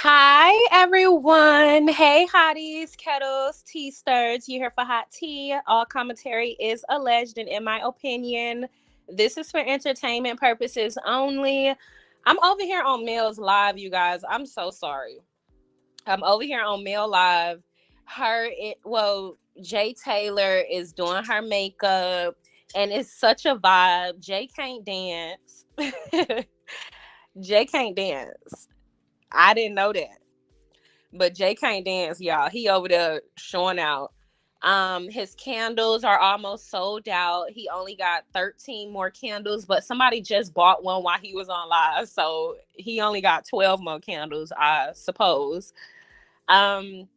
Hi, everyone. Hey, hotties, kettles, tea stirds. You here for hot tea. All commentary is alleged, and in my opinion, this is for entertainment purposes only. I'm over here on Mills Live, you guys. I'm so sorry. I'm over here on Mill Live. Jay Taylor is doing her makeup, and it's such a vibe. Jay can't dance. Jay can't dance. I didn't know that. But Jay can't dance, y'all. He over there showing out. His candles are almost sold out. He only got 13 more candles, but somebody just bought one while he was on live. So he only got 12 more candles, I suppose. Um,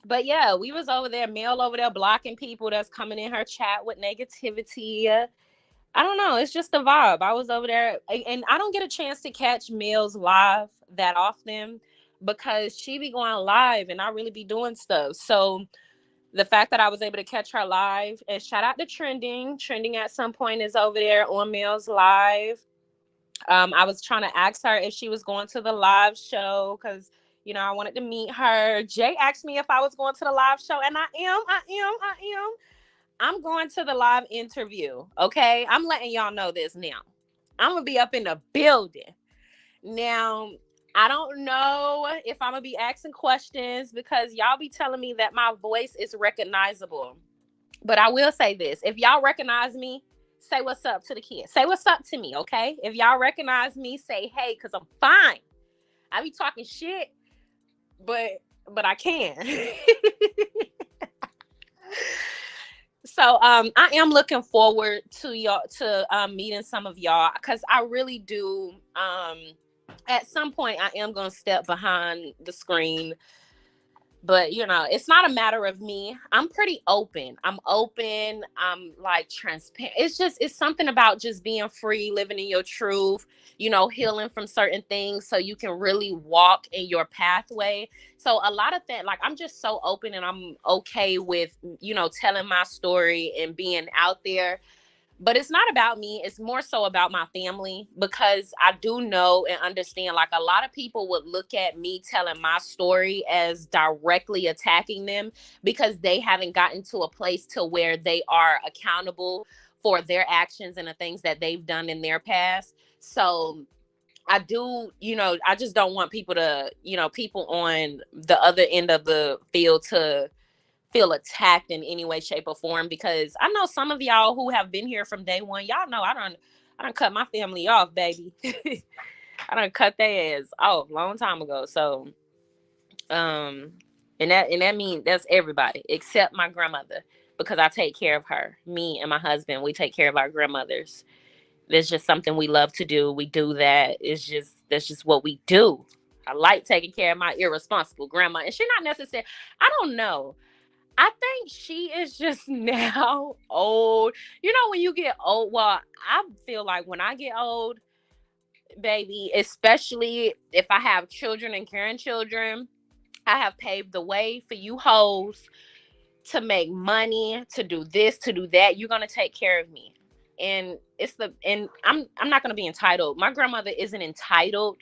but yeah, we was over there, Mel over there blocking people that's coming in her chat with negativity. I don't know. It's just the vibe. I was over there, and I don't get a chance to catch Mills live that often because she be going live and I really be doing stuff. So the fact that I was able to catch her live, and shout out to Trending. Trending at some point is over there on Mills live. I was trying to ask her if she was going to the live show because I wanted to meet her. Jay asked me if I was going to the live show, and I am. I'm going to the live interview. Okay. I'm letting y'all know this now. I'm going to be up in the building. Now, I don't know if I'm going to be asking questions because y'all be telling me that my voice is recognizable. But I will say this. If y'all recognize me, say what's up to the kids. Say what's up to me, okay? If y'all recognize me, say hey, because I'm fine. I be talking shit, but I can. So I am looking forward to meeting some of y'all because I really do. At some point I am gonna step behind the screen, but it's not a matter of me. I'm pretty open. I'm like transparent. It's something about just being free, living in your truth, healing from certain things so you can really walk in your pathway. So a lot of that, like, I'm just so open and I'm okay with, telling my story and being out there. But it's not about me. It's more so about my family because I do know and understand, like, a lot of people would look at me telling my story as directly attacking them because they haven't gotten to a place to where they are accountable for their actions and the things that they've done in their past. So I do, I just don't want people to, people on the other end of the field to feel attacked in any way, shape, or form, because I know some of y'all who have been here from day one. Y'all know I don't cut my family off, baby. I don't cut their ass off long time ago. So, and that means that's everybody except my grandmother, because I take care of her. Me and my husband, we take care of our grandmothers. It's just something we love to do. We do that. That's just what we do. I like taking care of my irresponsible grandma, and she not necessarily. I don't know. I think she is just now old. When you get old, well, I feel like when I get old, baby, especially if I have children and grandchildren, I have paved the way for you hoes to make money, to do this, to do that. You're gonna take care of me. And I'm not gonna be entitled. My grandmother isn't entitled,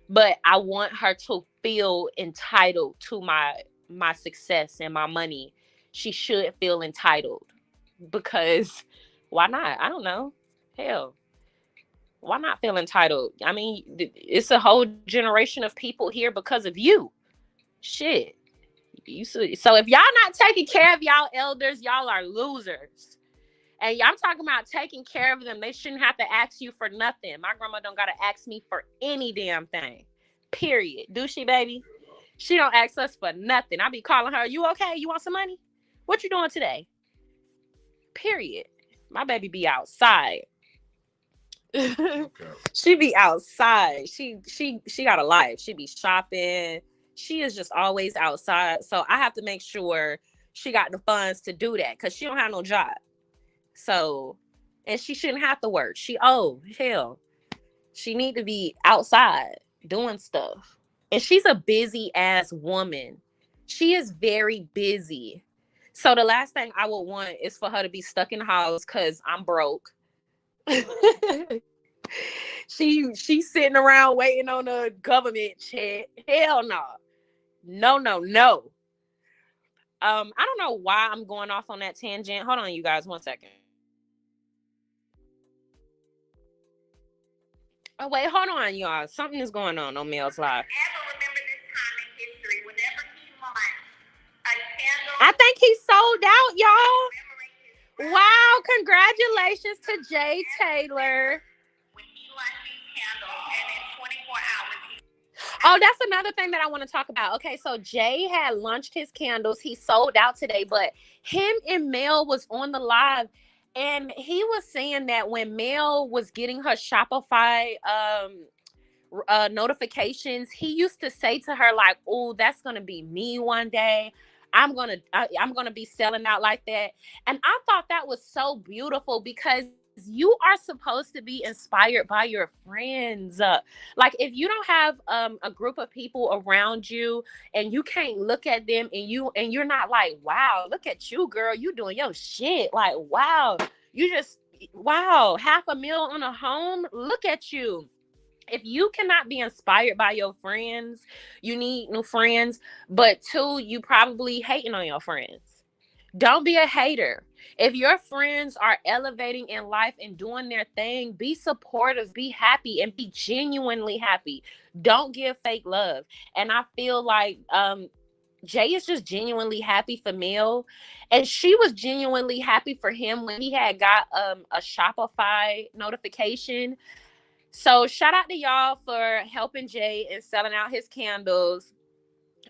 but I want her to feel entitled to my success and my money. She should feel entitled, because why not? I don't know. Hell, why not feel entitled? I mean, it's a whole generation of people here because of you. Shit. So if y'all not taking care of y'all elders, y'all are losers. And I'm talking about taking care of them. They shouldn't have to ask you for nothing. My grandma don't gotta ask me for any damn thing. Period. Do she, baby? She don't ask us for nothing. I be calling her, you okay? You want some money? What you doing today? Period. My baby be outside. Okay. She be outside. She got a life. She be shopping. She is just always outside. So I have to make sure she got the funds to do that because she don't have no job. So, and she shouldn't have to work. Hell. She need to be outside doing stuff. And she's a busy ass woman. She is very busy. So the last thing I would want is for her to be stuck in the house because I'm broke. She she's sitting around waiting on a government check. Hell no. No, no, no. I don't know why I'm going off on that tangent. Hold on, you guys, 1 second. Oh wait, hold on, y'all. Something is going on Mel's Live. Ever remember this time in history? Whenever he launched a candle, I think he sold out, y'all. Wow, congratulations to Jay Taylor. When he launched these candles, and in 24 hours. Oh, that's another thing that I want to talk about. Okay, so Jay had launched his candles. He sold out today, but him and Mel was on the live, and he was saying that when Mel was getting her Shopify notifications, he used to say to her like, "Oh, that's gonna be me one day. I'm gonna be selling out like that." And I thought that was so beautiful because you are supposed to be inspired by your friends. Like if you don't have a group of people around you and you can't look at them and you're not like, "Wow, look at you, girl, you doing your shit." Like, wow, you just wow, 500,000 on a home. Look at you. If you cannot be inspired by your friends, you need new friends. But two, you probably hating on your friends. Don't be a hater. If your friends are elevating in life and doing their thing, be supportive, be happy, and be genuinely happy. Don't give fake love. And I feel like Jay is just genuinely happy for Mel, and she was genuinely happy for him when he had got a Shopify notification. So shout out to y'all for helping Jay and selling out his candles.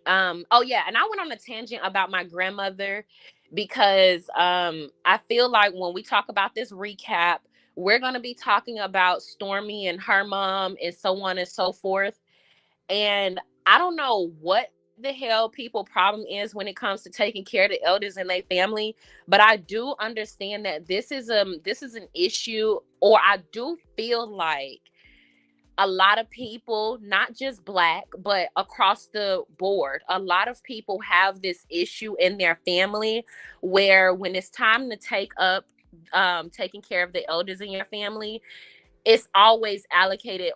Oh yeah, and I went on a tangent about my grandmother because I feel like when we talk about this recap, we're gonna be talking about Stormy and her mom and so on and so forth. And I don't know what the hell people problem is when it comes to taking care of the elders and their family, but I do understand that this is an issue, or I do feel like a lot of people, not just Black, but across the board, a lot of people have this issue in their family where when it's time to take up taking care of the elders in your family, it's always allocated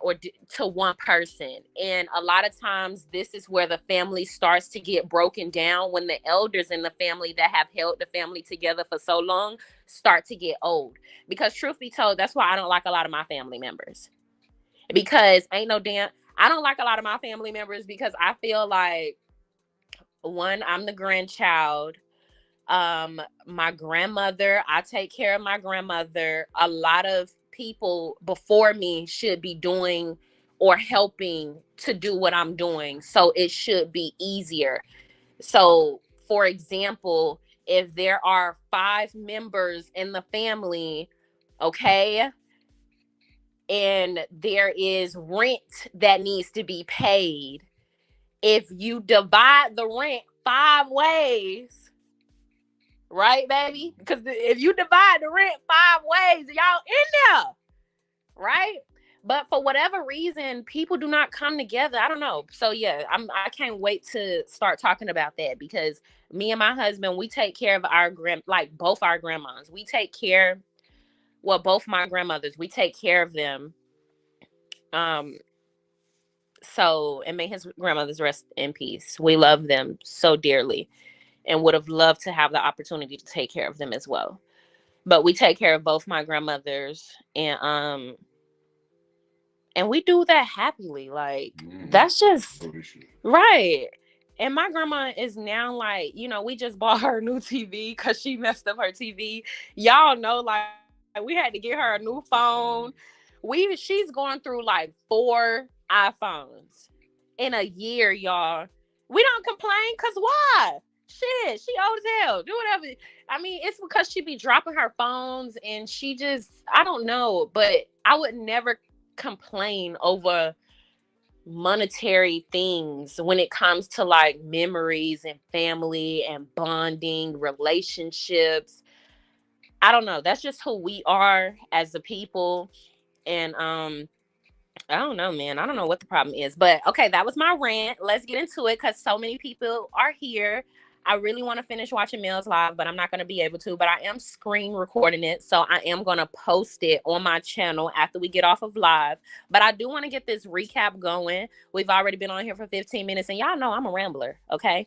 to one person. And a lot of times this is where the family starts to get broken down when the elders in the family that have held the family together for so long start to get old. Because truth be told, that's why I don't like a lot of my family members, because ain't no damn I don't like a lot of my family members because I feel like, one, I'm the grandchild. My grandmother, I take care of my grandmother. A lot of people before me should be doing or helping to do what I'm doing, so it should be easier. So for example, if there are 5 members in the family, okay, and there is rent that needs to be paid, if you divide the rent 5 ways, right, baby? Because if you divide the rent 5 ways, y'all in there, right? But for whatever reason, people do not come together. I don't know. So yeah, I can't wait to start talking about that, because me and my husband, we take care of our like both our grandmas. We take care, well, both my grandmothers, we take care of them. Um, So, and may his grandmothers rest in peace. We love them so dearly and would have loved to have the opportunity to take care of them as well. But we take care of both my grandmothers, and we do that happily. Like, that's just right. And my grandma is now like, we just bought her a new TV because she messed up her TV. Y'all know, like, we had to get her a new phone. She's going through like 4 iPhones in a year, y'all. We don't complain, because why? Shit, she old as hell. Do whatever. I mean, it's because she be dropping her phones and she just, I don't know, but I would never complain over monetary things when it comes to like memories and family and bonding relationships. I don't know. That's just who we are as a people. And I don't know, man. I don't know what the problem is. But okay, that was my rant. Let's get into it because so many people are here. I really want to finish watching Mills Live, but I'm not going to be able to. But I am screen recording it, so I am going to post it on my channel after we get off of live. But I do want to get this recap going. We've already been on here for 15 minutes, and y'all know I'm a rambler, okay?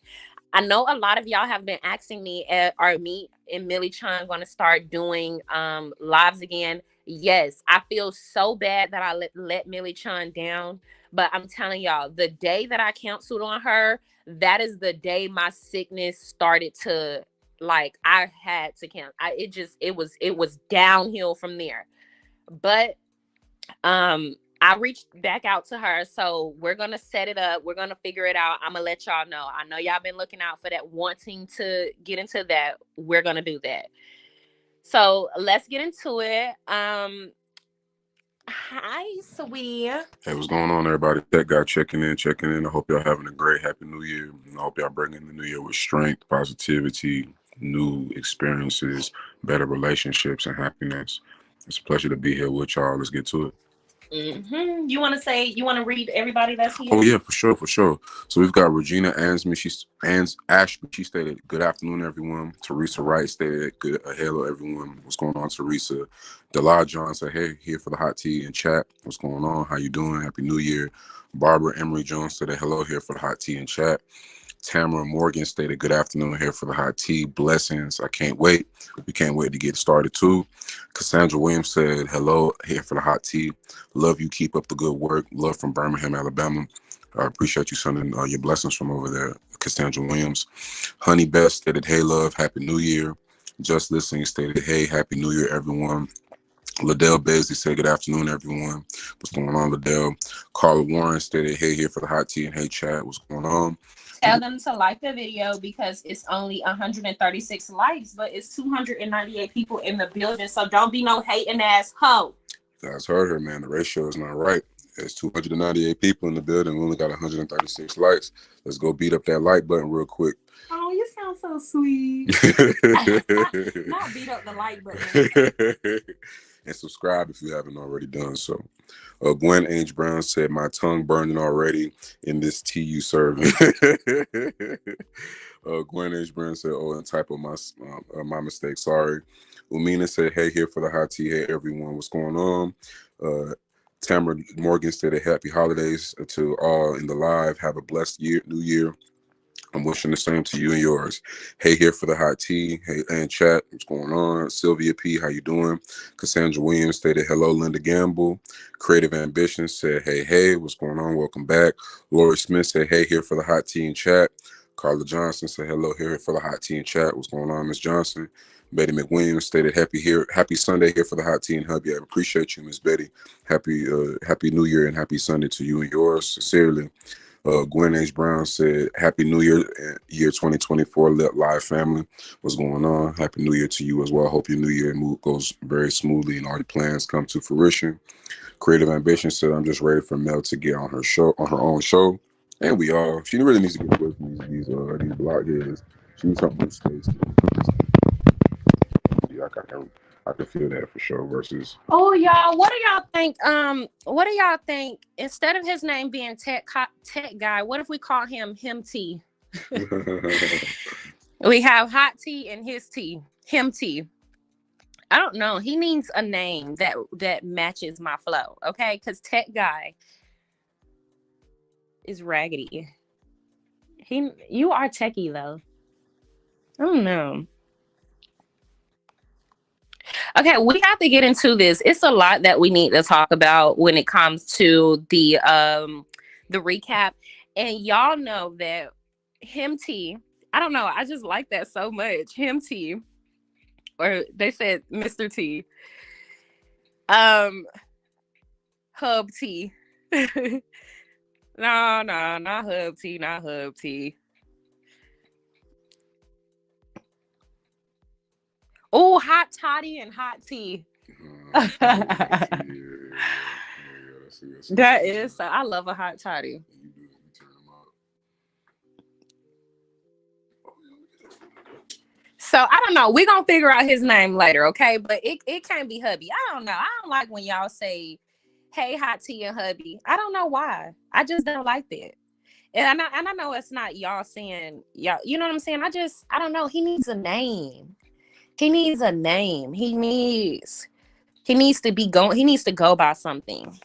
I know a lot of y'all have been asking me, are me and Millie Chun going to start doing lives again? Yes, I feel so bad that I let Millie Chun down. But I'm telling y'all, the day that I canceled on her, that is the day my sickness started to, like, I had to cancel. It was downhill from there. But I reached back out to her, so we're gonna set it up. We're gonna figure it out. I'm gonna let y'all know. I know y'all been looking out for that, wanting to get into that. We're gonna do that. So let's get into it. Hi, sweet. Hey, what's going on, everybody? That guy checking in. I hope y'all having a great, happy new year. And I hope y'all bringing the new year with strength, positivity, new experiences, better relationships, and happiness. It's a pleasure to be here with y'all. Let's get to it. You want to read everybody that's here? Oh yeah, for sure. So we've got Regina Ansme. Ashby. She stated, "Good afternoon, everyone." Teresa Wright stated, "Good hello, everyone. What's going on, Teresa?" Dela John said, "Hey, here for the hot tea and chat. What's going on? How you doing? Happy New Year." Barbara Emery Jones said, "Hello, here for the hot tea and chat." Tamara Morgan stated, "Good afternoon, here for the hot tea. Blessings. I can't wait. We can't wait to get started too." Cassandra Williams said, "Hello, here for the hot tea. Love you. Keep up the good work. Love from Birmingham, Alabama." I appreciate you sending your blessings from over there, Cassandra Williams. Honey Best stated, "Hey, love. Happy New Year." Just Listening stated, "Hey, Happy New Year, everyone." Liddell Beasley said, "Good afternoon, everyone." What's going on, Liddell? Carla Warren stated, "Hey, here for the hot tea and hey, chat. What's going on?" Tell them to like the video because it's only 136 likes, but it's 298 people in the building. So don't be no hating ass hoe. You guys heard her, man. The ratio is not right. There's 298 people in the building. We only got 136 likes. Let's go beat up that like button real quick. Oh, you sound so sweet. Not beat up the like button. And subscribe if you haven't already done so. Gwen H. Brown said, "My tongue burning already in this tea you serving." Gwen H. Brown said, "Oh, and typo my mistake. Sorry." Umina said, "Hey, here for the hot tea. Hey, everyone. What's going on?" Tamara Morgan said, "Happy holidays to all in the live. Have a blessed new year. I'm wishing the same to you and yours." Hey, here for the hot tea. Hey, and chat. What's going on? Sylvia P. How you doing? Cassandra Williams stated, "Hello, Linda Gamble." Creative Ambition said, Hey, what's going on? Welcome back." Lori Smith said, "Hey, here for the hot tea and chat." Carla Johnson said, "Hello, here for the hot tea and chat. What's going on, Miss Johnson?" Betty McWilliams stated, Happy Sunday here for the hot tea and hubby." I appreciate you, Miss Betty. Happy New Year and happy Sunday to you and yours. Sincerely. Gwen H. Brown said, "Happy New Year, year 2024, live family. What's going on? Happy New Year to you as well. Hope your New Year goes very smoothly and all your plans come to fruition." Creative Ambition said, "I'm just ready for Mel to get on her own show." And we are. She really needs to get away from these blockheads. She needs something space. I can feel that for sure. Versus, oh y'all, what do y'all think? What do y'all think? Instead of his name being tech guy, what if we call him T? We have hot tea and his tea, him tea. I don't know. He needs a name that matches my flow, okay? Because tech guy is raggedy. You are techie though. I don't know. Okay, we have to get into this. It's a lot that we need to talk about when it comes to the recap. And y'all know that him T, I don't know, I just like that so much. Him T, or they said Mr. T. Hub T. No, not Hub T, not Hub T. Oh, hot toddy and hot tea. That is, I love a hot toddy. So I don't know. We're gonna figure out his name later, okay? But it can't be hubby. I don't know. I don't like when y'all say, "Hey, hot tea and hubby." I don't know why. I just don't like that. and I know it's not y'all saying y'all. You know what I'm saying? I don't know. He needs a name. He needs a name. He needs to be going. He needs to go by something.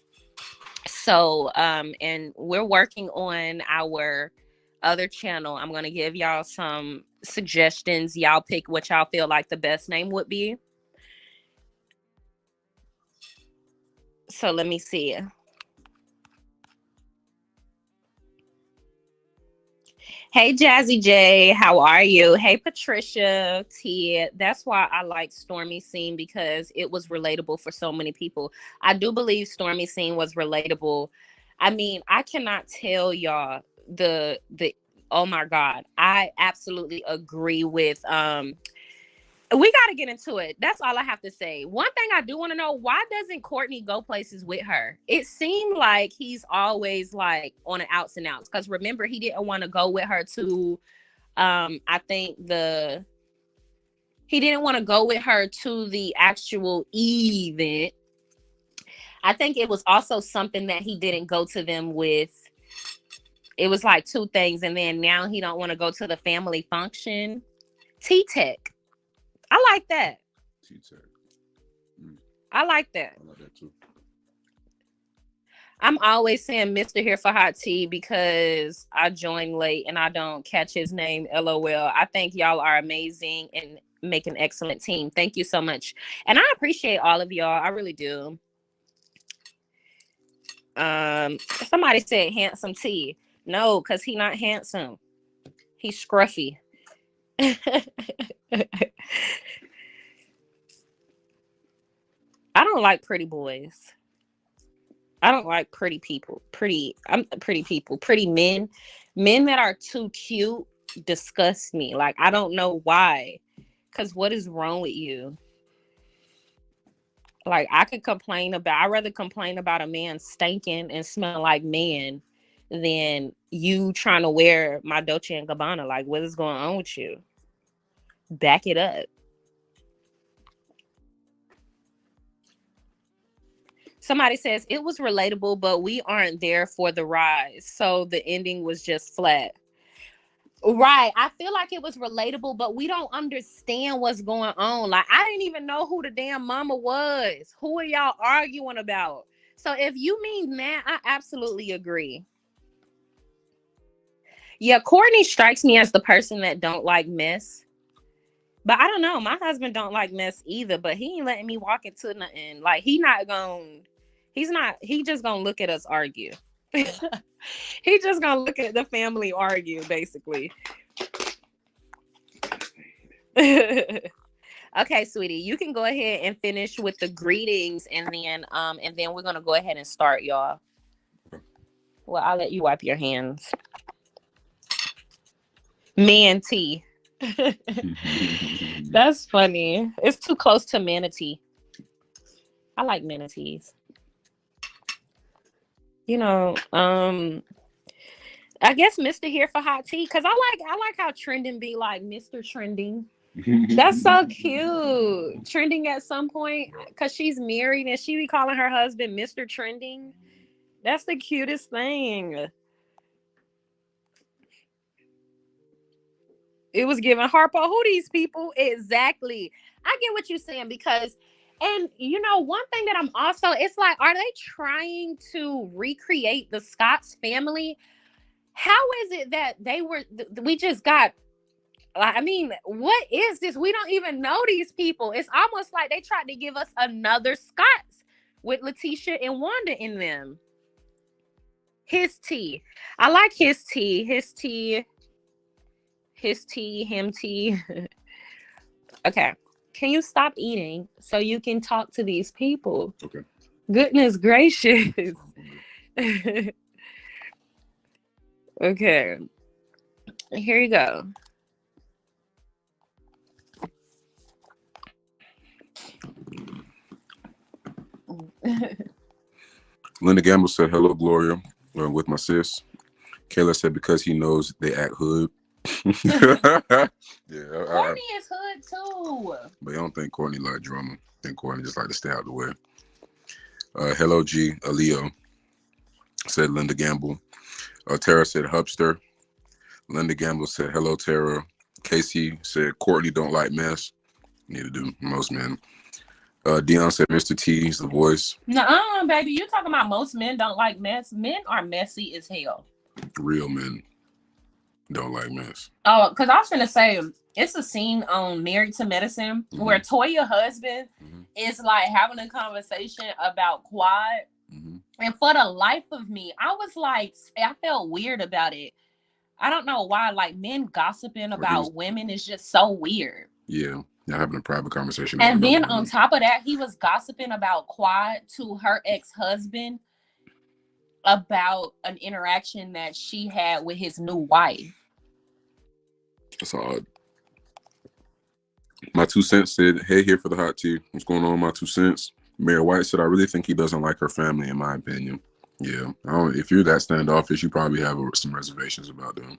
So, and we're working on our other channel. I'm gonna give y'all some suggestions. Y'all pick what y'all feel like the best name would be. So let me see. Hey Jazzy J, how are you? Hey Patricia T. That's why I like Stormy Scene, because it was relatable for so many people. I do believe Stormy Scene was relatable. I mean, I cannot tell y'all the oh my God. I absolutely agree with we got to get into it. That's all I have to say. One thing I do want to know, why doesn't Courtney go places with her? It seemed like he's always like on an outs and outs. Because remember, he didn't want to go with her to, I think he didn't want to go with her to the actual event. I think it was also something that he didn't go to them with. It was like two things. And then now he don't want to go to the family function. T-Tech. I like that. T-Tech. I like that. I like that too. I'm always saying Mr. Here for hot tea because I joined late and I don't catch his name. LOL. I think y'all are amazing and make an excellent team. Thank you so much. And I appreciate all of y'all. I really do. Somebody said handsome T. No, because he not handsome. He's scruffy. I don't like pretty boys. I don't like pretty people. Pretty people. Pretty men. Men that are too cute disgust me. Like, I don't know why. Because what is wrong with you? Like, I'd rather complain about a man stinking and smelling like man than you trying to wear my Dolce and Gabbana. Like, what is going on with you? Back it up. Somebody says it was relatable, but we aren't there for the rise. So the ending was just flat. Right. I feel like it was relatable, but we don't understand what's going on. Like, I didn't even know who the damn mama was. Who are y'all arguing about? So if you mean that, I absolutely agree. Yeah, Courtney strikes me as the person that don't like mess. But I don't know. My husband don't like mess either, but he ain't letting me walk into nothing. Like, he just gonna look at us argue. He just gonna look at the family argue, basically. Okay, sweetie, you can go ahead and finish with the greetings, and then we're gonna go ahead and start, y'all. Well, I'll let you wipe your hands. Man tea. That's funny. It's too close to manatee. I like manatees. You know, I guess Mr. Here for hot tea, because I like how trending be like Mr. Trending. That's so cute. Trending at some point, because she's married and she be calling her husband Mr. Trending. That's the cutest thing. It was giving Harpo, who these people? Exactly. I get what you're saying, because, and you know, one thing that I'm also, it's like, are they trying to recreate the Scott's family? How is it that we just got, I mean, what is this? We don't even know these people. It's almost like they tried to give us another Scott's with Letitia and Wanda in them. His tea. I like his tea. His tea. His tea. Him tea. Okay. Can you stop eating so you can talk to these people? Okay. Goodness gracious. Okay. Here you go. Linda Gamble said, hello, Gloria, with my sis. Kayla said, because he knows they act hood. Yeah, Courtney is hood too. But I don't think Courtney like drama. I think Courtney just like to stay out of the way. Hello, G. Leo said, Linda Gamble. Tara said Hubster. Linda Gamble said hello, Tara. Casey said Courtney don't like mess. Need to do most men. Dion said Mr. T's the voice. Nuh-uh, baby. You talking about most men don't like mess? Men are messy as hell. Real men don't like mess. Oh, because I was gonna say it's a scene on Married to Medicine where Toya husband is like having a conversation about Quad. And for the life of me, I was like, I felt weird about it. I don't know why. Like, men gossiping about women is just so weird. Yeah, they're having a private conversation. And then on top of that, he was gossiping about Quad to her ex-husband about an interaction that she had with his new wife. That's odd. My 2 cents said, hey, here for the hot tea. What's going on, my 2 cents? Mayor White said, I really think he doesn't like her family, in my opinion. Yeah, if you're that standoffish, you probably have some reservations about them.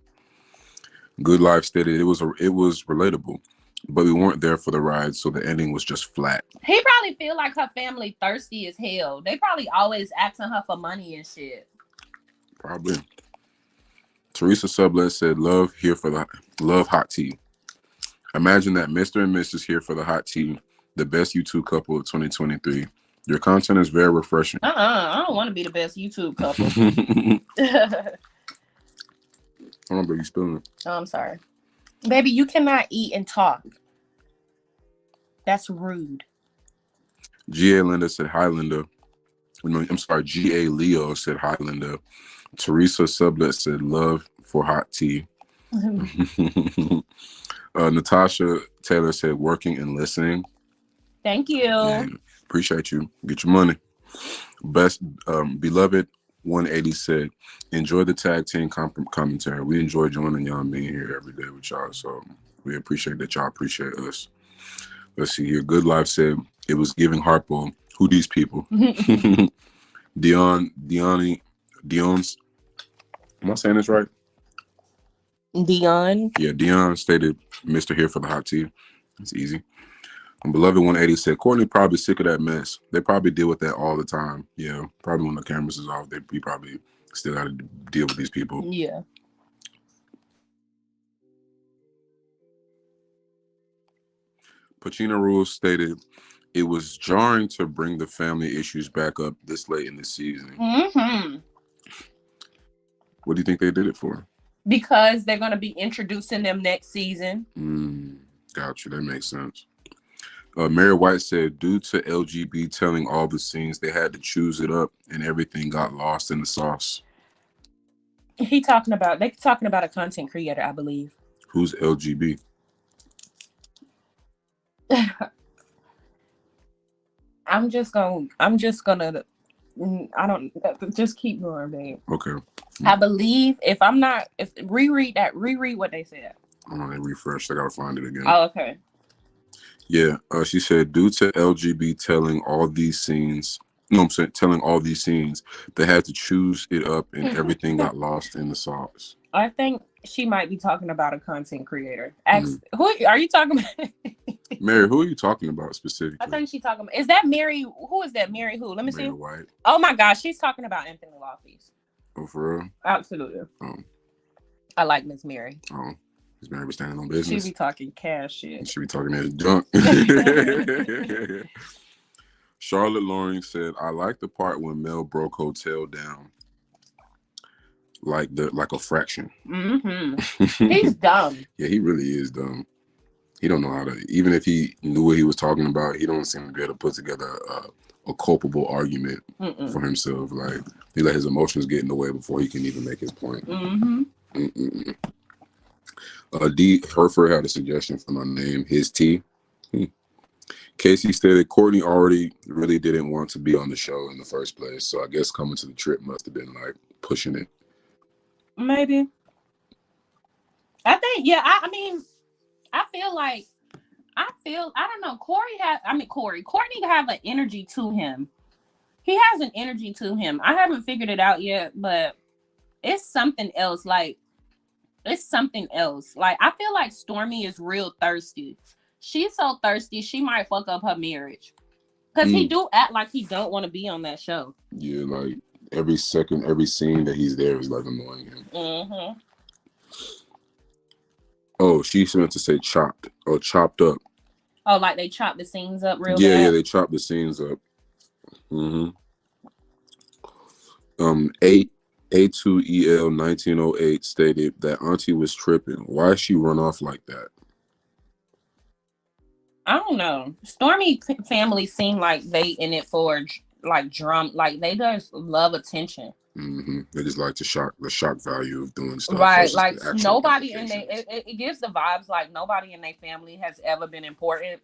Good Life stated it was relatable, but we weren't there for the ride, so the ending was just flat. He probably feel like her family thirsty as hell. They probably always asking her for money and shit. Probably. Teresa Sublet said, love hot tea. Imagine that Mr. and Mrs. here for the hot tea, the best YouTube couple of 2023. Your content is very refreshing. I don't want to be the best YouTube couple. Hold on, baby, you spilling it. Oh, I'm sorry. Baby, you cannot eat and talk. That's rude. G.A. Linda said, hi, Linda. I'm sorry, G.A. Leo said, hi, Linda. Teresa Sublet said, love for hot tea. Natasha Taylor said, working and listening. Thank you. Yeah, appreciate you. Get your money. Best beloved 180 said, enjoy the tag team commentary. We enjoy joining y'all and being here every day with y'all. So we appreciate that y'all appreciate us. Let's see here. Good Life said, it was giving Harpo. Who these people? Dion's. Am I saying this right? Dion. Yeah, Dion stated, Mr. Here for the hot tea. It's easy. And Beloved 180 said, Courtney probably sick of that mess. They probably deal with that all the time. Yeah, probably when the cameras is off, we probably still got to deal with these people. Yeah. Pacino Rules stated, it was jarring to bring the family issues back up this late in the season. What do you think they did it for? Because they're going to be introducing them next season. Gotcha. That makes sense. Mary White said, due to LGB telling all the scenes, they had to choose it up and everything got lost in the sauce. They're talking about a content creator, I believe. Who's LGB? I'm just gonna I don't just keep going, babe. Okay. I believe reread what they said. I'm gonna refresh. I gotta find it again. Oh, okay. Yeah, she said due to LGB telling all these scenes, they had to choose it up and everything got lost in the sauce. I think she might be talking about a content creator. Who are you talking about? Mary, who are you talking about specifically? I think she's talking about, is that Mary? Who is that? Mary who? Let me see. White. Oh my gosh, she's talking about Anthony Lofty's. Oh, for real? Absolutely. Oh. I like Miss Mary. Oh. Miss Mary was standing on business. She be talking cash shit. She be talking that junk. Charlotte Loring said, I like the part when Mel broke Hotel down. Like a fraction. He's dumb. Yeah, he really is dumb. He don't know how to, even if he knew what he was talking about, he don't seem to be able to put together a culpable argument for himself. Like, he let his emotions get in the way before he can even make his point. D. Herford had a suggestion for my name, his T. Casey stated Courtney already really didn't want to be on the show in the first place, so I guess coming to the trip must have been like pushing it. Maybe. I think, yeah, I mean, I don't know. Courtney have an energy to him. He has an energy to him. I haven't figured it out yet, but it's something else. Like, I feel like Stormy is real thirsty. She's so thirsty, she might fuck up her marriage. Because he do act like he don't want to be on that show. Yeah, like, every second, every scene that he's there is like annoying him. Mm-hmm. Oh, she meant to say chopped or chopped up. Oh, like they chopped the scenes up real Yeah, bad? they chopped the scenes up. A2EL 1908 stated that Auntie was tripping. Why she run off like that? I don't know. Stormy family seem like they in it for like drum, like they just love attention. They just like the shock value of doing stuff Right, versus like the actual nobody in they implications. it gives the vibes like nobody in their family has ever been important,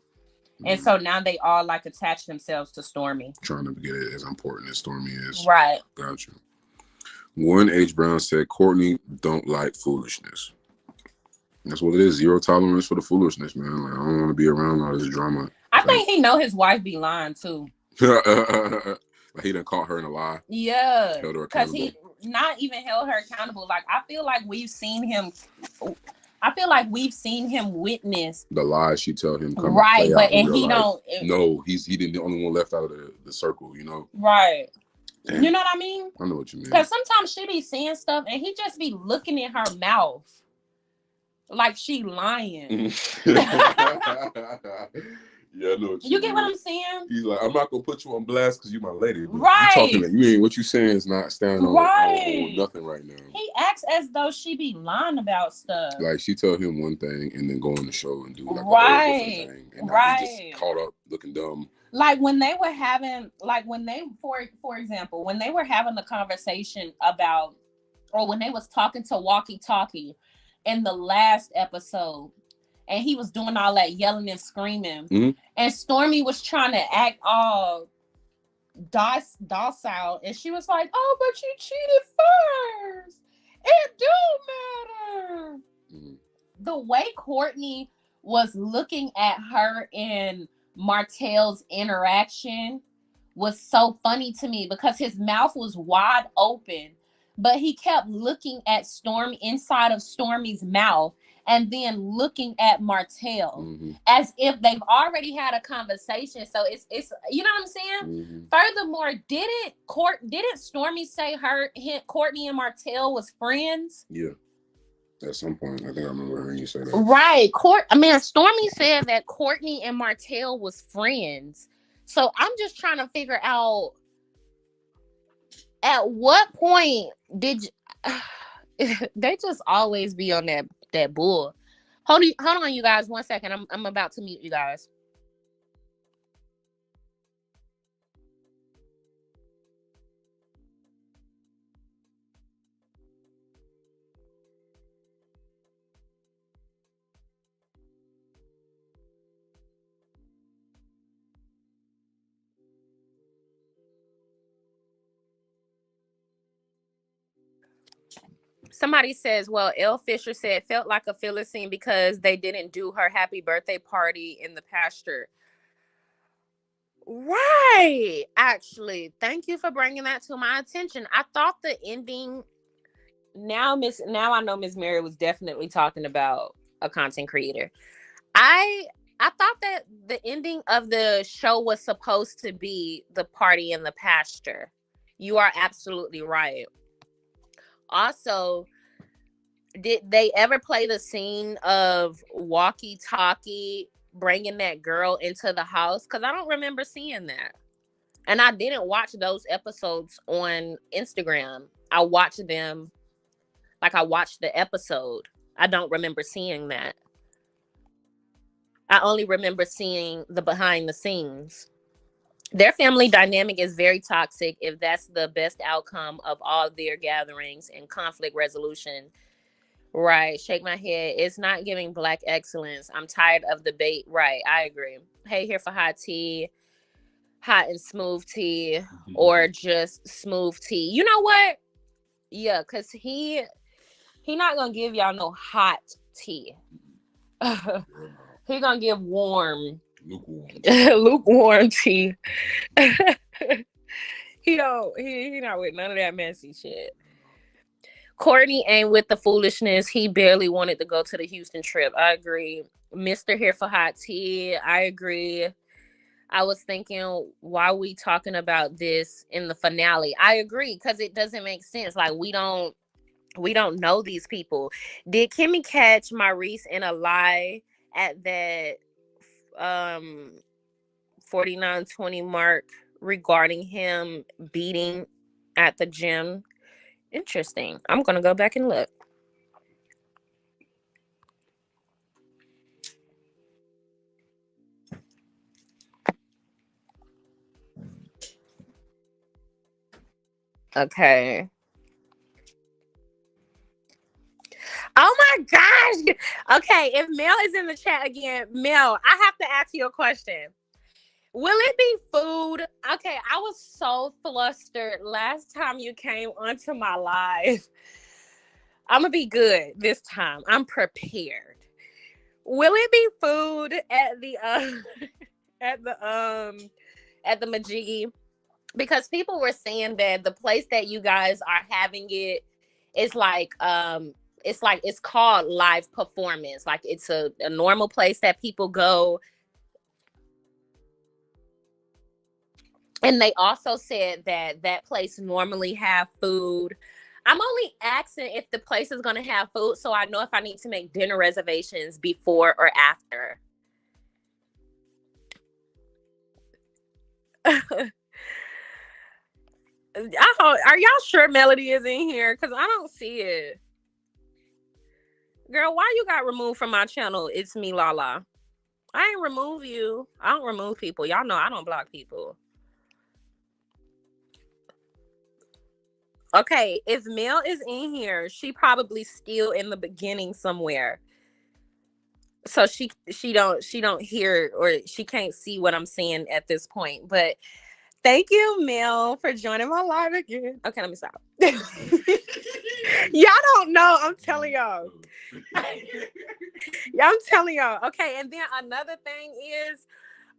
and Mm, so now they all like attach themselves to Stormy. trying to get it as important as Stormy is. Right. Gotcha. One H Brown said Courtney don't like foolishness. That's what it is. Zero tolerance for the foolishness, man. Like, I don't want to be around all this drama. I think he know his wife be lying too. Like he done caught her in a lie. Yeah, Held her because accountable. he not even held her accountable. Like I feel like we've seen him. I feel like we've seen him witness the lies she tell him come right, play but out in and real he life. don't. No, he didn't the only one left out of the circle. You know. Right. Damn. You know what I mean? I know what you mean. Because sometimes she be saying stuff and he just be looking in her mouth like she lying. Yeah, I know what you get what I'm saying? He's like, I'm not gonna put you on blast because you my lady. But right. You talking that you ain't what you saying is not standing on nothing right now. He acts as though she be lying about stuff. Like she tell him one thing and then go on the show and do like a whole different thing. And now he just caught up looking dumb. Like when they were having, like when they, for example, when they were having the conversation about, or when they was talking to Walkie Talkie in the last episode, and he was doing all that yelling and screaming, and Stormy was trying to act all docile, and she was like, "Oh, but you cheated first. It do matter." The way Courtney was looking at her and Martell's interaction was so funny to me because his mouth was wide open, but he kept looking at inside of Stormy's mouth and then looking at Martell as if they've already had a conversation. So it's you know what I'm saying? Furthermore, didn't Stormy say Courtney and Martell was friends? Yeah. At some point, I think I remember hearing you say that. Right. Stormy said that Courtney and Martell was friends. So I'm just trying to figure out at what point did they just always be on that bull. Hold on, you guys. 1 second. I'm about to mute you guys. Somebody says, well, Elle Fisher said felt like a filler scene because they didn't do her happy birthday party in the pasture. Right. Actually, thank you for bringing that to my attention. I thought the ending. Now I know Miss Mary was definitely talking about a content creator. I thought that the ending of the show was supposed to be the party in the pasture. You are absolutely right. Also, did they ever play the scene of Walkie Talkie bringing that girl into the house? Because I don't remember seeing that. And I didn't watch those episodes on Instagram. I watched them, like I watched the episode. I don't remember seeing that. I only remember seeing the behind the scenes. Their family dynamic is very toxic if that's the best outcome of all their gatherings and conflict resolution. Right. Shake my head. It's not giving Black excellence. I'm tired of the bait. Right. I agree. Hey, here for hot tea, hot and smooth tea, or just smooth tea. You know what? Yeah, because he not going to give y'all no hot tea. He going to give lukewarm tea. He not with none of that messy shit. Courtney ain't with the foolishness. He barely wanted to go to the Houston trip. I agree. Mr. Here for hot tea. I agree. I was thinking, why are we talking about this in the finale? I agree, because it doesn't make sense. Like, we don't know these people. Did Kimmy catch Maurice in a lie at that 49:20 mark regarding him beating at the gym? Interesting. I'm gonna go back and look. Okay. Oh my gosh. Okay, if Mel is in the chat again, Mel, I have to ask you a question. Will it be food? Okay, I was so flustered last time you came onto my live. I'm gonna be good this time. I'm prepared. Will it be food at the at the at the Majiggy? Because people were saying that the place that you guys are having it is like it's called live performance. Like it's a normal place that people go. And they also said that that place normally have food. I'm only asking if the place is going to have food so I know if I need to make dinner reservations before or after. Are y'all sure Melody is in here? Because I don't see it. Girl, why you got removed from my channel? It's me, Lala. I ain't remove you. I don't remove people. Y'all know I don't block people. Okay, if Mel is in here, she probably still in the beginning somewhere. So she don't hear or she can't see what I'm saying at this point. But thank you, Mel, for joining my live again. Okay, let me stop. Y'all don't know. I'm telling y'all. Yeah, I'm telling y'all. Okay, and then another thing is,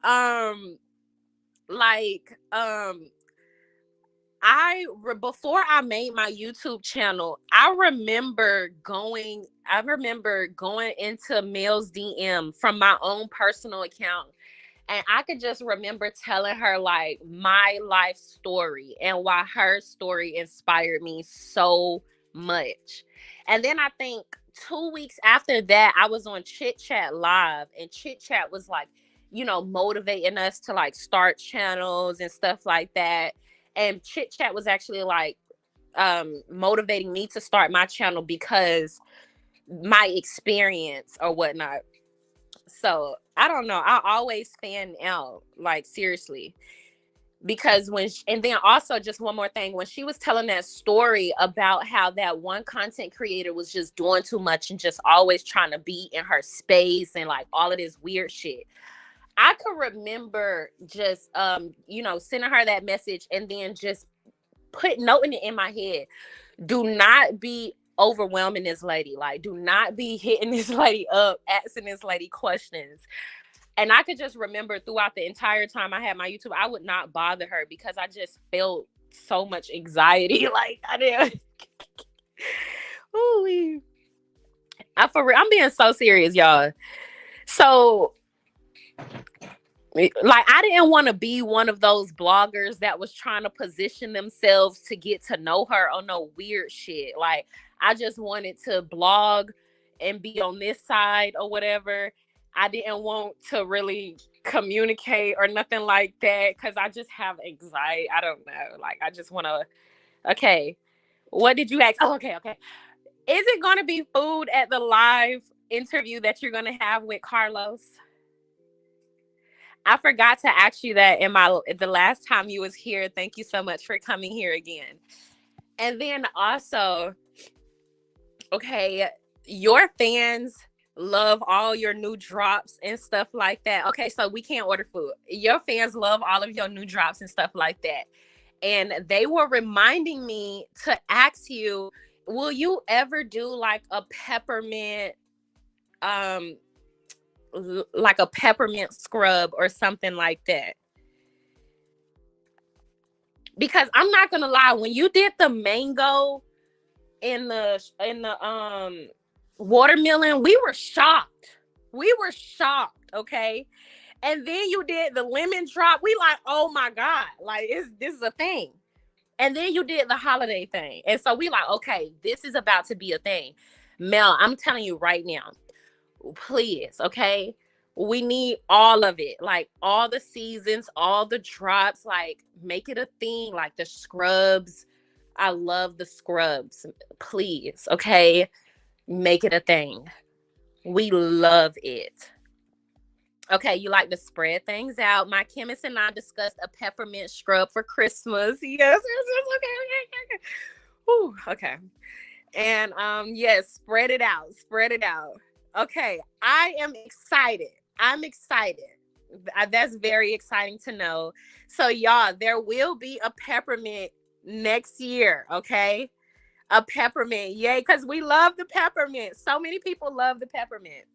um, like, before I made my YouTube channel, I remember going into Mel's DM from my own personal account. And I could just remember telling her like my life story and why her story inspired me so much. And then I think 2 weeks after that, I was on Chit Chat Live, and Chit Chat was like, motivating us to like start channels and stuff like that. And Chit Chat was actually like motivating me to start my channel because my experience or whatnot. So I don't know. I always fan out, like seriously, because and then also just one more thing, when she was telling that story about how that one content creator was just doing too much and just always trying to be in her space and like all of this weird shit. I could remember just sending her that message and then just noting it in my head. Do not be overwhelming this lady. Like, do not be hitting this lady up, asking this lady questions. And I could just remember throughout the entire time I had my YouTube, I would not bother her because I just felt so much anxiety. Like I did. Ooh, I'm being so serious, y'all. So like I didn't want to be one of those bloggers that was trying to position themselves to get to know her on no weird shit. Like I just wanted to blog and be on this side or whatever. I didn't want to really communicate or nothing like that because I just have anxiety. I don't know. Like I just want to. Okay, what did you ask? Oh, okay. Is it going to be food at the live interview that you're going to have with Carlos? I forgot to ask you that the last time you was here. Thank you so much for coming here again. And then also, okay, your fans love all your new drops and stuff like that. Okay, so we can't order food. Your fans love all of your new drops and stuff like that. And they were reminding me to ask you, will you ever do like a peppermint like a peppermint scrub or something like that? Because I'm not gonna lie, when you did the mango in the watermelon, we were shocked. Okay. And then you did the lemon drop. We like, oh my God, like this is a thing. And then you did the holiday thing. And so we like, okay, this is about to be a thing. Mel, I'm telling you right now, please, okay? We need all of it. Like all the seasons, all the drops, like make it a thing, like the scrubs. I love the scrubs. Please, okay? Make it a thing. We love it. Okay, you like to spread things out. My chemist and I discussed a peppermint scrub for Christmas. Yes, okay. Whew, okay. And yes, spread it out. Spread it out. Okay, I am excited. I'm excited. That's very exciting to know. So y'all, there will be a peppermint next year, okay? A peppermint. Yay, cuz we love the peppermint. So many people love the peppermint.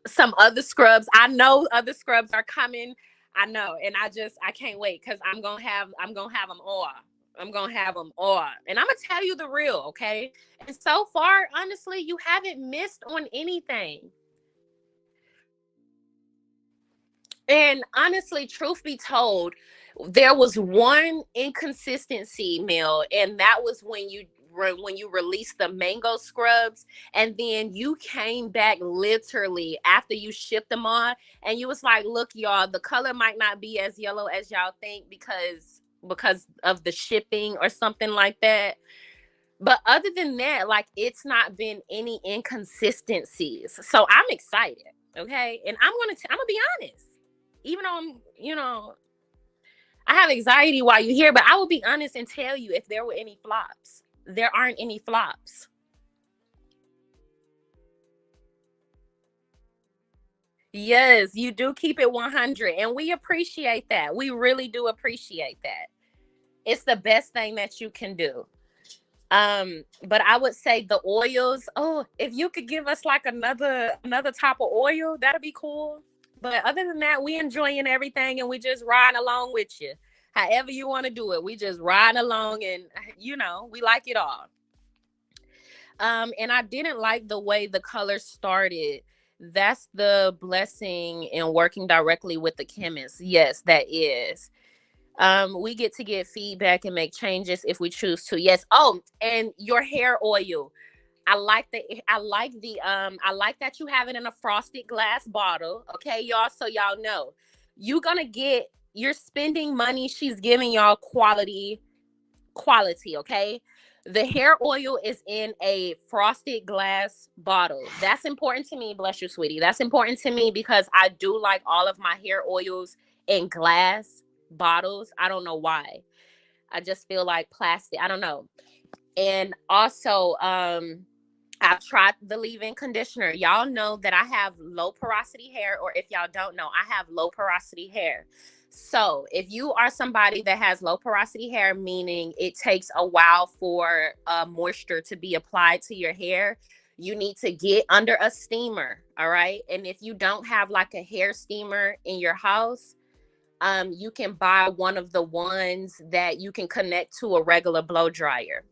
Some other scrubs. I know other scrubs are coming. I know, and I can't wait because I'm gonna have them all. I'm gonna have them all, and I'm gonna tell you the real, okay? And so far, honestly, you haven't missed on anything. And honestly, truth be told, there was one inconsistency, Mel, and that was when you released the mango scrubs, and then you came back literally after you shipped them on, and you was like, "Look, y'all, the color might not be as yellow as y'all think because of the shipping or something like that." But other than that, like it's not been any inconsistencies. So I'm excited. Okay. And I'm gonna be honest. Even though I have anxiety while you're here, but I will be honest and tell you if there were any flops. There aren't any flops. Yes, you do keep it 100. And we appreciate that. We really do appreciate that. It's the best thing that you can do. But I would say the oils. Oh, if you could give us like another type of oil, that'd be cool. But other than that, we enjoying everything and we just riding along with you. However you want to do it, we just riding along and we like it all. And I didn't like the way the color started. That's the blessing in working directly with the chemist. Yes, that is. We get feedback and make changes if we choose to. Yes. Oh, and your hair oil. I like that you have it in a frosted glass bottle. Okay, y'all. So y'all know you're spending money. She's giving y'all quality. Okay. The hair oil is in a frosted glass bottle. That's important to me. Bless you, sweetie. That's important to me because I do like all of my hair oils in glass bottles. I don't know why. I just feel like plastic. I don't know. And also, I've tried the leave-in conditioner. Y'all know that I have low porosity hair, or if y'all don't know, I have low porosity hair. So if you are somebody that has low porosity hair, meaning it takes a while for moisture to be applied to your hair, you need to get under a steamer. All right. And if you don't have like a hair steamer in your house, you can buy one of the ones that you can connect to a regular blow dryer.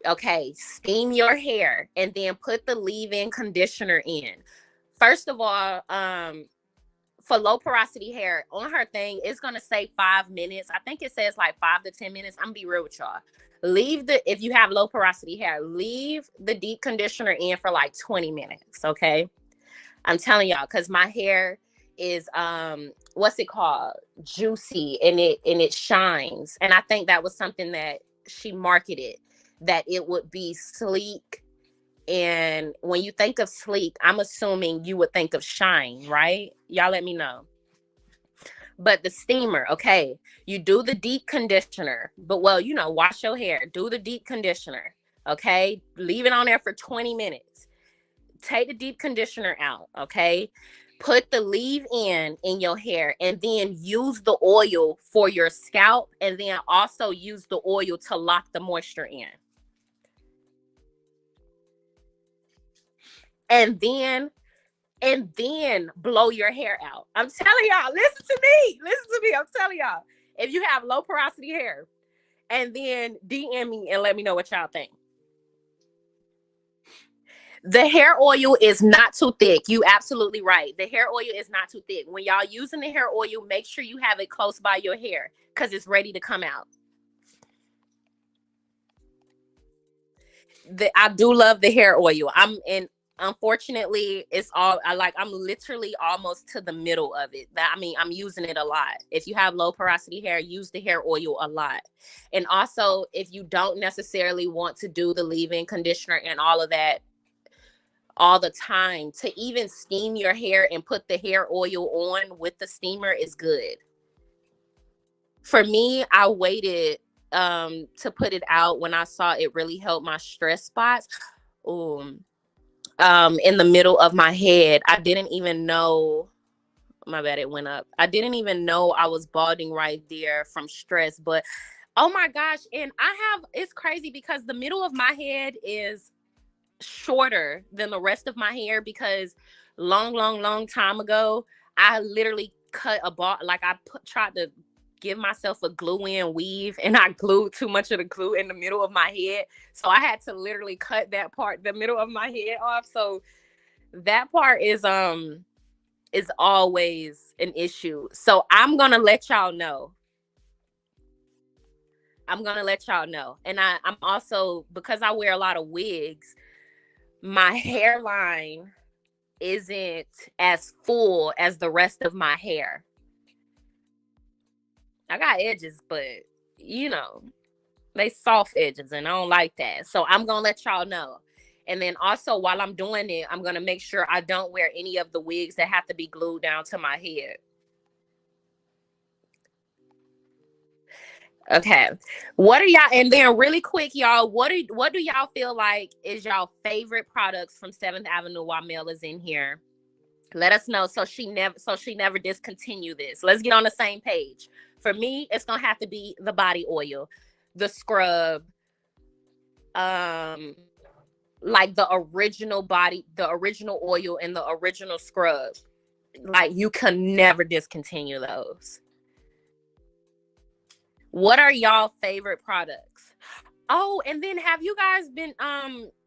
Okay, steam your hair and then put the leave-in conditioner in. First of all, for low porosity hair, on her thing, it's gonna say 5 minutes. I think it says like 5 to 10 minutes. I'm gonna be real with y'all. If you have low porosity hair, leave the deep conditioner in for like 20 minutes. Okay. I'm telling y'all, because my hair is what's it called? Juicy, and it shines. And I think that was something that she marketed, that it would be sleek. And when you think of sleek, I'm assuming you would think of shine, right? Y'all let me know. But the steamer, okay, you do the deep conditioner, but well, wash your hair, do the deep conditioner, okay? Leave it on there for 20 minutes. Take the deep conditioner out, okay? Put the leave in your hair, and then use the oil for your scalp, and then also use the oil to lock the moisture in. And then blow your hair out. I'm telling y'all, listen to me. Listen to me. I'm telling y'all. If you have low porosity hair, and then DM me and let me know what y'all think. The hair oil is not too thick. You absolutely right. The hair oil is not too thick. When y'all using the hair oil, make sure you have it close by your hair because it's ready to come out. I do love the hair oil. Unfortunately, it's all I like. I'm literally almost to the middle of it. I'm using it a lot. If you have low porosity hair, use the hair oil a lot. And also, if you don't necessarily want to do the leave-in conditioner and all of that all the time, to even steam your hair and put the hair oil on with the steamer is good. For me, I waited to put it out when I saw it really helped my stress spots. In the middle of my head. I didn't even know. My bad, it went up. I didn't even know I was balding right there from stress. But oh my gosh. And it's crazy because the middle of my head is shorter than the rest of my hair because long time ago, I literally cut a ball. Like tried to give myself a glue-in weave and I glued too much of the glue in the middle of my head. So I had to literally cut that part, the middle of my head off. So that part is always an issue. So I'm gonna let y'all know. And I'm also, because I wear a lot of wigs, my hairline isn't as full as the rest of my hair. I got edges, but they soft edges and I don't like that. So I'm gonna let y'all know. And then also while I'm doing it, I'm gonna make sure I don't wear any of the wigs that have to be glued down to my head. Okay. What are y'all, and then really quick, y'all, what do y'all feel like is y'all favorite products from 7th Avenue while Mel is in here? Let us know so she never discontinue this. Let's get on the same page. For me, it's gonna have to be the body oil, the scrub, like the original oil and the original scrub. Like you can never discontinue those. What are y'all favorite products? Oh, and then have you guys been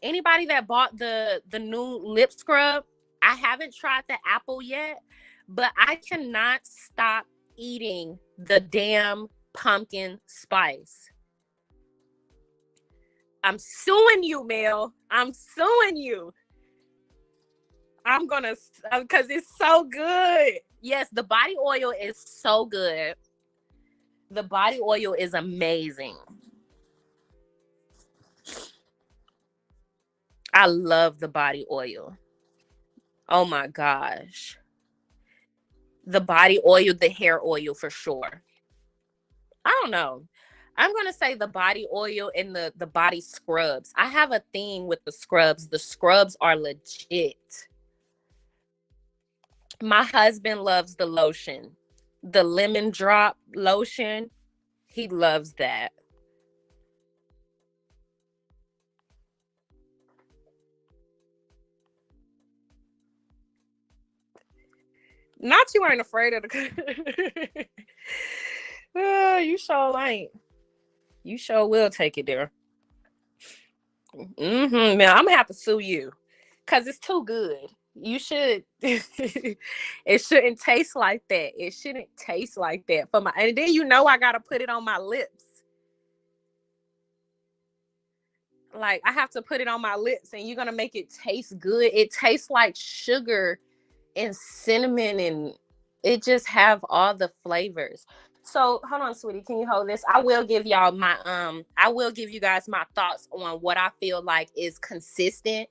anybody that bought the new lip scrub? I haven't tried the apple yet, but I cannot stop eating the damn pumpkin spice. I'm suing you, Mel. I'm suing you. I'm gonna, because it's so good. Yes, the body oil is so good. The body oil is amazing. I love the body oil. Oh my gosh. The body oil, the hair oil for sure. I don't know. I'm going to say the body oil and the body scrubs. I have a thing with the scrubs. The scrubs are legit. My husband loves the lotion. The lemon drop lotion. He loves that. Not you ain't afraid of the. You sure ain't. You sure will take it there. Man, I'm gonna have to sue you because it's too good. You should. It shouldn't taste like that. It shouldn't taste like that for my. And then I gotta put it on my lips. Like I have to put it on my lips, and you're gonna make it taste good. It tastes like sugar and cinnamon, and it just have all the flavors. So hold on, sweetie, can you hold this? I will give y'all my I will give you guys my thoughts on what I feel like is consistent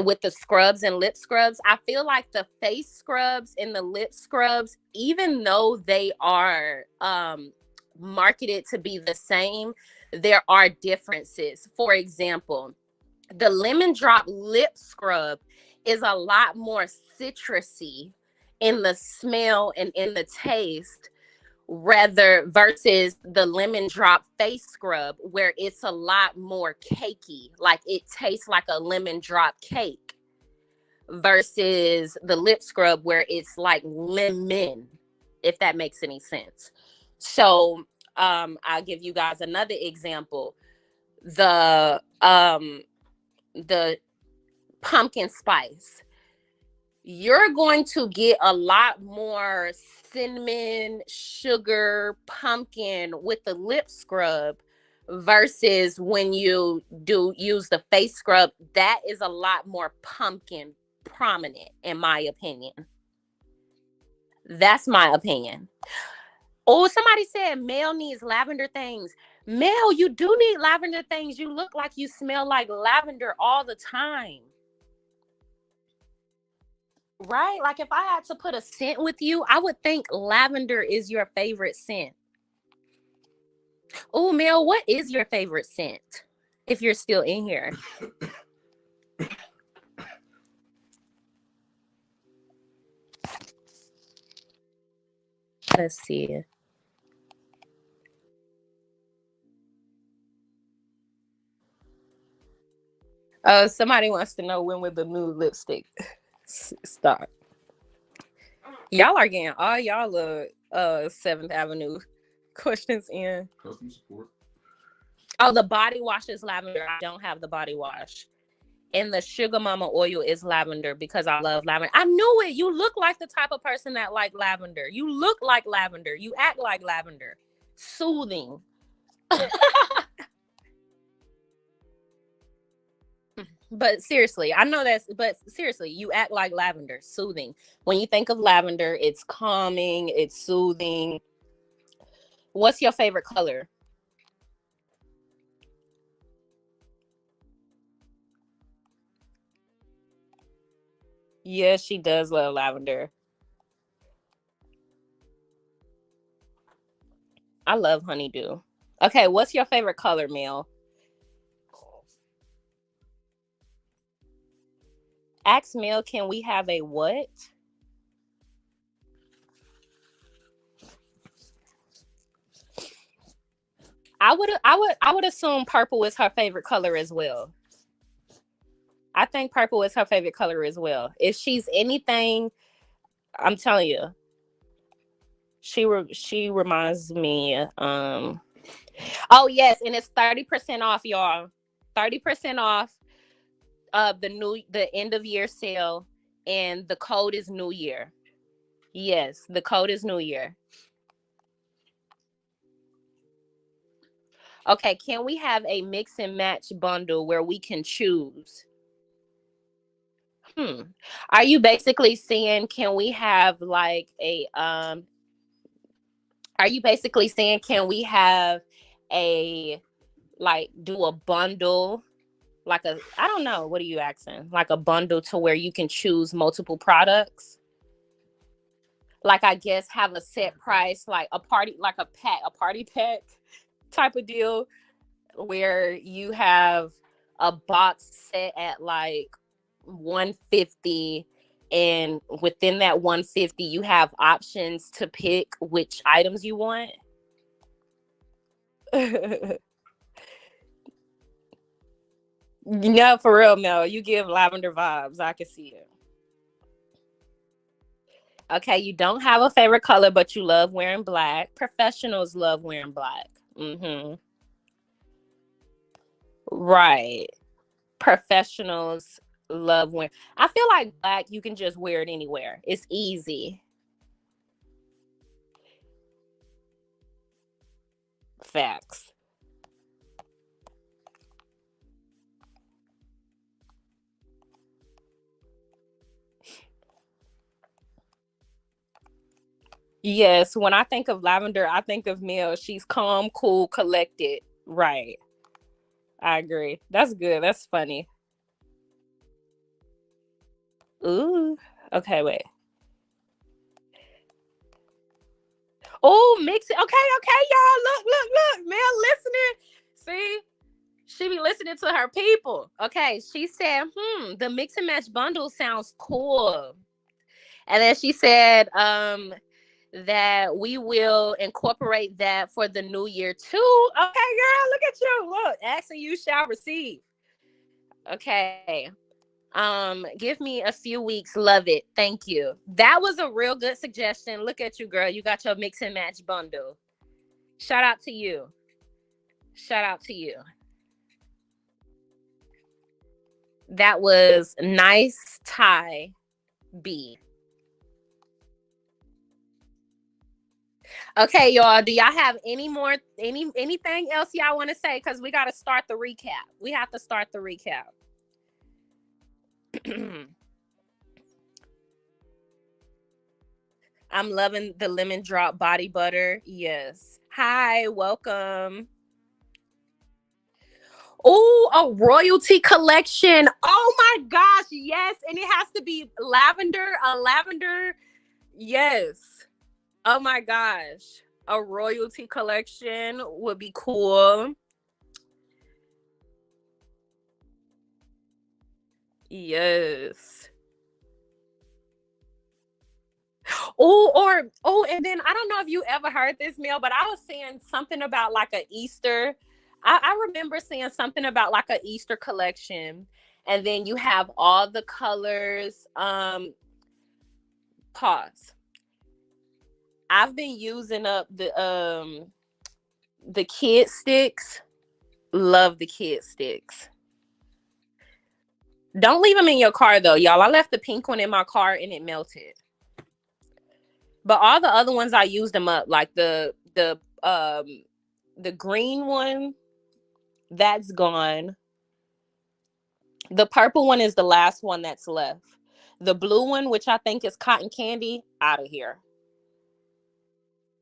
with the scrubs and lip scrubs. I feel like the face scrubs and the lip scrubs, even though they are marketed to be the same, there are differences. For example, the lemon drop lip scrub is a lot more citrusy in the smell and in the taste rather versus the lemon drop face scrub where it's a lot more cakey, like it tastes like a lemon drop cake, versus the lip scrub where it's like lemon, if that makes any sense. So I'll give you guys another example. The pumpkin spice. You're going to get a lot more cinnamon, sugar, pumpkin with the lip scrub versus when you do use the face scrub. That is a lot more pumpkin prominent, in my opinion. That's my opinion. Oh, somebody said Mel needs lavender things. Mel, you do need lavender things. You look like you smell like lavender all the time. Right? Like if I had to put a scent with you, I would think lavender is your favorite scent. Oh, Mel, what is your favorite scent? If you're still in here. Let's see. Somebody wants to know when will the new lipstick start. Y'all are getting all y'all 7th Avenue questions in. Customer support. Oh, the body wash is lavender. I don't have the body wash. And the Sugar Mama oil is lavender because I love lavender. I knew it. You look like the type of person that like lavender. You look like lavender. You act like lavender. Soothing. But seriously, I know that's, but seriously, you act like lavender. Soothing. When you think of lavender, it's calming, it's soothing. What's your favorite color? Yes, she does love lavender. I love honeydew. Okay, what's your favorite color, Mel? Ask Mel, can we have a what? I would assume purple is her favorite color as well. I think purple is her favorite color as well. If she's anything, I'm telling you, she reminds me. Oh yes, and it's 30% off, y'all. 30% off of the end of year sale, and the code is New Year. Yes, the code is New Year. Okay, can we have a mix and match bundle where we can choose? Hmm. Are you basically saying can we have like a are you basically saying can we have a like do a bundle like a I don't know, what are you asking? Like a bundle to where you can choose multiple products? Like I guess have a set price like a party like a party pack type of deal where you have a box set at like 150, and within that 150 you have options to pick which items you want. No, for real, no. You give lavender vibes. I can see it. Okay, you don't have a favorite color, but you love wearing black. Professionals love wearing black. Mm-hmm. Right. Professionals love wearing. I feel like black, you can just wear it anywhere. It's easy. Facts. Yes, when I think of lavender, I think of Mel. She's calm, cool, collected. Right. I agree. That's good. That's funny. Ooh. Okay, wait. Oh, mix it. Okay, y'all. Look. Mel listening. See, she be listening to her people. Okay, she said, the mix and match bundle sounds cool. And then she said, that we will incorporate that for the new year too. Okay, girl, look at you. Look, asking you shall receive. Okay. Give me a few weeks. Love it. Thank you. That was a real good suggestion. Look at you, girl. You got your mix and match bundle. Shout out to you. Shout out to you. That was Nice Tie B. Okay, y'all. Do y'all have anything else y'all want to say? Because we got to start the recap. We have to start the recap. I'm loving the lemon drop body butter. Yes. Hi, welcome. Oh, a royalty collection. Oh my gosh, yes. And it has to be lavender, a lavender. Yes. Oh my gosh. A royalty collection would be cool. Yes. And then I don't know if you ever heard this, Mel, but I was saying something about like a Easter. I remember saying something about like a Easter collection, and then you have all the colors. Pause. I've been using up the kid sticks. Love the kid sticks. Don't leave them in your car though, y'all. I left the pink one in my car and it melted. But all the other ones I used them up, like the green one, that's gone. The purple one is the last one that's left. The blue one, which I think is cotton candy, out of here.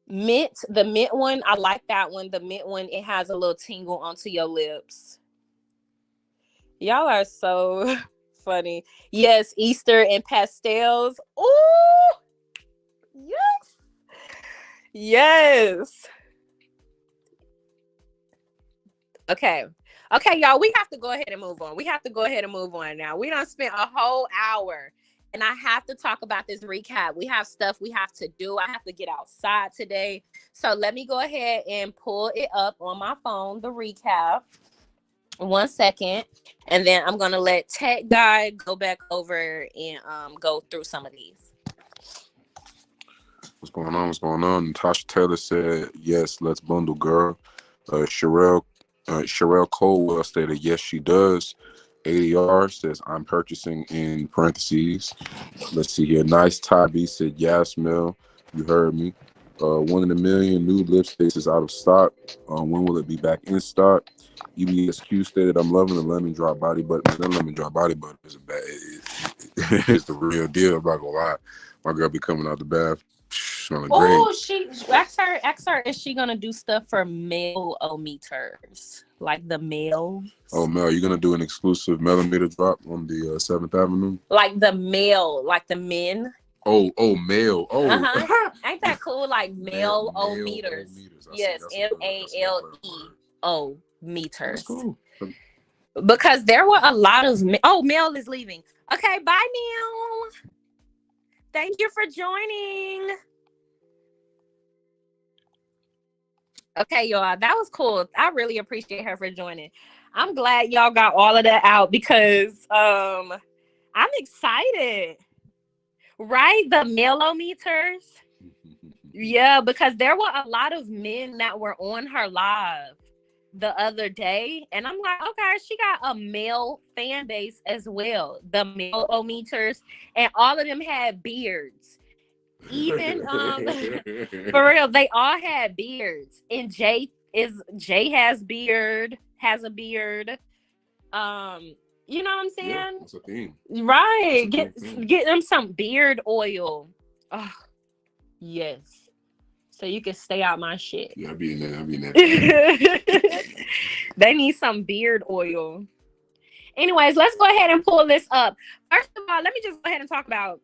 Mint, the mint one, I like that one. The mint one, it has a little tingle onto your lips. Y'all are so funny. Yes, Easter and pastels. Oh, yes. Yes. Okay. Okay, y'all, we have to go ahead and move on. We have to go ahead and move on now. We done spent a whole hour and I have to talk about this recap. We have stuff we have to do. I have to get outside today. So let me go ahead and pull it up on my phone, the recap. 1 second. And then I'm going to let Tech Guy go back over and go through some of these. What's going on? What's going on? Natasha Taylor said, yes, let's bundle, girl. Sherelle Colwell stated, yes, she does. ADR says, I'm purchasing in parentheses. Let's see here. Nice Ty B said, yes, Mel. You heard me. 1 in a million new lipsticks is out of stock. When will it be back in stock? EBSQ stated, I'm loving the lemon drop body butter. Man, that lemon drop body butter is a bad. It's the real deal. I'm not gonna lie. My girl be coming out the bath smelling great. Oh, she ask her, is she gonna do stuff for male-o-meters? Like the males? Oh, Mel, you gonna do an exclusive millimeter drop on the 7th Avenue? Like the male, like the men. Oh, male. Oh, Ain't that cool? Like male-o-meters. Yes, MALEO meters. That's cool. Because there were a lot of Mel is leaving. Okay, bye, Mel. Thank you for joining. Okay, y'all, that was cool. I really appreciate her for joining. I'm glad y'all got all of that out because I'm excited. Right? The mailometers. Yeah, because there were a lot of men that were on her live the other day. And I'm like, okay, she got a male fan base as well. The mailometers. And all of them had beards. Even for real, they all had beards. And Jay has a beard. You know what I'm saying? Yeah, that's a thing. Right. Get them some beard oil. Oh, yes. So you can stay out my shit. Yeah, I'll be in that. They need some beard oil. Anyways, let's go ahead and pull this up. First of all, let me just go ahead and talk about,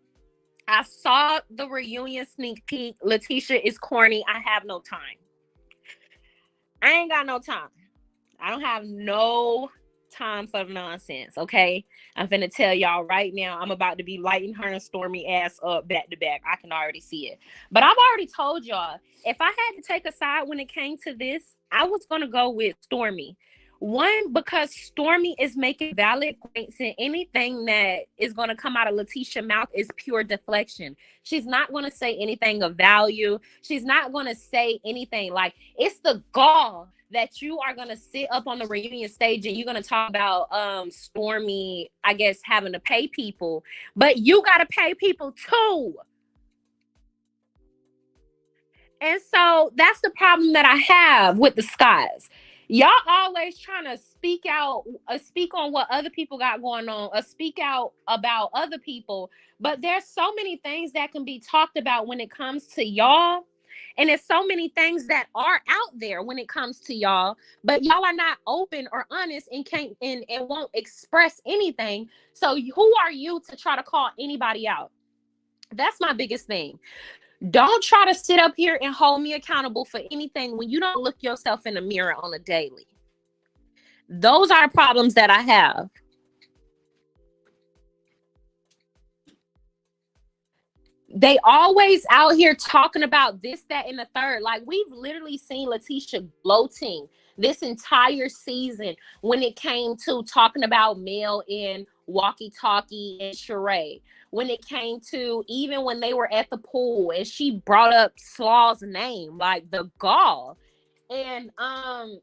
I saw the reunion sneak peek. Letitia is corny. I have no time. I ain't got no time. I don't have no time for the nonsense, okay? I'm finna tell y'all right now, I'm about to be lighting her and Stormy ass up back to back. I can already see it. But I've already told y'all, if I had to take a side when it came to this, I was gonna go with Stormy. One, because Stormy is making valid points, and anything that is going to come out of Letitia's mouth is pure deflection. She's not going to say anything of value. She's not going to say anything. Like, it's the gall that you are going to sit up on the reunion stage and you're going to talk about Stormy, I guess, having to pay people. But you got to pay people too. And so that's the problem that I have with the Scotts. Y'all always trying to speak out, speak on what other people got going on, speak out about other people. But there's so many things that can be talked about when it comes to y'all. And there's so many things that are out there when it comes to y'all, but y'all are not open or honest and can't and won't express anything. So who are you to try to call anybody out? That's my biggest thing. Don't try to sit up here and hold me accountable for anything when you don't look yourself in the mirror on a daily. Those are problems that I have. They always out here talking about this, that, and the third. Like, we've literally seen Letitia gloating this entire season when it came to talking about Mel in Walkie Talkie and Sheree. When it came to even when they were at the pool and she brought up Slaw's name, like the gall. And all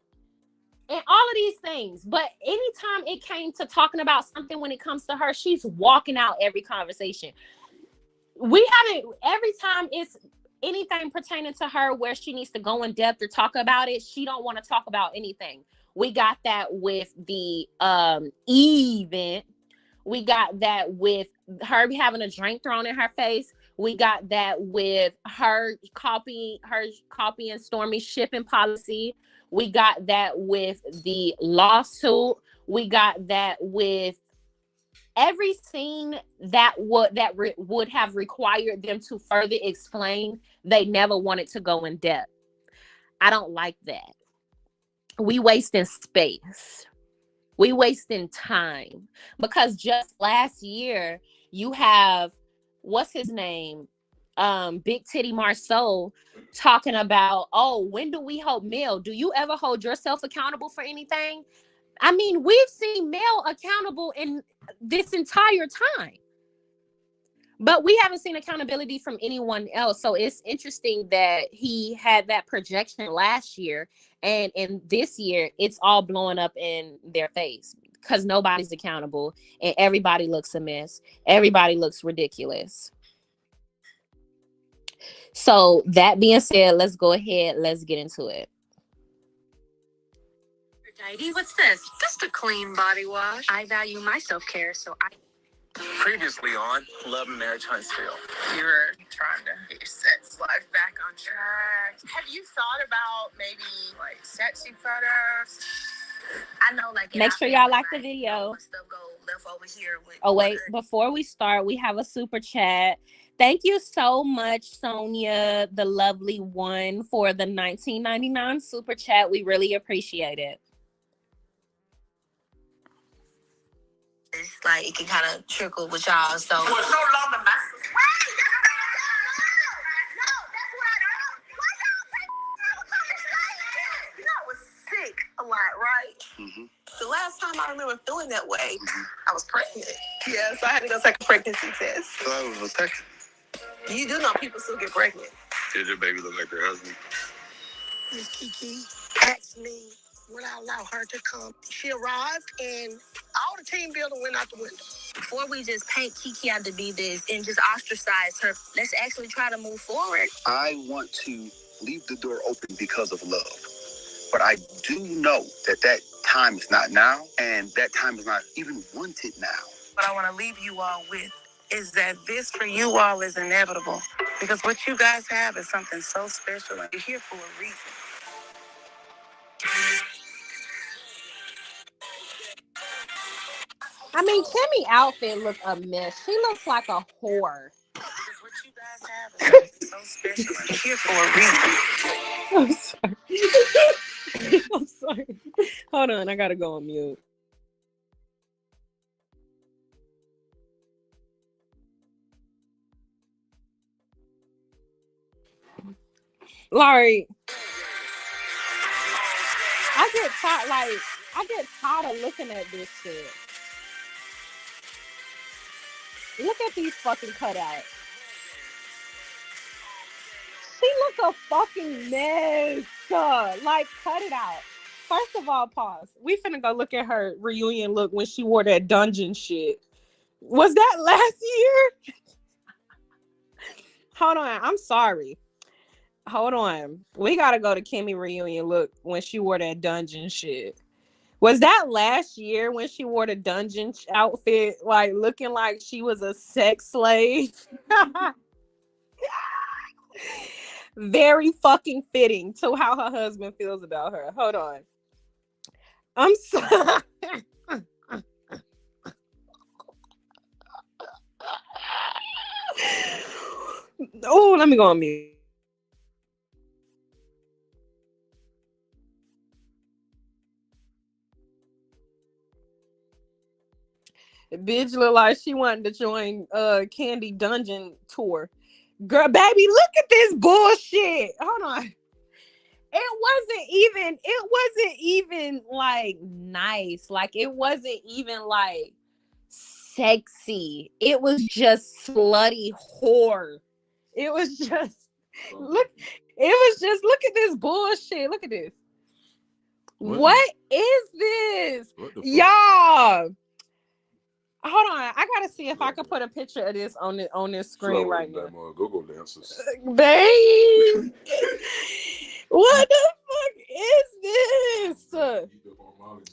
of these things. But anytime it came to talking about something when it comes to her, she's walking out every conversation. We haven't, every time it's anything pertaining to her where she needs to go in depth or talk about it, she don't want to talk about anything. We got that with the event. We got that with her having a drink thrown in her face. We got that with her copying Stormy's shipping policy. We got that with the lawsuit. We got that with every scene that would have required them to further explain. They never wanted to go in depth. I don't like that. We wasting space. We wasting time, because just last year you have, what's his name, Big Titty Marceau talking about, oh, when do we hold Mel? Do you ever hold yourself accountable for anything? I mean, we've seen Mel accountable in this entire time, but we haven't seen accountability from anyone else. So it's interesting that he had that projection last year, and in this year, it's all blowing up in their face because nobody's accountable and everybody looks a mess. Everybody looks ridiculous. So that being said, let's go ahead. Let's get into it. What's this? Just a clean body wash. I value my self-care, so I... Previously on Love and Marriage Huntsville. You were trying to get your sex life back on track. Have you thought about maybe like sexy photos? I know, like, make sure y'all like the video. Stuff go left over here with, oh wait, before we start, we have a super chat. Thank you so much, Sonia, the lovely one, for the $19.99 super chat. We really appreciate it. It's like it can kind of trickle with y'all. So It was no longer my sick a lot, right? Mm-hmm. The last time I remember feeling that way, I was pregnant. Yeah, so I had to go take a pregnancy test. So I was protected. You do know people still get pregnant. Did your baby look like their husband? Miss Kiki asked me would I allow her to come. She arrived and all the team building went out the window. Before we just paint Kiki out to be this and just ostracize her, let's actually try to move forward. I want to leave the door open because of love. But I do know that time is not now, and that time is not even wanted now. What I want to leave you all with is that this for you all is inevitable. Because what you guys have is something so special, and you're here for a reason. I mean, Kimmy outfit look a mess. She looks like a whore. What you guys have is something so special, and you're here for a reason. I'm sorry. I'm sorry. Hold on, I gotta go on mute. Laurie, I get tired. Like, I get tired of looking at this shit. Look at these fucking cutouts. She look a fucking mess. Like, cut it out. First of all, pause. We finna go look at her reunion look when she wore that dungeon shit. Was that last year? Hold on. I'm sorry. Hold on. We gotta go to Kimmy reunion look when she wore that dungeon shit. Was that last year when she wore the dungeon outfit, like looking like she was a sex slave? Very fucking fitting to how her husband feels about her. Hold on. I'm sorry. Oh, let me go on mute. Bitch look like she wanted to join Candy Dungeon tour. Girl, baby, look at this bullshit. Hold on. It wasn't even like nice. Like, it wasn't even like sexy. It was just slutty whore. It was just look at this bullshit. Look at this. What is this? Y'all. Hold on, I gotta see if I can put a picture of this on this screen right now. Google dances. Babe, what the fuck is this?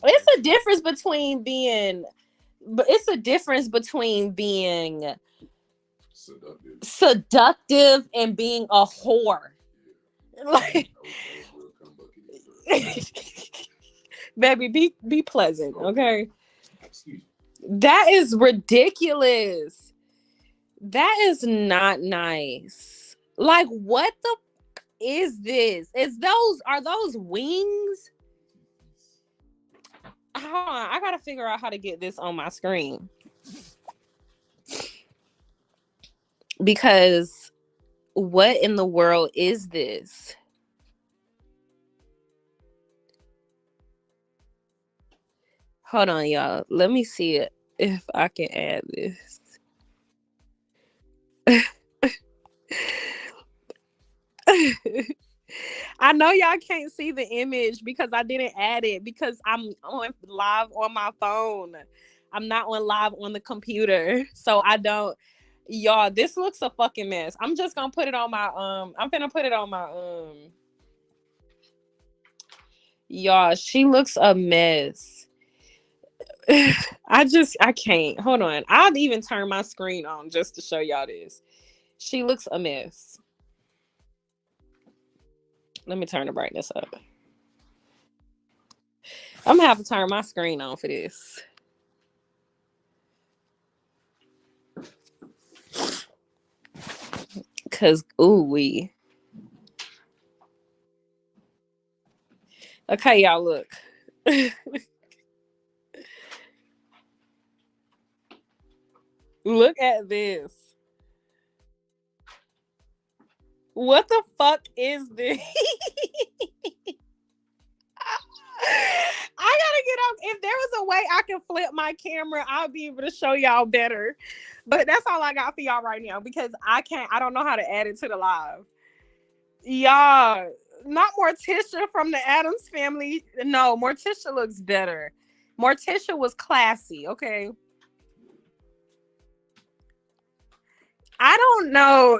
It's a difference between being seductive and being a whore. Like, baby, be pleasant, okay? That is ridiculous. That is not nice. Like, what the is this? Are those wings? Hold on, I gotta figure out how to get this on my screen. Because what in the world is this? Hold on, y'all. Let me see it if I can add this. I know y'all can't see the image because I didn't add it because I'm on live on my phone. I'm not on live on the computer. So I don't. Y'all, this looks a fucking mess. I'm just gonna put it on my I'm gonna put it on my y'all, she looks a mess. I can't. Hold on. I'll even turn my screen on just to show y'all this. She looks a mess. Let me turn the brightness up. I'm gonna have to turn my screen on for this. Cause ooh-wee. Okay, y'all, look. Look at this. What the fuck is this? I gotta get off. If there was a way I can flip my camera, I'll be able to show y'all better. But that's all I got for y'all right now because I don't know how to add it to the live. Y'all, not Morticia from the Addams Family. No, Morticia looks better. Morticia was classy, okay? I don't know.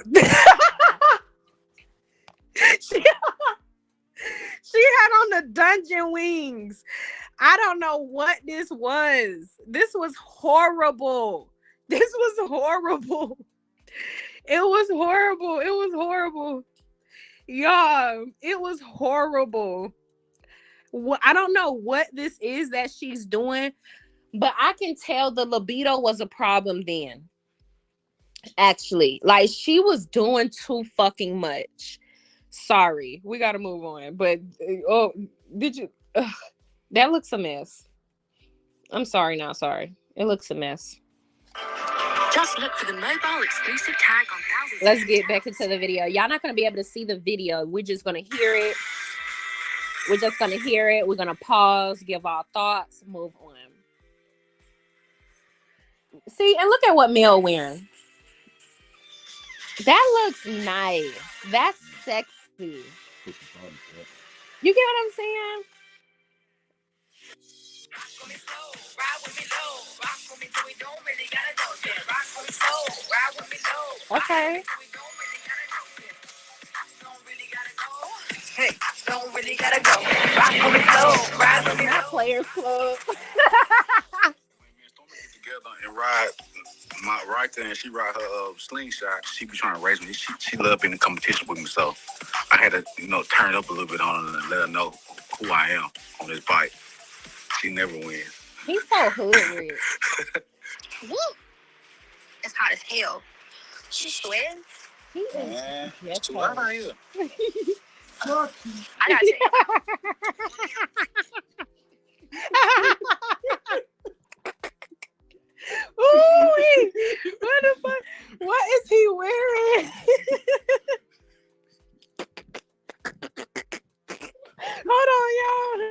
She had on the dungeon wings. I don't know what this was. This was horrible. This was horrible. It was horrible. It was horrible. Yeah, it was horrible. I don't know what this is that she's doing, but I can tell the libido was a problem then. Actually, like, she was doing too fucking much. Sorry, we gotta move on. But did you? That looks a mess. I'm sorry, not sorry. It looks a mess. Just look for the mobile exclusive tag on thousands. Let's get back into the video. Y'all not gonna be able to see the video. We're just gonna hear it. We're just gonna hear it. We're gonna pause, give our thoughts, move on. See, and look at what Mel wearing. That looks nice. That's sexy. You get what I'm saying? Okay. Hey, don't really gotta go. Rock on the floor, ride with me. Not Players Club. Together and ride my right there, and she ride her slingshot. She be trying to race me. She love being in competition with me, so I had to, turn up a little bit on her and let her know who I am on this bike. She never wins. He's so hood. Woo! It's hot as hell. She's sweating. He is. It's too hot out here. I got you. Ooh, what the fuck? What is he wearing? Hold on, y'all.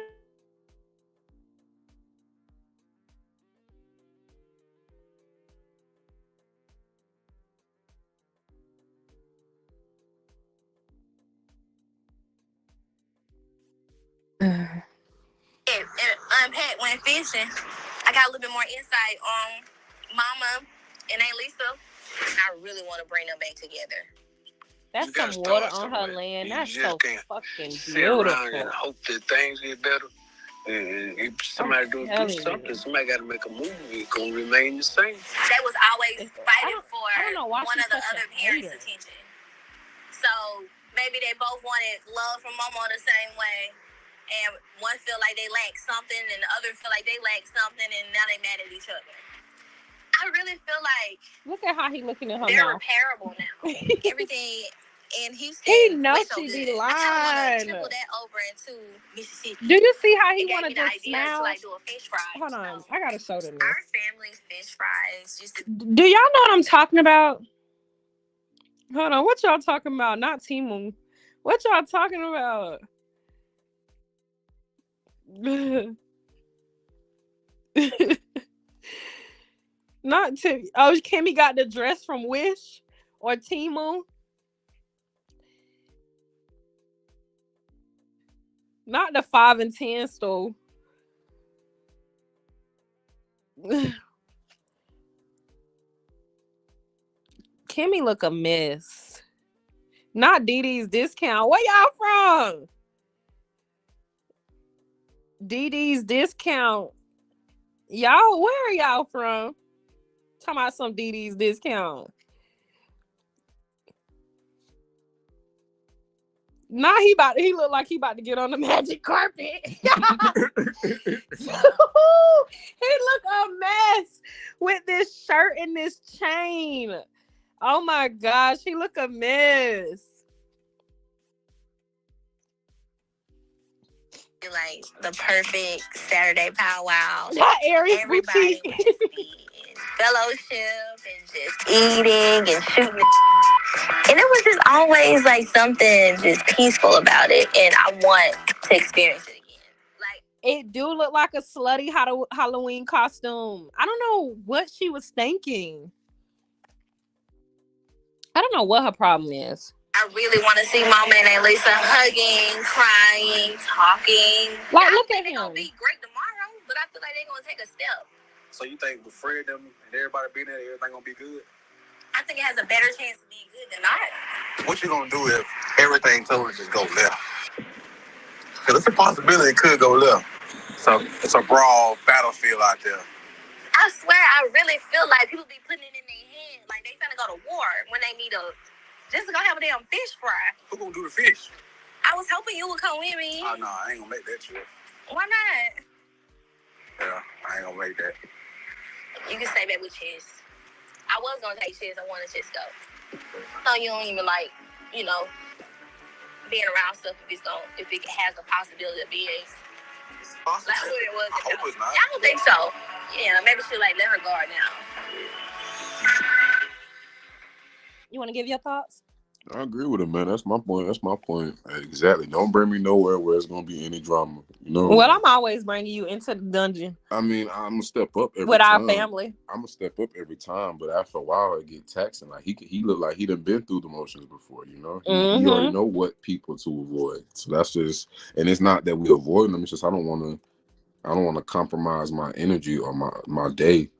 And unpack when fishing. I got a little bit more insight on Mama and Aunt Lisa. And I really want to bring them back together. That's some water on her land. That's so fucking beautiful. Around and hope that things get better. And if somebody do something, somebody got to make a move. It's going to remain the same. They was always fighting for one of the other parents' attention. So maybe they both wanted love from Mama the same way. And one feel like they lack something, and the other feel like they lack something, and now they mad at each other. I really feel like look at how he looking at her they're now. repairable now. Everything in Houston. He knows so she good. be lying. I want to triple that over into Mississippi. Do you see how he want to just smile? To like do a fish fry. Hold on, I gotta show them. Our family's fish fries. Do y'all know what I'm talking about? Hold on, what y'all talking about? Not Timu. What y'all talking about? Not Tim. Oh, Kimmy got the dress from Wish or Timu. Not the 5 and 10 store. Kimmy look a mess. Not Dee Dee's discount. Where y'all from? Dee Dee's discount. Y'all, where are y'all from? Talking about some Dee Dee's discount. Nah, he look like he about to get on the magic carpet. He look a mess with this shirt and this chain. Oh my gosh, he look a mess. Like the perfect Saturday powwow. Not Aries Everybody boutique. would just be in fellowship and just eating and shooting. And it was just always like something just peaceful about it. And I want to experience it again. Like it do look like a slutty Halloween costume. I don't know what she was thinking. I don't know what her problem is. I really want to see Mama and Aunt Lisa hugging, crying, talking. Like, look at him. They're going to be great tomorrow, but I feel like they're going to take a step. So you think with Fred them and everybody being there, everything going to be good? I think it has a better chance of being good than not. What you going to do if everything totally just go left? Because it's a possibility it could go left. So it's a broad battlefield out there. I swear, I really feel like people be putting it in their head like they finna go to war when they meet up. Just to go have a damn fish fry. Who gonna do the fish? I was hoping you would come with me. Oh, no, I ain't gonna make that trip. Why not? Yeah, I ain't gonna make that. You can stay back with Chess. I was gonna take Chess. I wanted Chess to go. No, you don't even like, being around stuff if it has a possibility of being. It's possible. That's what it was. I hope it's not. I don't think so. Yeah, maybe she let her guard now. You want to give your thoughts? I agree with him, man. That's my point. Exactly. Don't bring me nowhere where it's gonna be any drama. You know. Well, I'm always bringing you into the dungeon. I mean, I'm gonna step up every with time. Our family. I'm gonna step up every time, but after a while, it get taxing. Like he look like he done been through the motions before. You know, he already know what people to avoid. So that's just, and it's not that we avoid them. It's just I don't want to compromise my energy or my day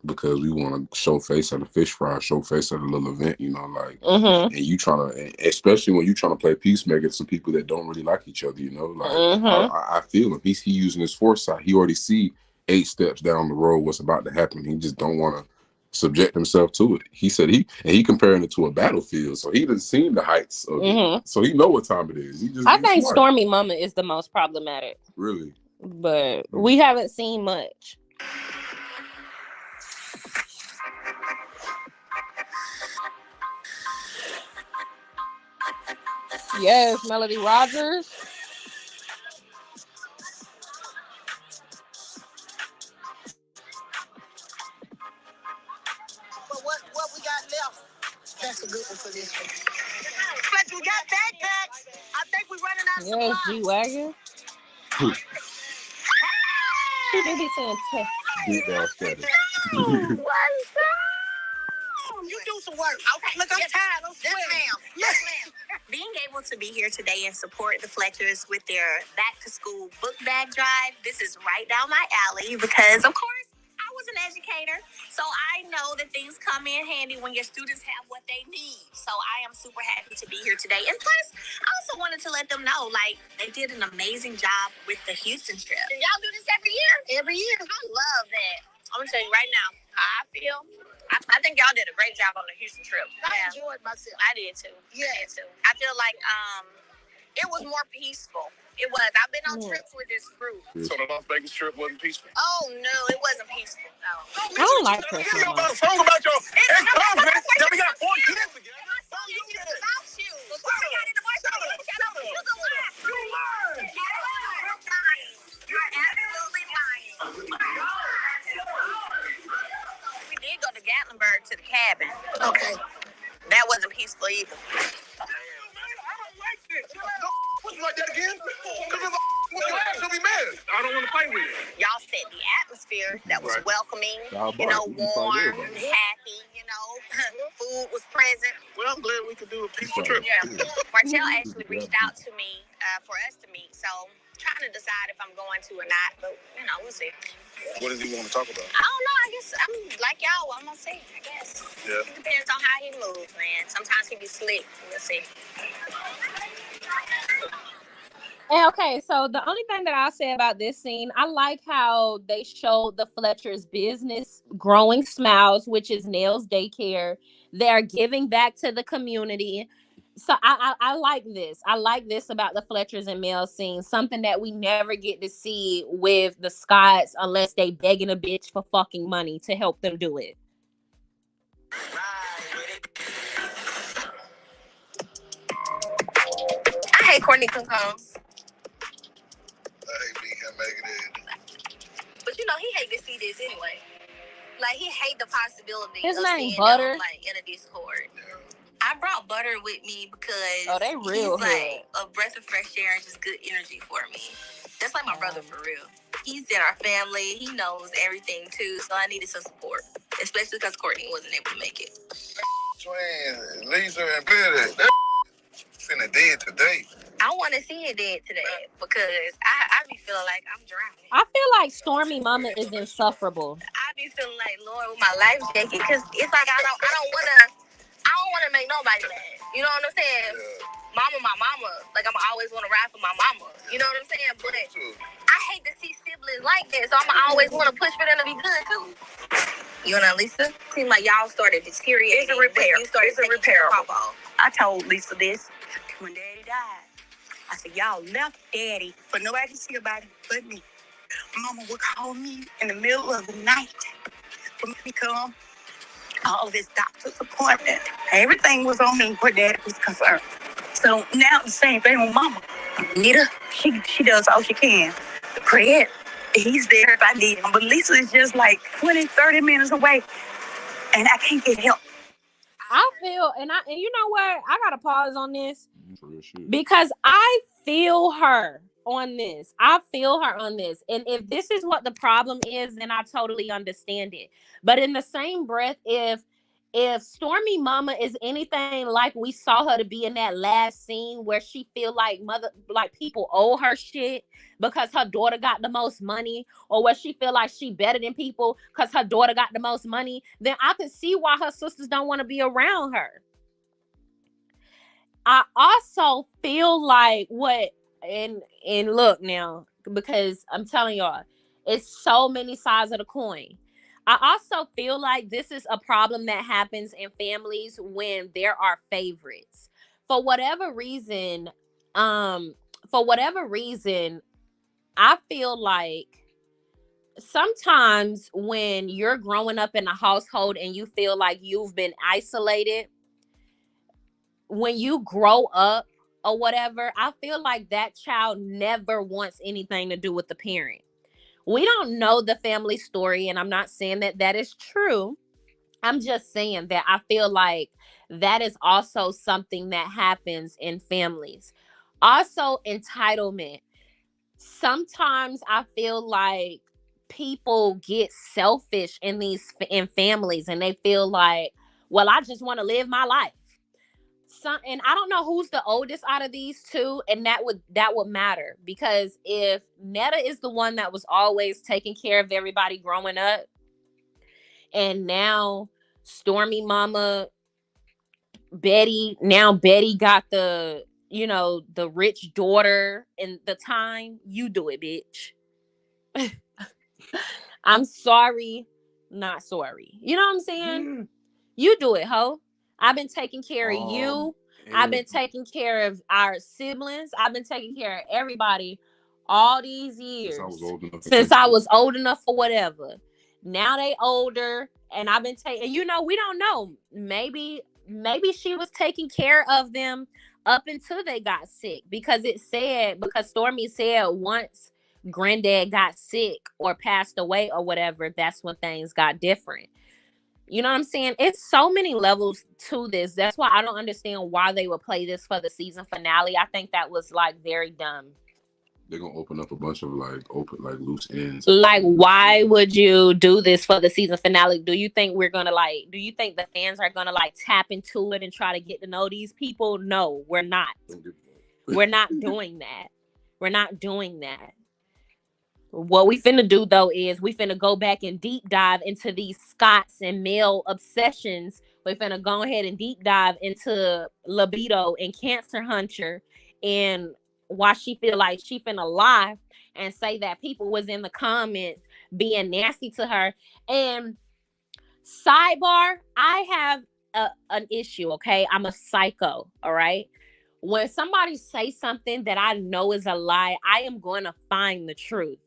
because we want to show face at a fish fry, show face at a little event, you know, like, and you trying to, especially when you trying to play peacemaker to some people that don't really like each other, you know, like, I feel him. He using his foresight. He already see 8 steps down the road what's about to happen. He just don't want to subject himself to it. He said he comparing it to a battlefield, so he done seen the heights of it, so he know what time it is. I think smart. Stormy Mama is the most problematic. Really? But we haven't seen much. Yes, Melody Rogers. But what we got left? That's a good one for this one. But we got backpacks. I think we're running out of supplies. Yes, G-Wagon. She do be saying Big dog status. You do some work. Okay. Look, I'm tired. I'm sweating. Yes, ma'am. Being able to be here today and support the Fletchers with their back-to-school book bag drive, this is right down my alley because, of course, I was an educator, so I know that things come in handy when your students have what they need. So I am super happy to be here today. And plus, I also wanted to let them know, like, they did an amazing job with the Houston trip. And y'all do this every year? Every year. I love that. I'm going to tell you right now, how I feel. I think y'all did a great job on the Houston trip. I enjoyed myself. I did too. Yeah. I did too. I feel like it was more peaceful. It was. I've been on trips with this group. So the Las Vegas trip wasn't peaceful? Oh, no, it wasn't peaceful. No. I don't like Christmas. Tell me about a song about your ex-husband that we got 4 kids together. It's about you. Before we got in the bush, shut up. You lied. You're absolutely lying. We did go to Gatlinburg to the cabin. Okay. That wasn't peaceful either. Damn, man, I don't like this. What's like that again? Because if with your ass, you'll be mad. I don't want to play with it. Y'all set the atmosphere that was welcoming, warm, happy, food was present. Well, I'm glad we could do a peaceful trip. Yeah. Martell actually reached out to me for us to meet, so I'm trying to decide if I'm going to or not, but, we'll see. What does he want to talk about? I don't know. I guess I'm like y'all. I'm going to see, I guess. Yeah. It depends on how he moves, man. Sometimes he be slick. We'll see. And okay, so the only thing that I'll say about this scene, I like how they showed the Fletcher's business Growing Smiles, which is Nails Daycare. They're giving back to the community. So I like this. I like this about the Fletchers and Mel scene. Something that we never get to see with the Scotts unless they begging a bitch for fucking money to help them do it. I hate Courtney Combs. I hate being him making it. But he hate to see this anyway. Like, he hate the possibility His of name seeing Butter. them, like, in a Discord. I brought Butter with me because they real he's like a breath of fresh air and just good energy for me. That's like my brother for real. He's in our family. He knows everything too, so I needed some support, especially because Courtney wasn't able to make it. Twin, Lisa and Betty, that finna dead today. I want to see it dead today because I be feeling like I'm drowning. I feel like Stormy Mama is insufferable. I be feeling like, Lord, with my life jacket, because it's like I don't want to make nobody mad. You know what I'm saying? Yeah. Mama, my mama. Like, I'm always want to ride for my mama. You know what I'm saying? But I hate to see siblings like that, so I'm always want to push for them to be good, too. You and Lisa? Seems like y'all started deteriorating. It's a repair. It's a repair. I told Lisa this when Daddy died. I said, y'all left Daddy, but nobody can see about it but me. Mama would call me in the middle of the night for me to come. All of this doctor's appointment. Everything was on me where Daddy was concerned. So now the same thing with Mama. Nita, she does all she can. Craig, he's there if I need him. But Lisa is just like 20, 30 minutes away. And I can't get help. I feel, and you know what? I gotta pause on this Real shit. because I feel her on this. I feel her on this. And if this is what the problem is, then I totally understand it. But in the same breath, if Stormy Mama is anything like we saw her to be in that last scene where she feel like people owe her shit because her daughter got the most money, or where she feel like she better than people because her daughter got the most money, then I can see why her sisters don't want to be around her. I also feel like and look now, because I'm telling y'all, it's so many sides of the coin. I also feel like this is a problem that happens in families when there are favorites. For whatever reason, um, for whatever reason, I feel like sometimes when you're growing up in a household and you feel like you've been isolated, when you grow up or whatever, I feel like that child never wants anything to do with the parent. We don't know the family story, and I'm not saying that that is true. I'm just saying that I feel like that is also something that happens in families. Also, entitlement. Sometimes I feel like people get selfish in families, and they feel like, well, I just want to live my life. And I don't know who's the oldest out of these two, and that would matter, because if Netta is the one that was always taking care of everybody growing up, and now Stormy Mama Betty got the rich daughter in the time, you do it, bitch. I'm sorry, not sorry. You know what I'm saying? Yeah. You do it, ho. I've been taking care of you. I've been And taking care of our siblings. I've been taking care of everybody all these since I was years. old enough to Since take I it. was old enough for whatever. Now they older, and I've been taking, we don't know. Maybe she was taking care of them up until they got sick, because Stormy said once granddad got sick or passed away or whatever, that's when things got different. You know what I'm saying? It's so many levels to this. That's why I don't understand why they would play this for the season finale. I think that was like very dumb. They're gonna open up a bunch of like loose ends. Like, why would you do this for the season finale? Do you think do you think the fans are gonna like tap into it and try to get to know these people? No, we're not. We're not doing that. We're not doing that. What we finna do though is we finna go back and deep dive into these Scots and male obsessions. We finna go ahead and deep dive into libido and Cancer Hunter, and why she feel like she finna lie and say that people was in the comments being nasty to her. And sidebar, I have an issue, okay? I'm a psycho, all right? When somebody say something that I know is a lie, I am going to find the truth.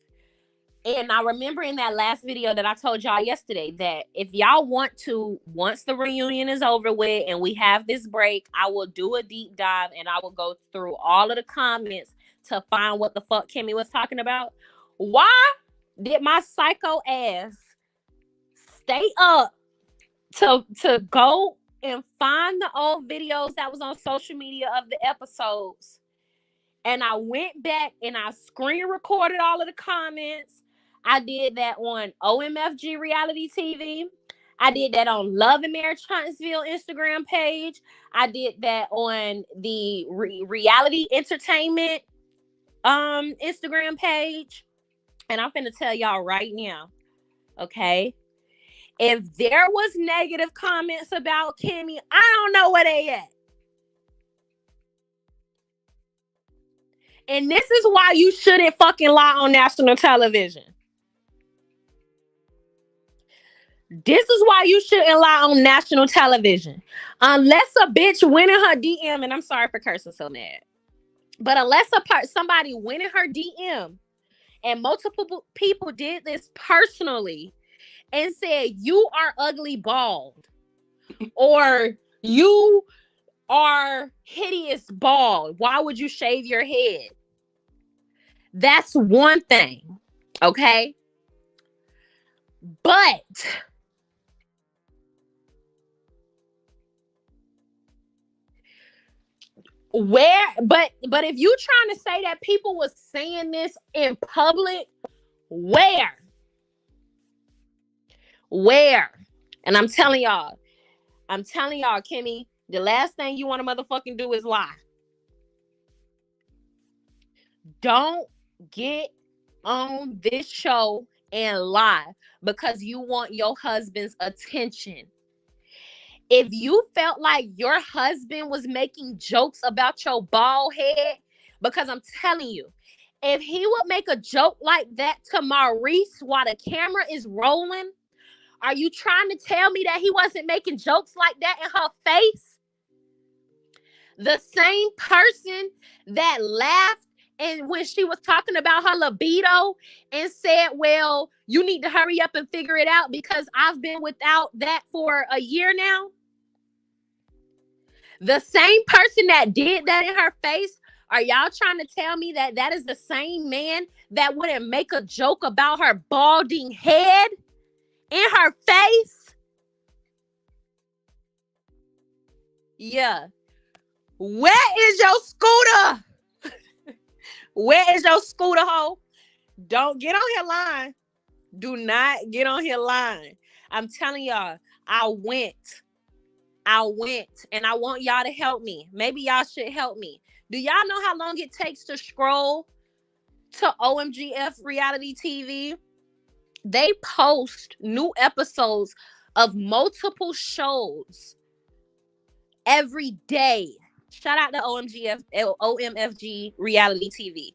And I remember in that last video that I told y'all yesterday that if y'all want to, once the reunion is over with and we have this break, I will do a deep dive and I will go through all of the comments to find what the fuck Kimmy was talking about. Why did my psycho ass stay up to go and find the old videos that was on social media of the episodes? And I went back and I screen recorded all of the comments. I did that on OMFG Reality TV. I did that on Love and Marriage Huntsville Instagram page. I did that on the Reality Entertainment Instagram page. And I'm finna tell y'all right now, okay? If there was negative comments about Kimmy, I don't know where they at. And this is why you shouldn't fucking lie on national television. This is why you shouldn't lie on national television. Unless a bitch went in her DM, and I'm sorry for cursing so mad, but unless somebody went in her DM and multiple people did this personally and said, you are ugly bald, or you are hideous bald, why would you shave your head? That's one thing, okay? But Where, but if you trying to say that people was saying this in public, where? And I'm telling y'all, Kimmy, the last thing you want to motherfucking do is lie. Don't get on this show and lie because you want your husband's attention. If you felt like your husband was making jokes about your bald head, because I'm telling you, if he would make a joke like that to Maurice while the camera is rolling, are you trying to tell me that he wasn't making jokes like that in her face? The same person that laughed and when she was talking about her libido and said, well, you need to hurry up and figure it out because I've been without that for a year now. The same person that did that in her face, are y'all trying to tell me that that is the same man that wouldn't make a joke about her balding head in her face? Yeah. Where is your scooter? Where is your scooter, hoe? Don't get on here lying. Do not get on here lying. I'm telling y'all, I went and I want y'all to help me. Maybe y'all should help me. Do y'all know how long it takes to scroll to OMGF reality TV? They post new episodes of multiple shows every day. Shout out to OMFG reality TV.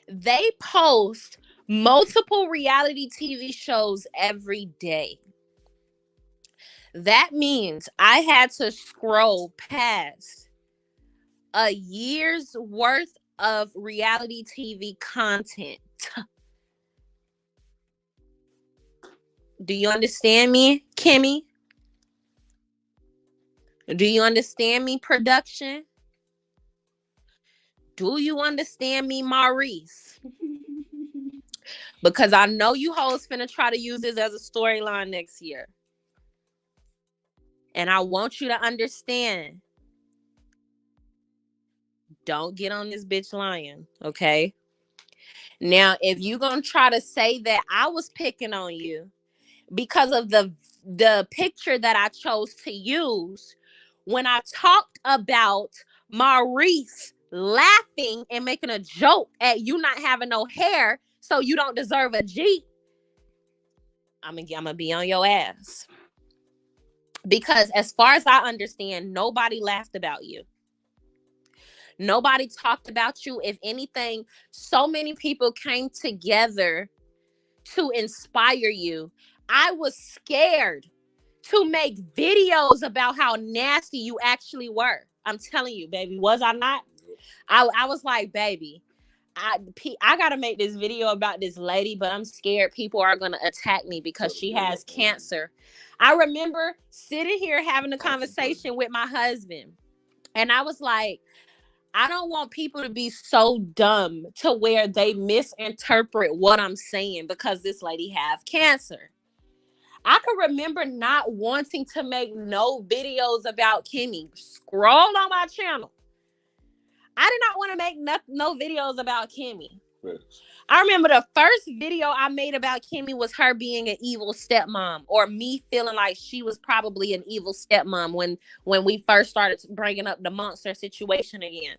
They post multiple reality TV shows every day. That means I had to scroll past a year's worth of reality TV content. Do you understand me, Kimmy? Do you understand me, production? Do you understand me, Maurice? Because I know you hoes finna try to use this as a storyline next year. And I want you to understand. Don't get on this bitch lying, okay? Now, if you gonna try to say that I was picking on you because of the picture that I chose to use when I talked about Maurice laughing and making a joke at you not having no hair, so you don't deserve a G, I'm gonna be on your ass. Because as far as I understand, nobody laughed about you. Nobody talked about you. If anything, so many people came together to inspire you. I was scared to make videos about how nasty you actually were. I'm telling you, baby, was I not? I was like, baby, I gotta make this video about this lady, but I'm scared people are gonna attack me because she has cancer. I remember sitting here having a conversation with my husband, and I was like, I don't want people to be so dumb to where they misinterpret what I'm saying because this lady have cancer. I can remember not wanting to make no videos about Kimmy. Scroll on my channel. I did not want to make no videos about Kimmy. Yes. I remember the first video I made about Kimmy was her being an evil stepmom, or me feeling like she was probably an evil stepmom when we first started bringing up the monster situation again.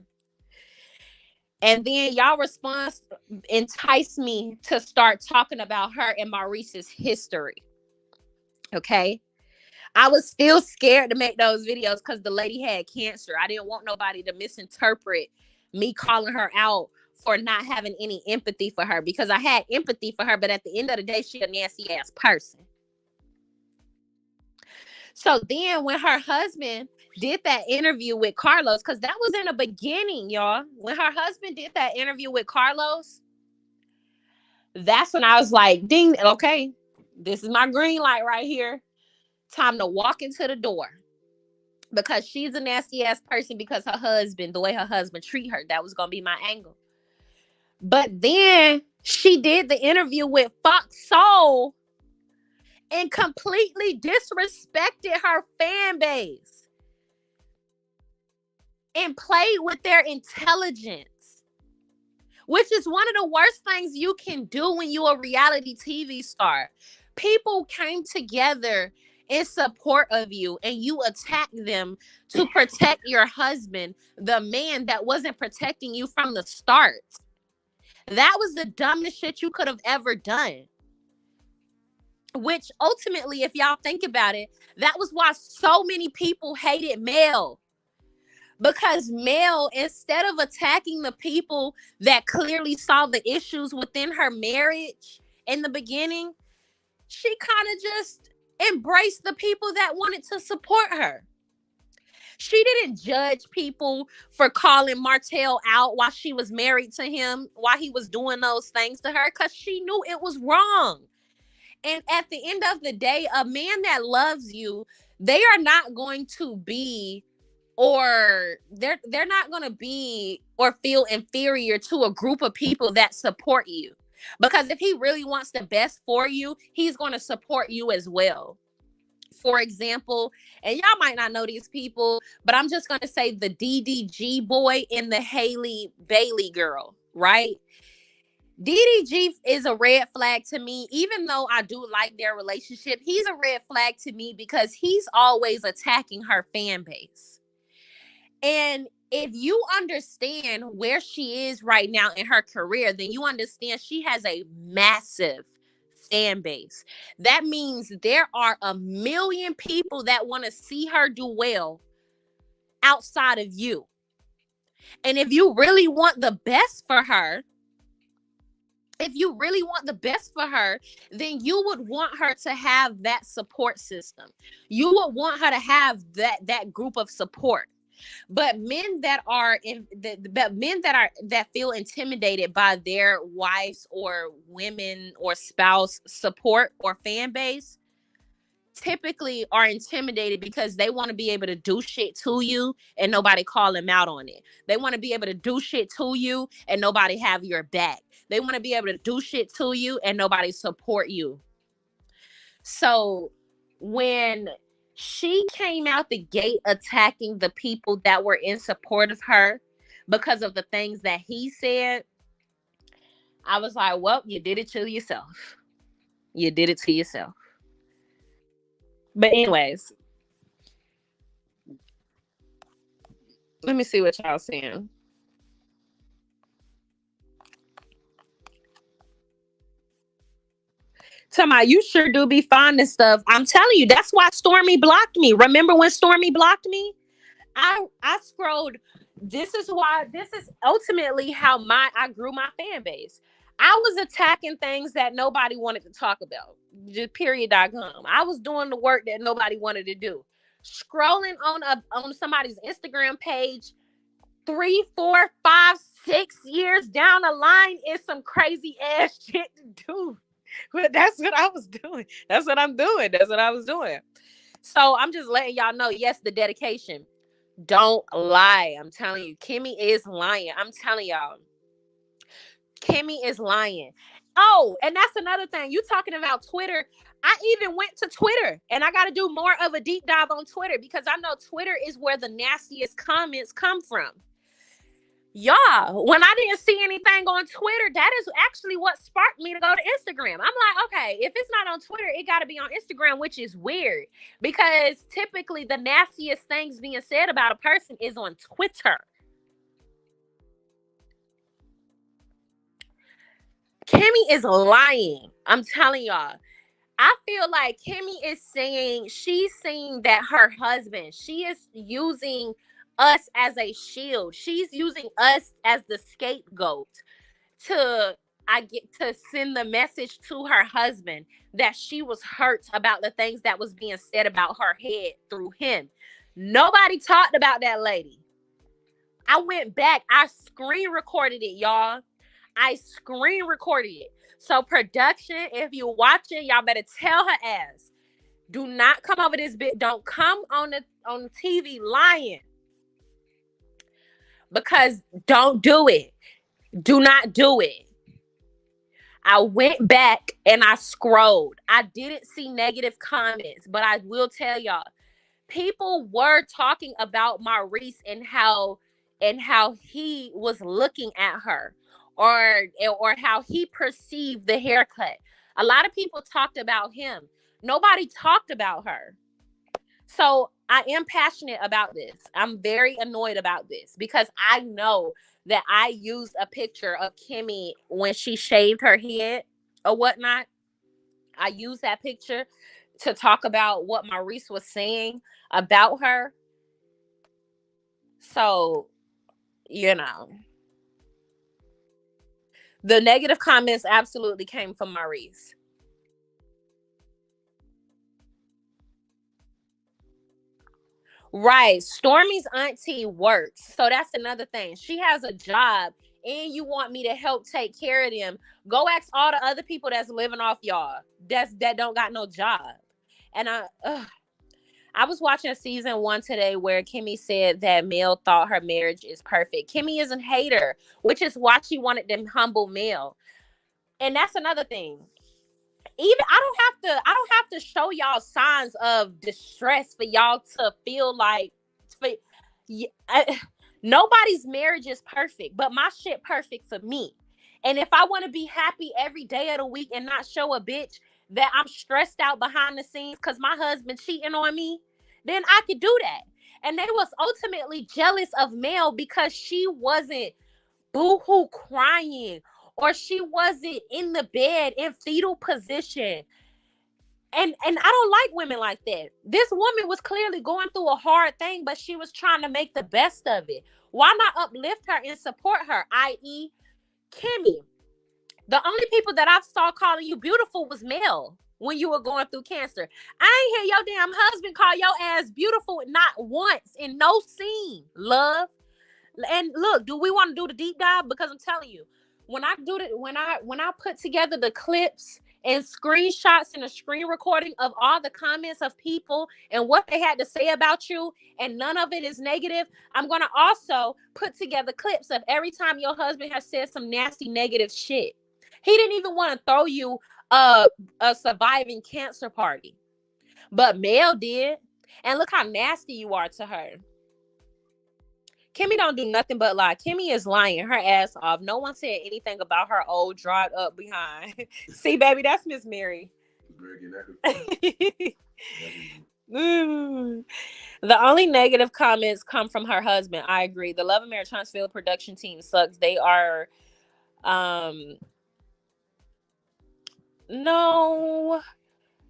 And then y'all response enticed me to start talking about her and Maurice's history. Okay. I was still scared to make those videos because the lady had cancer. I didn't want nobody to misinterpret me calling her out for not having any empathy for her, because I had empathy for her, but at the end of the day, she a nasty ass person. So then when her husband did that interview with Carlos, because that was in the beginning, y'all. When her husband did that interview with Carlos, that's when I was like, ding, okay, this is my green light right here. Time to walk into the door. Because she's a nasty ass person because her husband, the way her husband treat her, that was going to be my angle. But then she did the interview with Fox Soul and completely disrespected her fan base. and played with their intelligence, which is one of the worst things you can do when you're a reality TV star. People came together in support of you, and you attack them to protect your husband, the man that wasn't protecting you from the start. That was the dumbest shit you could have ever done. Which ultimately, if y'all think about it, that was why so many people hated Mel. Because Mel, instead of attacking the people that clearly saw the issues within her marriage in the beginning, she kind of just embraced the people that wanted to support her. She didn't judge people for calling Martell out while she was married to him, while he was doing those things to her, because she knew it was wrong. And at the end of the day, a man that loves you, they are not going to be, or they're not going to be or feel inferior to a group of people that support you. Because if he really wants the best for you, he's going to support you as well. For example, and y'all might not know these people, but I'm just going to say the DDG boy and the Haley Bailey girl, right? DDG is a red flag to me. Even though I do like their relationship, he's a red flag to me because he's always attacking her fan base. And if you understand where she is right now in her career, then you understand she has a massive fan base. That means there are a million people that want to see her do well outside of you. And if you really want the best for her, then you would want her to have that support system. You would want her to have that group of support. But men that feel intimidated by their wives or women or spouse support or fan base typically are intimidated because they want to be able to do shit to you and nobody call them out on it. They want to be able to do shit to you and nobody have your back. They want to be able to do shit to you and nobody support you. So when she came out the gate attacking the people that were in support of her because of the things that he said, I was like, well, you did it to yourself. You did it to yourself. But anyways, let me see what y'all saying. Tell me, you sure do be finding stuff. I'm telling you, that's why Stormy blocked me. Remember when Stormy blocked me? I scrolled. This is ultimately how I grew my fan base. I was attacking things that nobody wanted to talk about. Just period.com. I was doing the work that nobody wanted to do. Scrolling on somebody's Instagram page 3, 4, 5, 6 years down the line is some crazy ass shit to do. But that's what I was doing. That's what I'm doing. That's what I was doing. So I'm just letting y'all know, yes, the dedication. Don't lie. I'm telling you, Kimmy is lying. I'm telling y'all, Kimmy is lying. Oh, and that's another thing. You talking about Twitter. I even went to Twitter and I got to do more of a deep dive on Twitter because I know Twitter is where the nastiest comments come from. Y'all, when I didn't see anything on Twitter, that is actually what sparked me to go to Instagram. I'm like, okay, if it's not on Twitter, it got to be on Instagram, which is weird because typically the nastiest things being said about a person is on Twitter. Kimmy is lying. I'm telling y'all. I feel like Kimmy is she's saying that her husband, she is using us as a shield. She's using us as the scapegoat to send the message to her husband that she was hurt about the things that was being said about her head through him. Nobody talked about that lady. I went back. I screen recorded it, y'all. I screen recorded it. So production, if you're watching, y'all better tell her ass, do not come over this bit. Don't come on the TV lying. Because don't do it. Do not do it. I went back and I scrolled. I didn't see negative comments, but I will tell y'all, people were talking about Maurice and how and how he was looking at her, or how he perceived the haircut. A lot of people talked about him. Nobody talked about her. So I am passionate about this. I'm very annoyed about this because I know that I used a picture of Kimmy when she shaved her head or whatnot. I used that picture to talk about what Maurice was saying about her. So, you know, the negative comments absolutely came from Maurice. Right. Stormy's auntie works. So that's another thing. She has a job and you want me to help take care of them. Go ask all the other people that's living off y'all. That don't got no job. And I was watching season 1 today where Kimmy said that Mel thought her marriage is perfect. Kimmy is a hater, which is why she wanted them humble Mel. And that's another thing. Even I don't have to show y'all signs of distress for y'all to feel like for, nobody's marriage is perfect, but my shit perfect for me. And if I want to be happy every day of the week and not show a bitch that I'm stressed out behind the scenes because my husband cheating on me, then I could do that. And they was ultimately jealous of Mel because she wasn't boohoo crying, or she wasn't in the bed in fetal position. And I don't like women like that. This woman was clearly going through a hard thing, but she was trying to make the best of it. Why not uplift her and support her, i.e. Kimmy? The only people that I saw calling you beautiful was Mel when you were going through cancer. I ain't hear your damn husband call your ass beautiful not once in no scene, love. And look, do we want to do the deep dive? Because I'm telling you, when I put together the clips and screenshots and a screen recording of all the comments of people and what they had to say about you, and none of it is negative, I'm gonna also put together clips of every time your husband has said some nasty negative shit. He didn't even want to throw you a surviving cancer party, but Mel did. And look how nasty you are to her. Kimmy don't do nothing but lie. Kimmy is lying her ass off. No one said anything about her old dried up behind. See, baby, that's Miss Mary. The only negative comments come from her husband. I agree. The Love and Marriage Huntsville production team sucks. They are no,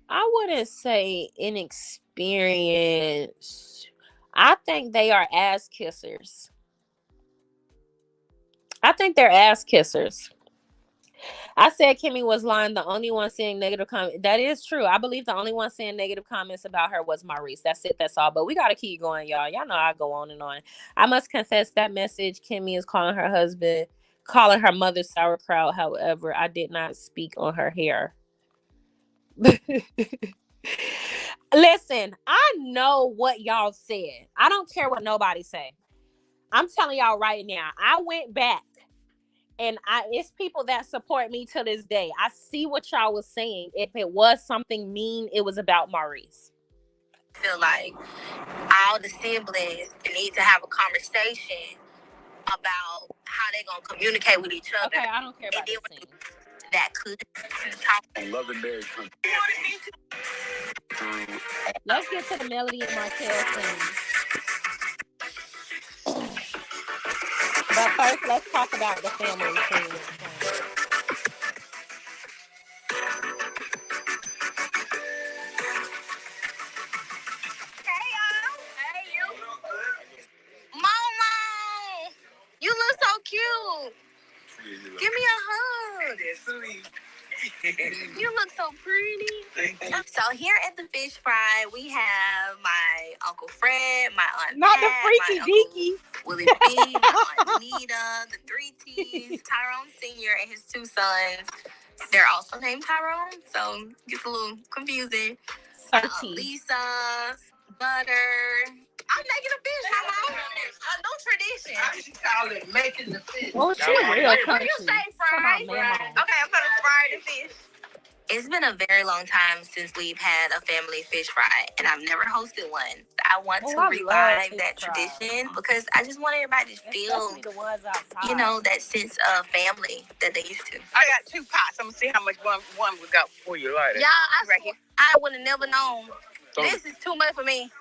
I wouldn't say inexperienced. I think they are ass kissers. I think they're ass kissers. I said Kimmy was lying. The only one saying negative comments. That is true. I believe the only one saying negative comments about her was Maurice. That's it. That's all. But we got to keep going, y'all. Y'all know I go on and on. I must confess that message Kimmy is calling her husband, calling her mother sauerkraut. However, I did not speak on her hair. Listen, I know what y'all said. I don't care what nobody say. I'm telling y'all right now. I went back. And it's people that support me to this day. I see what y'all was saying. If it was something mean, it was about Maurice. I feel like all the siblings need to have a conversation about how they're going to communicate with each other. Okay, I don't care about this scene. That could talk. Love and Marriage. Let's get to the Melody and Martell scene. But first, let's talk about the family scene. Hey, y'all. Hey, you. Momo, you look so cute. Give me a hug. You look so pretty. So here at the fish fry, we have my Uncle Fred, my Aunt Not Pat, the freaky deakies. Willie B, my Aunt Nita, the 3 T's, Tyrone Sr. and his 2 sons. They're also named Tyrone, so it gets a little confusing. Lisa, Butter. I'm making a fish, Mama. A new tradition. She call it making the fish. Oh, she real country. You say fry? Okay, I'm gonna fry the fish. It's been a very long time since we've had a family fish fry, and I've never hosted one. I want to revive that tradition because I just want everybody to feel, that sense of family that they used to. I got 2 pots. I'm gonna see how much one would go. Where you like it? Y'all, right here. I would have never known. This is too much for me.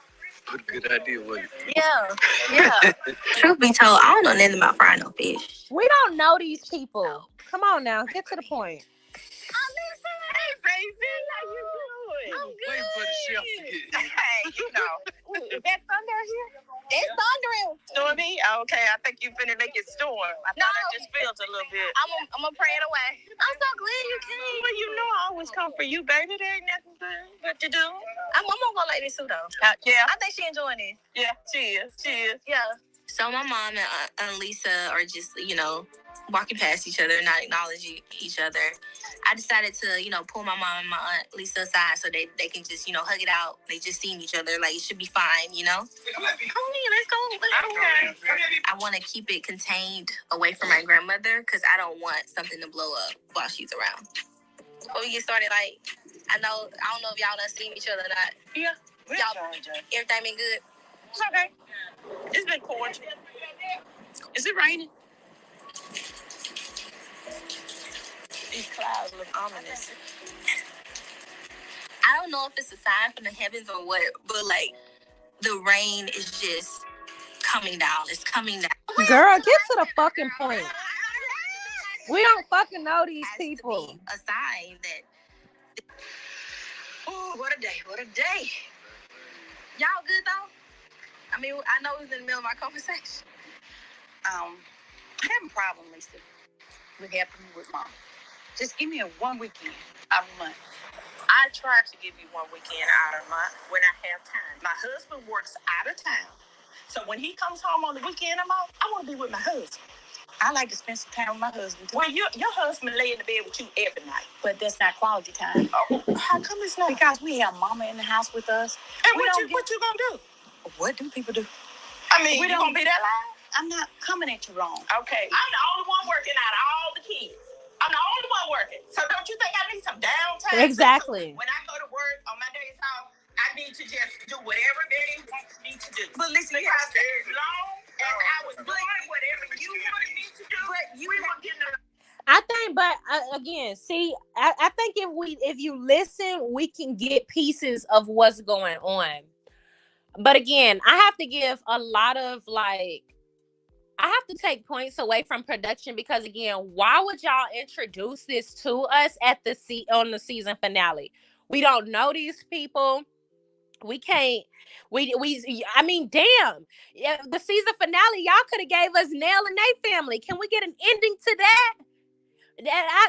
What a good idea, wasn't it? Yeah. Truth be told, I don't know nothing about frying no fish. We don't know these people. Come on now, get to the point. Hey, baby, how you doing? I'm good. Waiting for the chef to get here. Hey, Is that thunder here? It's thundering. Stormy? Okay, I think you finna make it storm. I thought I just felt a little bit. I'm gonna pray it away. I'm so glad you came. Well, I always come for you, baby. There ain't nothing but to do. I'm gonna go like this too, though. Yeah. I think she enjoying this. Yeah, she is. Yeah. So my mom and Aunt Lisa are just, walking past each other, not acknowledging each other. I decided to, pull my mom and my Aunt Lisa aside so they can just, hug it out. They just seen each other, like it should be fine, Come on, let's go. Okay. I want to keep it contained away from my grandmother because I don't want something to blow up while she's around. Before we get started, I don't know if y'all done seen each other or not. Yeah. Y'all, everything been good? It's okay. It's been cordial. Is it raining? These clouds look ominous. I don't know if it's a sign from the heavens or what, but the rain is just coming down. It's coming down. Girl, get to the fucking point. We don't fucking know these people. To be a sign that. Oh, what a day! What a day! Y'all good though? I mean, I know it was in the middle of my conversation. I have a problem, Lisa, with helping you with Mom. Just give me one weekend out of the month. I try to give you one weekend out of the month when I have time. My husband works out of town. So when he comes home on the weekend I'm off, I want to be with my husband. I like to spend some time with my husband too. Well, your husband lay in the bed with you every night. But that's not quality time. Oh, how come it's not? Because we have Mama in the house with us. And what you gonna do? What do people do? I mean, you gonna be that loud? I'm not coming at you wrong. Okay. I'm the only one working out of all the kids. I'm the only one working. So don't you think I need some downtime? Exactly. When I go to work on my days off, I need to just do whatever Daddy wants me to do. But listen, because as long as I was doing whatever you wanted me to do, we weren't getting enough. I think, but again, see, I think if you listen, we can get pieces of what's going on. But again, I have to give a lot of I have to take points away from production because again, why would y'all introduce this to us at on the season finale? We don't know these people. We can't. I mean, damn. Yeah, the season finale, y'all could have gave us Nell and Nate family. Can we get an ending to that?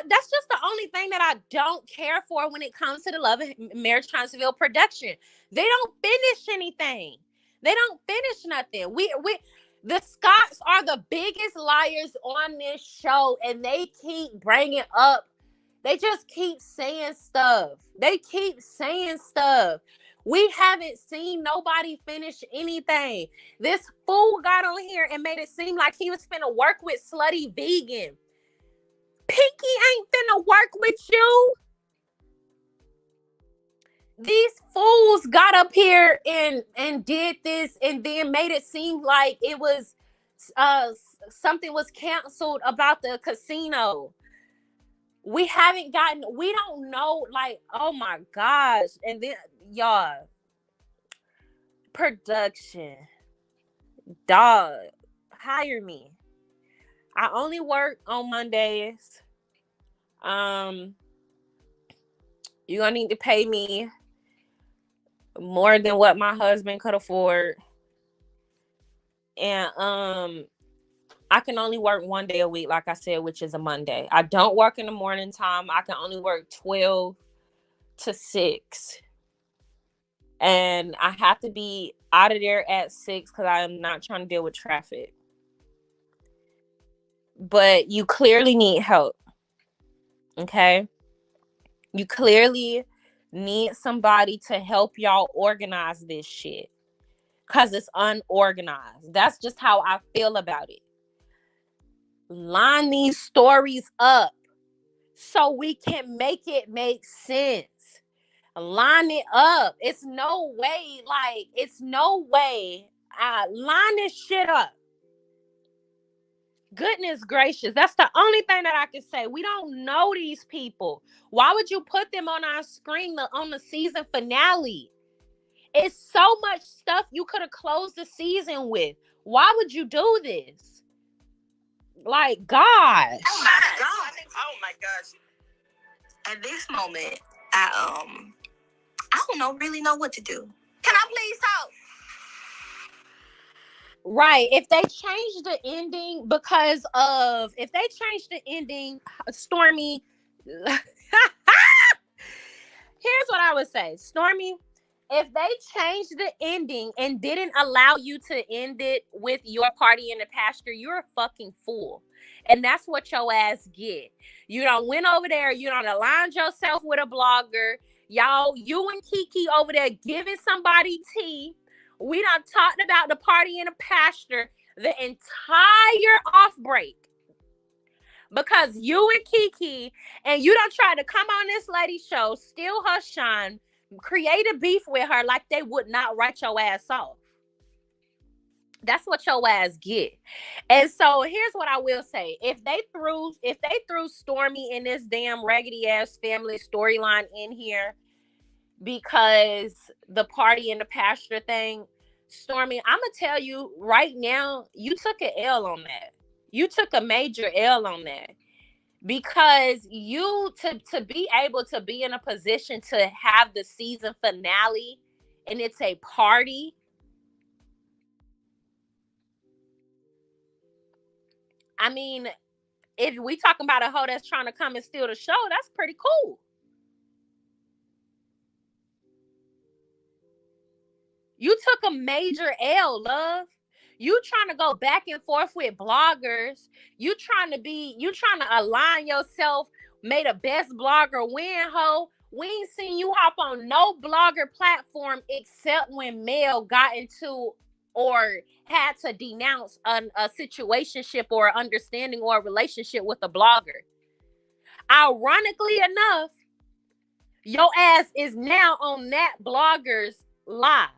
That's just the only thing that I don't care for when it comes to the Love and Marriage Huntsville production. They don't finish anything. They don't finish nothing. The Scotts are the biggest liars on this show, and they keep bringing up. They just keep saying stuff. We haven't seen nobody finish anything. This fool got on here and made it seem like he was finna work with Slutty Vegan. Pinky ain't finna work with you. These fools got up here and did this and then made it seem like it was something was canceled about the casino. We don't know, oh my gosh. And then y'all, production, dog, hire me. I only work on Mondays. You're gonna need to pay me more than what my husband could afford. And I can only work one day a week, like I said, which is a Monday. I don't work in the morning time. I can only work 12 to 6. And I have to be out of there at 6 because I am not trying to deal with traffic. But you clearly need help. Okay? You clearly need somebody to help y'all organize this shit. Because it's unorganized. That's just how I feel about it. Line these stories up. so we can make it make sense. Line it up. It's no way. Line this shit up. Goodness gracious. That's the only thing that I can say. We don't know these people. Why would you put them on our screen on the season finale? It's so much stuff you could have closed the season with. Why would you do this? Like, gosh. Oh my God. Oh my gosh. At this moment, I don't really know what to do. Can I please talk? Right. If they change the ending Stormy. Here's what I would say. Stormy, if they changed the ending and didn't allow you to end it with your party in the pasture, you're a fucking fool. And that's what your ass get. You don't went over there. You don't aligned yourself with a blogger. Y'all, you and Kiki over there giving somebody tea. We done talked about the party in the pasture the entire off break. Because you and Kiki, and you don't try to come on this lady's show, steal her shine, create a beef with her like they would not write your ass off. That's what your ass get. And so here's what I will say. If they threw Stormy in this damn raggedy ass family storyline in here because the party in the pasture thing, Stormy, I'm gonna tell you right now, you took an L on that. You took a major L on that. Because you to be able to be in a position to have the season finale and it's a party. I mean, if we talking about a hoe that's trying to come and steal the show, that's pretty cool. You took a major L, love. You trying to go back and forth with bloggers. You trying to align yourself, may the best blogger win, ho. We ain't seen you hop on no blogger platform except when Mel got into or had to denounce a situationship or understanding or a relationship with a blogger. Ironically enough, your ass is now on that blogger's live.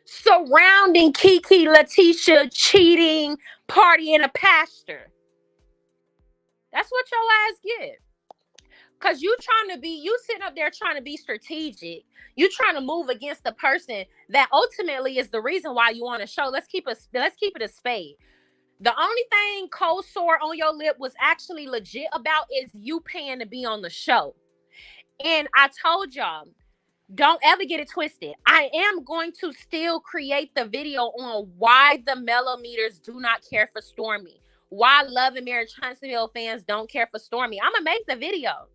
Surrounding Kiki Letitia cheating, party in a pasture. That's what your ass get. Cause you sitting up there trying to be strategic. You trying to move against the person that ultimately is the reason why you on a show. Let's keep it a spade. The only thing cold sore on your lip was actually legit about is you paying to be on the show. And I told y'all, don't ever get it twisted. I am going to still create the video on why the Mellometers do not care for Stormy. Why Love and Marriage Huntsville fans don't care for Stormy. I'm going to make the video.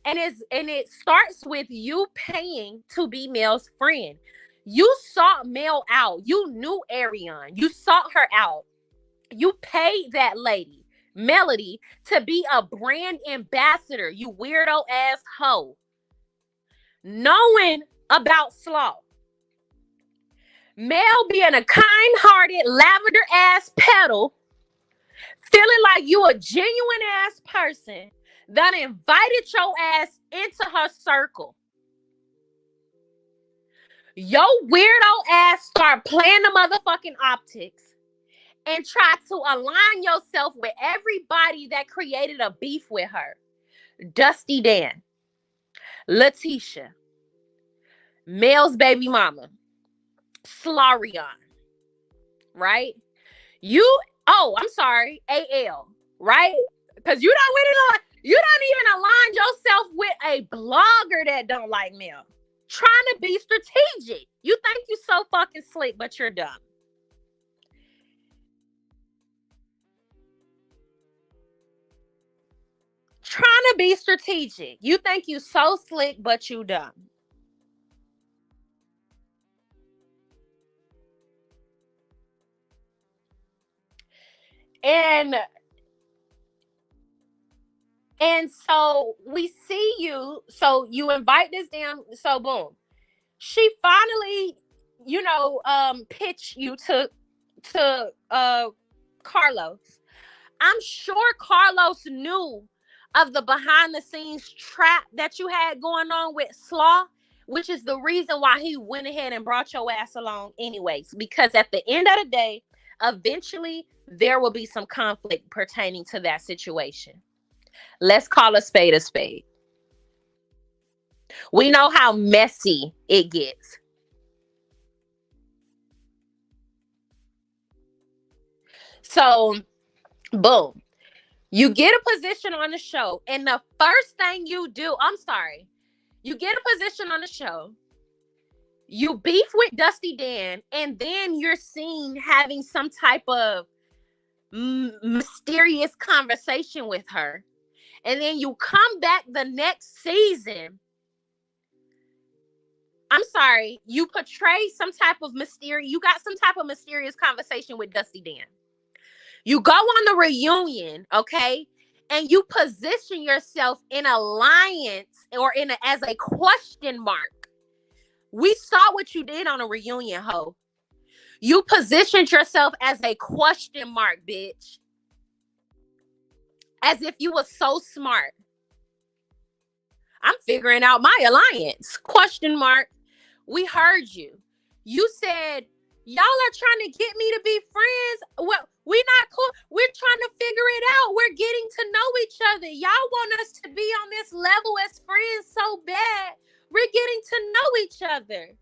And it starts with you paying to be Mel's friend. You sought Mel out. You knew Ariane. You sought her out. You paid that lady, Melody, to be a brand ambassador. You weirdo ass hoe. Knowing about Slaw. Mel being a kind-hearted lavender ass petal, feeling like you a genuine ass person that invited your ass into her circle. Your weirdo ass start playing the motherfucking optics and try to align yourself with everybody that created a beef with her. Dusty Dan, Letitia, Mel's baby mama, Slarion, right? I'm sorry, AL, right? Because you don't even align yourself with a blogger that don't like Mel. Trying to be strategic. You think you so fucking slick, but you're dumb. Trying to be strategic. You think you so slick, but you dumb. And so we see you. So you invite this damn. So boom, she finally, pitch you to Carlos. I'm sure Carlos knew of the behind the scenes trap that you had going on with Slaw, which is the reason why he went ahead and brought your ass along anyways. Because at the end of the day, eventually there will be some conflict pertaining to that situation. Let's call a spade a spade. We know how messy it gets. So, boom. You get a position on the show, and the first thing you do, you get a position on the show, you beef with Dusty Dan, and then you're seen having some type of mysterious conversation with her. And then you come back the next season. You portray some type of you got some type of mysterious conversation with Dusty Dan. You go on the reunion, okay? And you position yourself in alliance or as a question mark. We saw what you did on a reunion, ho. You positioned yourself as a question mark, bitch. As if you were so smart. I'm figuring out my alliance. Question mark. We heard you. You said, y'all are trying to get me to be friends. Well, we're not cool. We're trying to figure it out. We're getting to know each other. Y'all want us to be on this level as friends so bad. We're getting to know each other.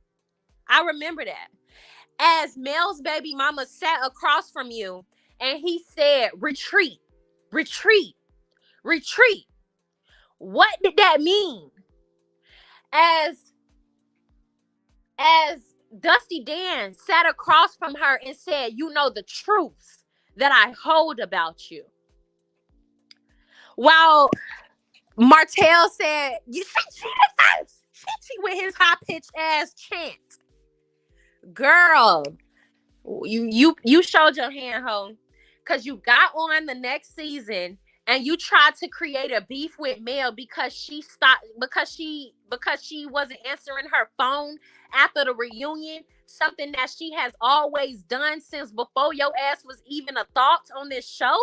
I remember that. As Mel's baby mama sat across from you and he said, retreat, retreat, retreat. What did that mean? As Dusty Dan sat across from her and said, you know the truths that I hold about you. While Martell said, you see the first. With his high-pitched ass chant. Girl, you showed your hand, ho. Because you got on the next season and you tried to create a beef with Mel because she wasn't answering her phone after the reunion, something that she has always done since before your ass was even a thought on this show.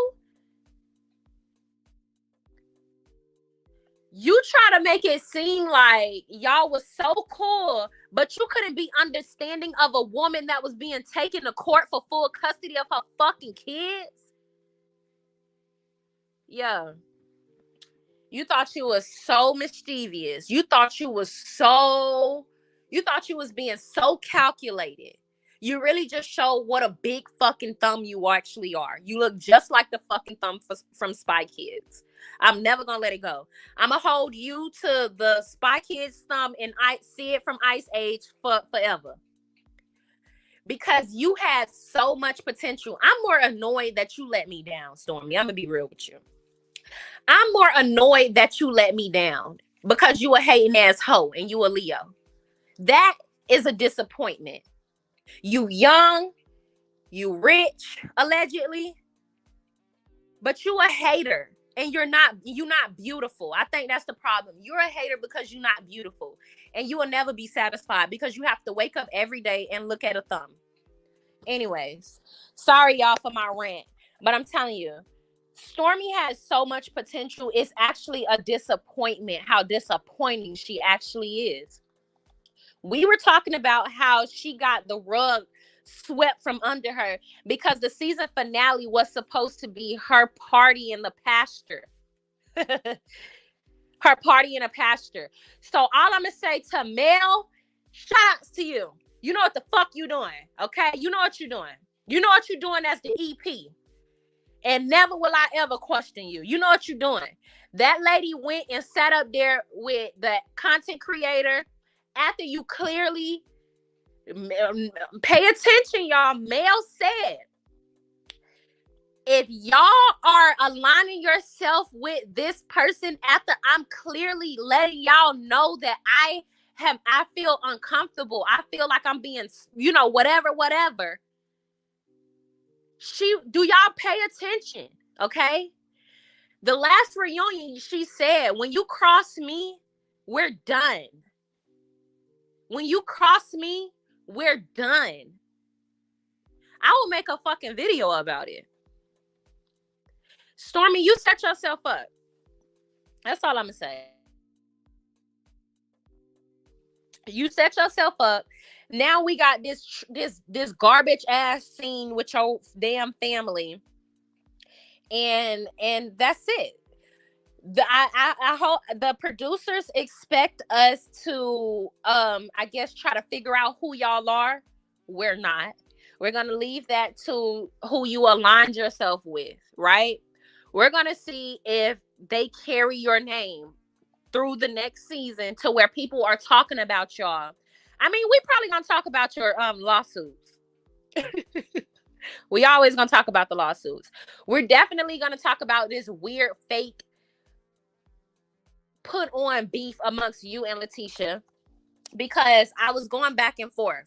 You try to make it seem like y'all was so cool, but you couldn't be understanding of a woman that was being taken to court for full custody of her fucking kids. Yeah. You thought you was so mischievous. You thought you was being so calculated. You really just showed what a big fucking thumb you actually are. You look just like the fucking thumb from Spy Kids. I'm never gonna let it go. I'm gonna hold you to the Spy Kids thumb and I see it from Ice Age forever. Because you had so much potential. I'm more annoyed that you let me down, Stormy. I'm gonna be real with you. I'm more annoyed that you let me down because you a hating ass hoe and you a Leo. That is a disappointment. You young, you rich, allegedly, but you a hater and you're not beautiful. I think that's the problem. You're a hater because you're not beautiful and you will never be satisfied because you have to wake up every day and look at a thumb. Anyways, sorry y'all for my rant, but I'm telling you, Stormy has so much potential. It's actually a disappointment how disappointing she actually is. We were talking about how she got the rug swept from under her because the season finale was supposed to be her party in the pasture. Her party in a pasture. So all I'm going to say to Mel, shout outs to you. You know what the fuck you doing, okay? You know what you're doing. You know what you're doing as the EP. And never will I ever question you. You know what you're doing. That lady went and sat up there with the content creator after you clearly pay attention, y'all. Mel said, if y'all are aligning yourself with this person after I'm clearly letting y'all know that I feel uncomfortable. I feel like I'm being, whatever. Do y'all pay attention? Okay. The last reunion, she said, when you cross me, we're done. When you cross me, we're done. I will make a fucking video about it. Stormy, you set yourself up. That's all I'm gonna say. You set yourself up. Now we got this garbage ass scene with your damn family, and that's it. I hope the producers expect us to I guess try to figure out who y'all are. We're not. We're gonna leave that to who you aligned yourself with, right? We're gonna see if they carry your name through the next season to where people are talking about y'all. I mean, we probably gonna talk about your lawsuits. We always gonna talk about the lawsuits. We're definitely gonna talk about this weird fake put on beef amongst you and Letitia, because I was going back and forth.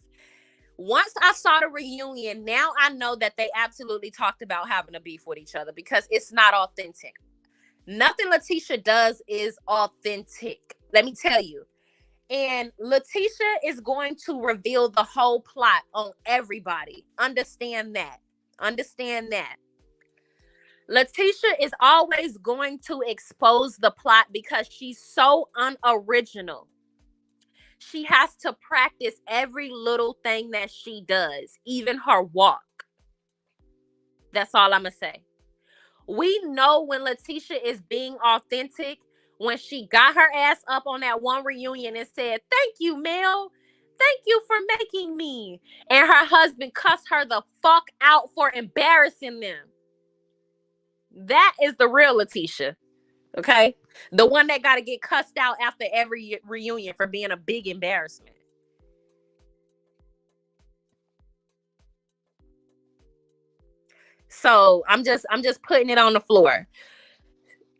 Once I saw the reunion, now I know that they absolutely talked about having a beef with each other, because it's not authentic. Nothing Letitia does is authentic. Let me tell you. And Letitia is going to reveal the whole plot on everybody. Understand that. Understand that. Letitia is always going to expose the plot because she's so unoriginal. She has to practice every little thing that she does, even her walk. That's all I'm going to say. We know when Letitia is being authentic, when she got her ass up on that one reunion and said, "Thank you, Mel. Thank you for making me." And her husband cussed her the fuck out for embarrassing them. That is the real Letitia. Okay? The one that got to get cussed out after every reunion for being a big embarrassment. So I'm just putting it on the floor.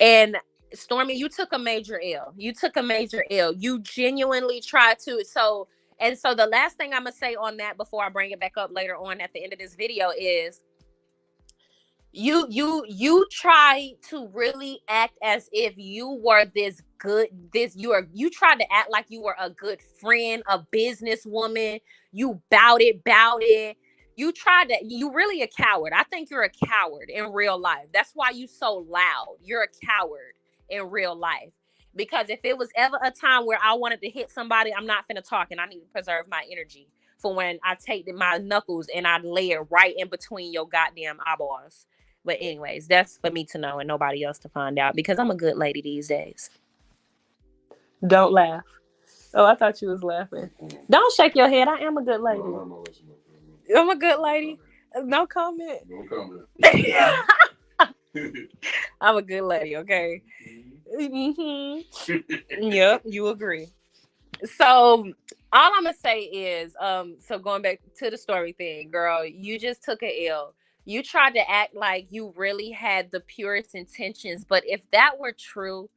And Stormy, you took a major L. You took a major L. You genuinely tried to. So the last thing I'm gonna say on that before I bring it back up later on at the end of this video is you try to really act as if you were you tried to act like you were a good friend, a businesswoman. You bout it. You really a coward. I think you're a coward in real life. That's why you so loud. You're a coward in real life. Because if it was ever a time where I wanted to hit somebody, I'm not finna talk, and I need to preserve my energy for when I take my knuckles and I lay it right in between your goddamn eyeballs. But anyways, that's for me to know and nobody else to find out, because I'm a good lady these days. Don't laugh. Oh, I thought you was laughing. Don't shake your head. I am a good lady. I'm a good lady. No comment. No comment. I'm a good lady, okay? Mm-hmm. Yep, you agree. So all I'm gonna say is, so going back to the story thing, girl, you just took a L. You tried to act like you really had the purest intentions, but if that were true,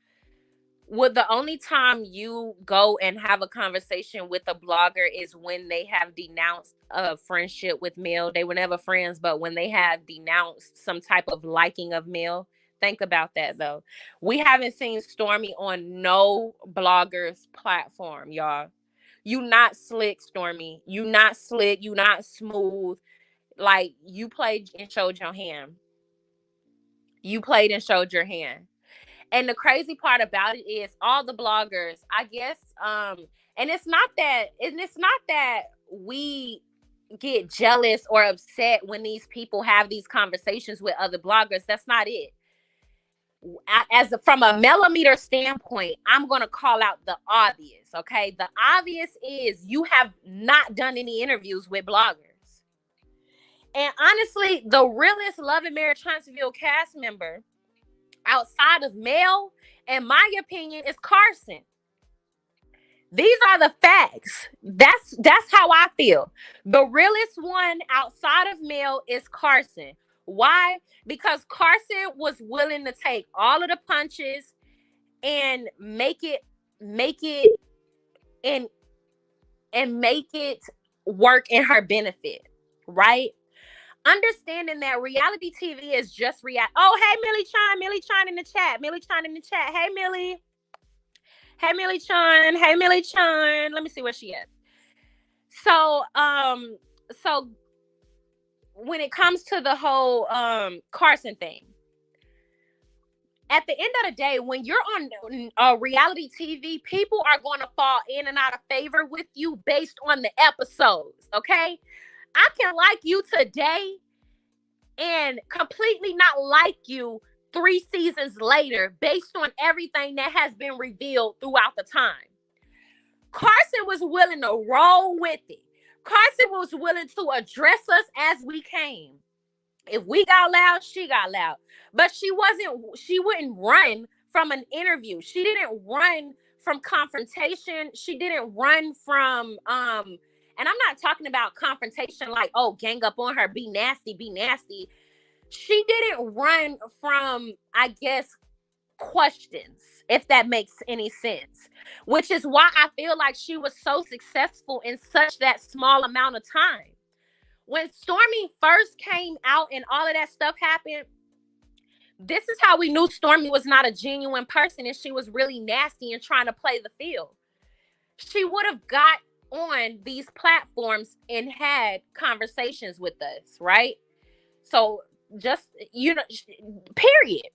would the only time you go and have a conversation with a blogger is when they have denounced a friendship with Mel? They were never friends, but when they have denounced some type of liking of Mel, think about that though. We haven't seen Stormy on no blogger's platform, y'all. You not slick, Stormy. You not slick. You not smooth. Like, you played and showed your hand. You played and showed your hand. And the crazy part about it is all the bloggers, I guess, and it's not that we get jealous or upset when these people have these conversations with other bloggers. That's not it. From a millimeter standpoint, I'm going to call out the obvious. Okay. The obvious is you have not done any interviews with bloggers. And honestly, the realest Love and Marriage Huntsville cast member outside of Mel, in my opinion, is Carson. These are the facts. That's how I feel. The realest one outside of Mel is Carson. Why? Because Carson was willing to take all of the punches and make it and make it work in her benefit, right? Understanding that reality TV is just react. Oh, hey, Millie Chine in the chat. Hey, Millie. Hey, Millie Chine. Let me see where she is. So when it comes to the whole Carson thing, at the end of the day, when you're on reality TV, people are going to fall in and out of favor with you based on the episodes, okay? I can like you today and completely not like you 3 seasons later based on everything that has been revealed throughout the time. Carson was willing to roll with it. Carson was willing to address us as we came. If we got loud, she got loud. But she wouldn't run from an interview. She didn't run from confrontation. She didn't run from and I'm not talking about confrontation like, oh, gang up on her, be nasty, be nasty. She didn't run from, I guess, questions, if that makes any sense, which is why I feel like she was so successful in such that small amount of time. When Stormy first came out and all of that stuff happened, this is how we knew Stormy was not a genuine person and she was really nasty and trying to play the field. She would have got on these platforms and had conversations with us, right? So just, period.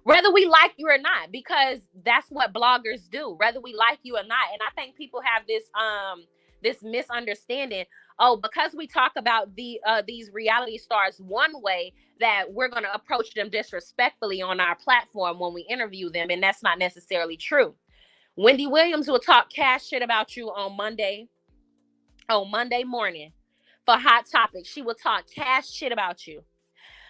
Whether we like you or not, because that's what bloggers do, whether we like you or not. And I think people have this misunderstanding. Oh, because we talk about these reality stars one way, that we're going to approach them disrespectfully on our platform when we interview them. And that's not necessarily true. Wendy Williams will talk cash shit about you on Monday morning for Hot Topics. She will talk cash shit about you.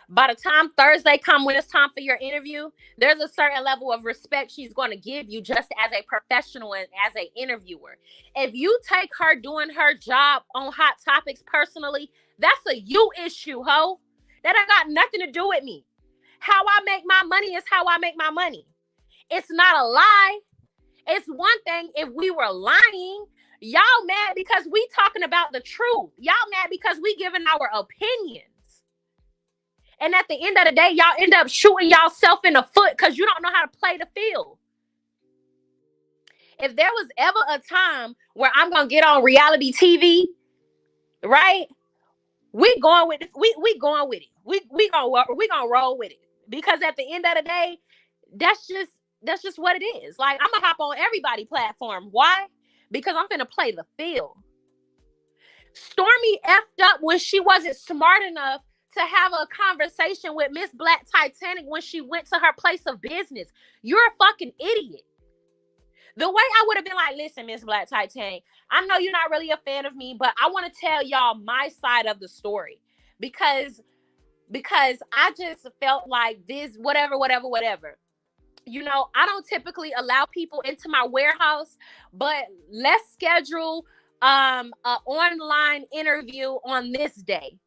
By the time Thursday comes, when it's time for your interview, there's a certain level of respect she's going to give you just as a professional and as an interviewer. If you take her doing her job on Hot Topics personally, that's a you issue, ho. That ain't got nothing to do with me. How I make my money is how I make my money. It's not a lie. It's one thing if we were lying. Y'all mad because we talking about the truth. Y'all mad because we giving our opinions. And at the end of the day, y'all end up shooting y'allself in the foot because you don't know how to play the field. If there was ever a time where I'm going to get on reality TV, right? We going with it. We going with it. We gonna roll with it. Because at the end of the day, that's just what it is. Like, I'm gonna hop on everybody's platform. Why? Because I'm finna play the field. Stormy effed up when she wasn't smart enough to have a conversation with Miss Black Titanic when she went to her place of business. You're a fucking idiot. The way I would have been like, listen, Miss Black Titanic, I know you're not really a fan of me, but I want to tell y'all my side of the story. Because I just felt like this, whatever. You know, I don't typically allow people into my warehouse, but let's schedule an online interview on this day.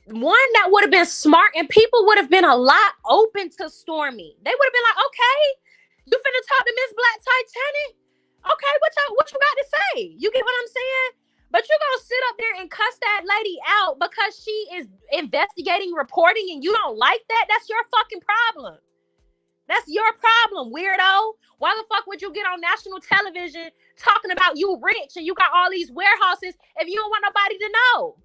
One that would have been smart, and people would have been a lot open to Stormy. They would have been like, okay, you finna talk to Miss Black Titanic? Okay, what you got to say? You get what I'm saying? But you're gonna sit up there and cuss that lady out because she is investigating, reporting, and you don't like that? That's your fucking problem. That's your problem, weirdo. Why the fuck would you get on national television talking about you rich and you got all these warehouses if you don't want nobody to know?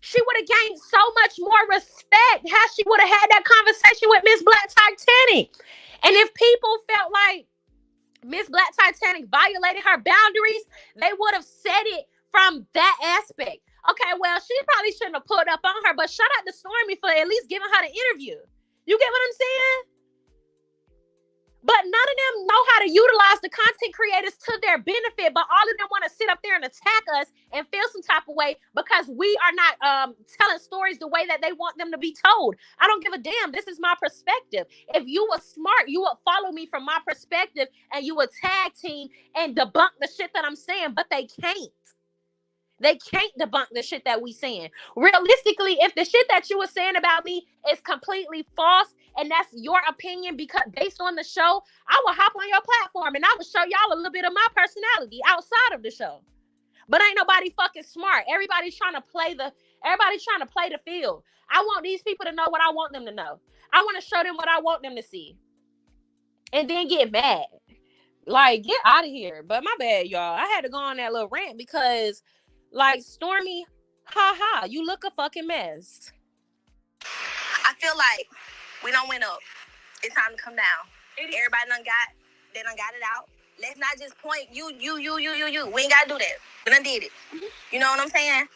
She would have gained so much more respect had she would have had that conversation with Miss Black Titanic. And if people felt like Miss Black Titanic violated her boundaries, they would have said it from that aspect. Okay, well, she probably shouldn't have pulled up on her, but shout out to Stormy for at least giving her the interview. You get what I'm saying? But none of them know how to utilize the content creators to their benefit, but all of them want to sit up there and attack us and feel some type of way because we are not telling stories the way that they want them to be told. I don't give a damn. This is my perspective. If you were smart, you would follow me from my perspective and you would tag team and debunk the shit that I'm saying, but they can't. They can't debunk the shit that we saying. Realistically, if the shit that you were saying about me is completely false and that's your opinion because based on the show, I will hop on your platform and I will show y'all a little bit of my personality outside of the show. But ain't nobody fucking smart. Everybody's trying to play the field. I want these people to know what I want them to know. I want to show them what I want them to see. And then get mad. Like, get out of here. But my bad, y'all. I had to go on that little rant because like, Stormy, you look a fucking mess. I feel like we don't went up. It's time to come down. Everybody done got it out. Let's not just point you. We ain't gotta do that. We done did it. You know what I'm saying?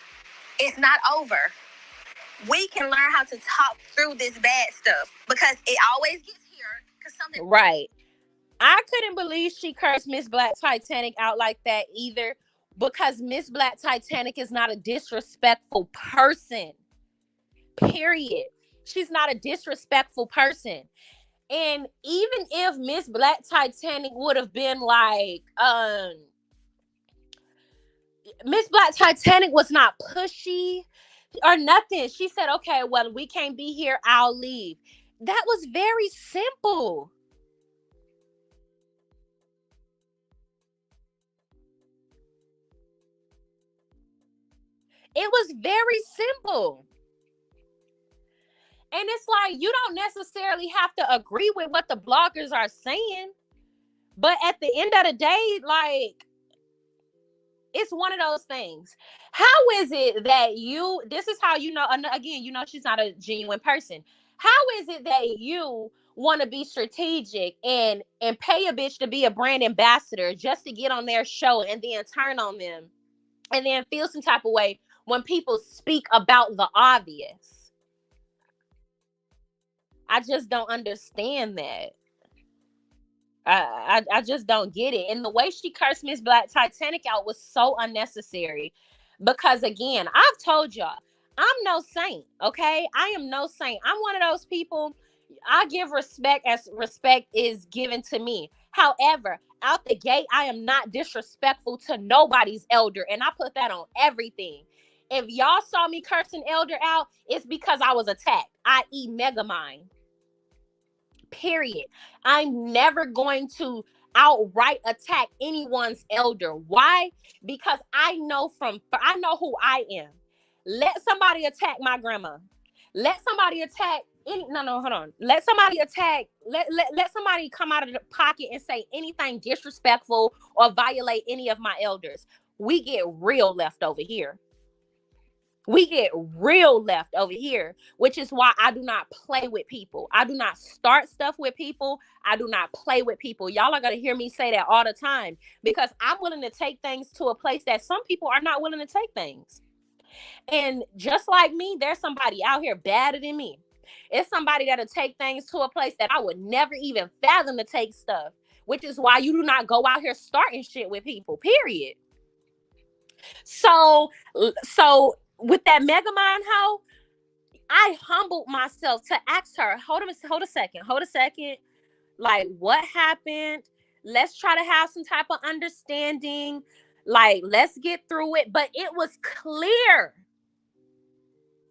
It's not over. We can learn how to talk through this bad stuff because it always gets here because something. Right. I couldn't believe she cursed Miss Black Titanic out like that either, because Miss Black Titanic is not a disrespectful person. Period. She's not a disrespectful person. And even if Miss Black Titanic would have been like, Miss Black Titanic was not pushy or nothing. She said, okay, well, we can't be here, I'll leave. That was very simple. It was very simple. And it's like, you don't necessarily have to agree with what the bloggers are saying. But at the end of the day, like, it's one of those things. How is it that this is how you know, again, you know, she's not a genuine person. How is it that you want to be strategic and pay a bitch to be a brand ambassador just to get on their show and then turn on them and then feel some type of way when people speak about the obvious? I just don't understand that. I just don't get it. And the way she cursed Miss Black Titanic out was so unnecessary. Because again, I've told y'all, I'm no saint, okay? I am no saint. I'm one of those people, I give respect as respect is given to me. However, out the gate, I am not disrespectful to nobody's elder. And I put that on everything. If y'all saw me cursing elder out, it's because I was attacked, i.e. Megamind. Period. I'm never going to outright attack anyone's elder. Why? Because I know who I am. Let somebody attack my grandma. Let somebody attack hold on. Let somebody let somebody come out of the pocket and say anything disrespectful or violate any of my elders. We get real left over here. We get real left over here, which is why I do not play with people. I do not start stuff with people. I do not play with people. Y'all are going to hear me say that all the time because I'm willing to take things to a place that some people are not willing to take things. And just like me, there's somebody out here badder than me. It's somebody that'll take things to a place that I would never even fathom to take stuff, which is why you do not go out here starting shit with people, period. So with that Megamind hoe, I humbled myself to ask her, hold a second. Like, what happened? Let's try to have some type of understanding. Like, let's get through it. But it was clear.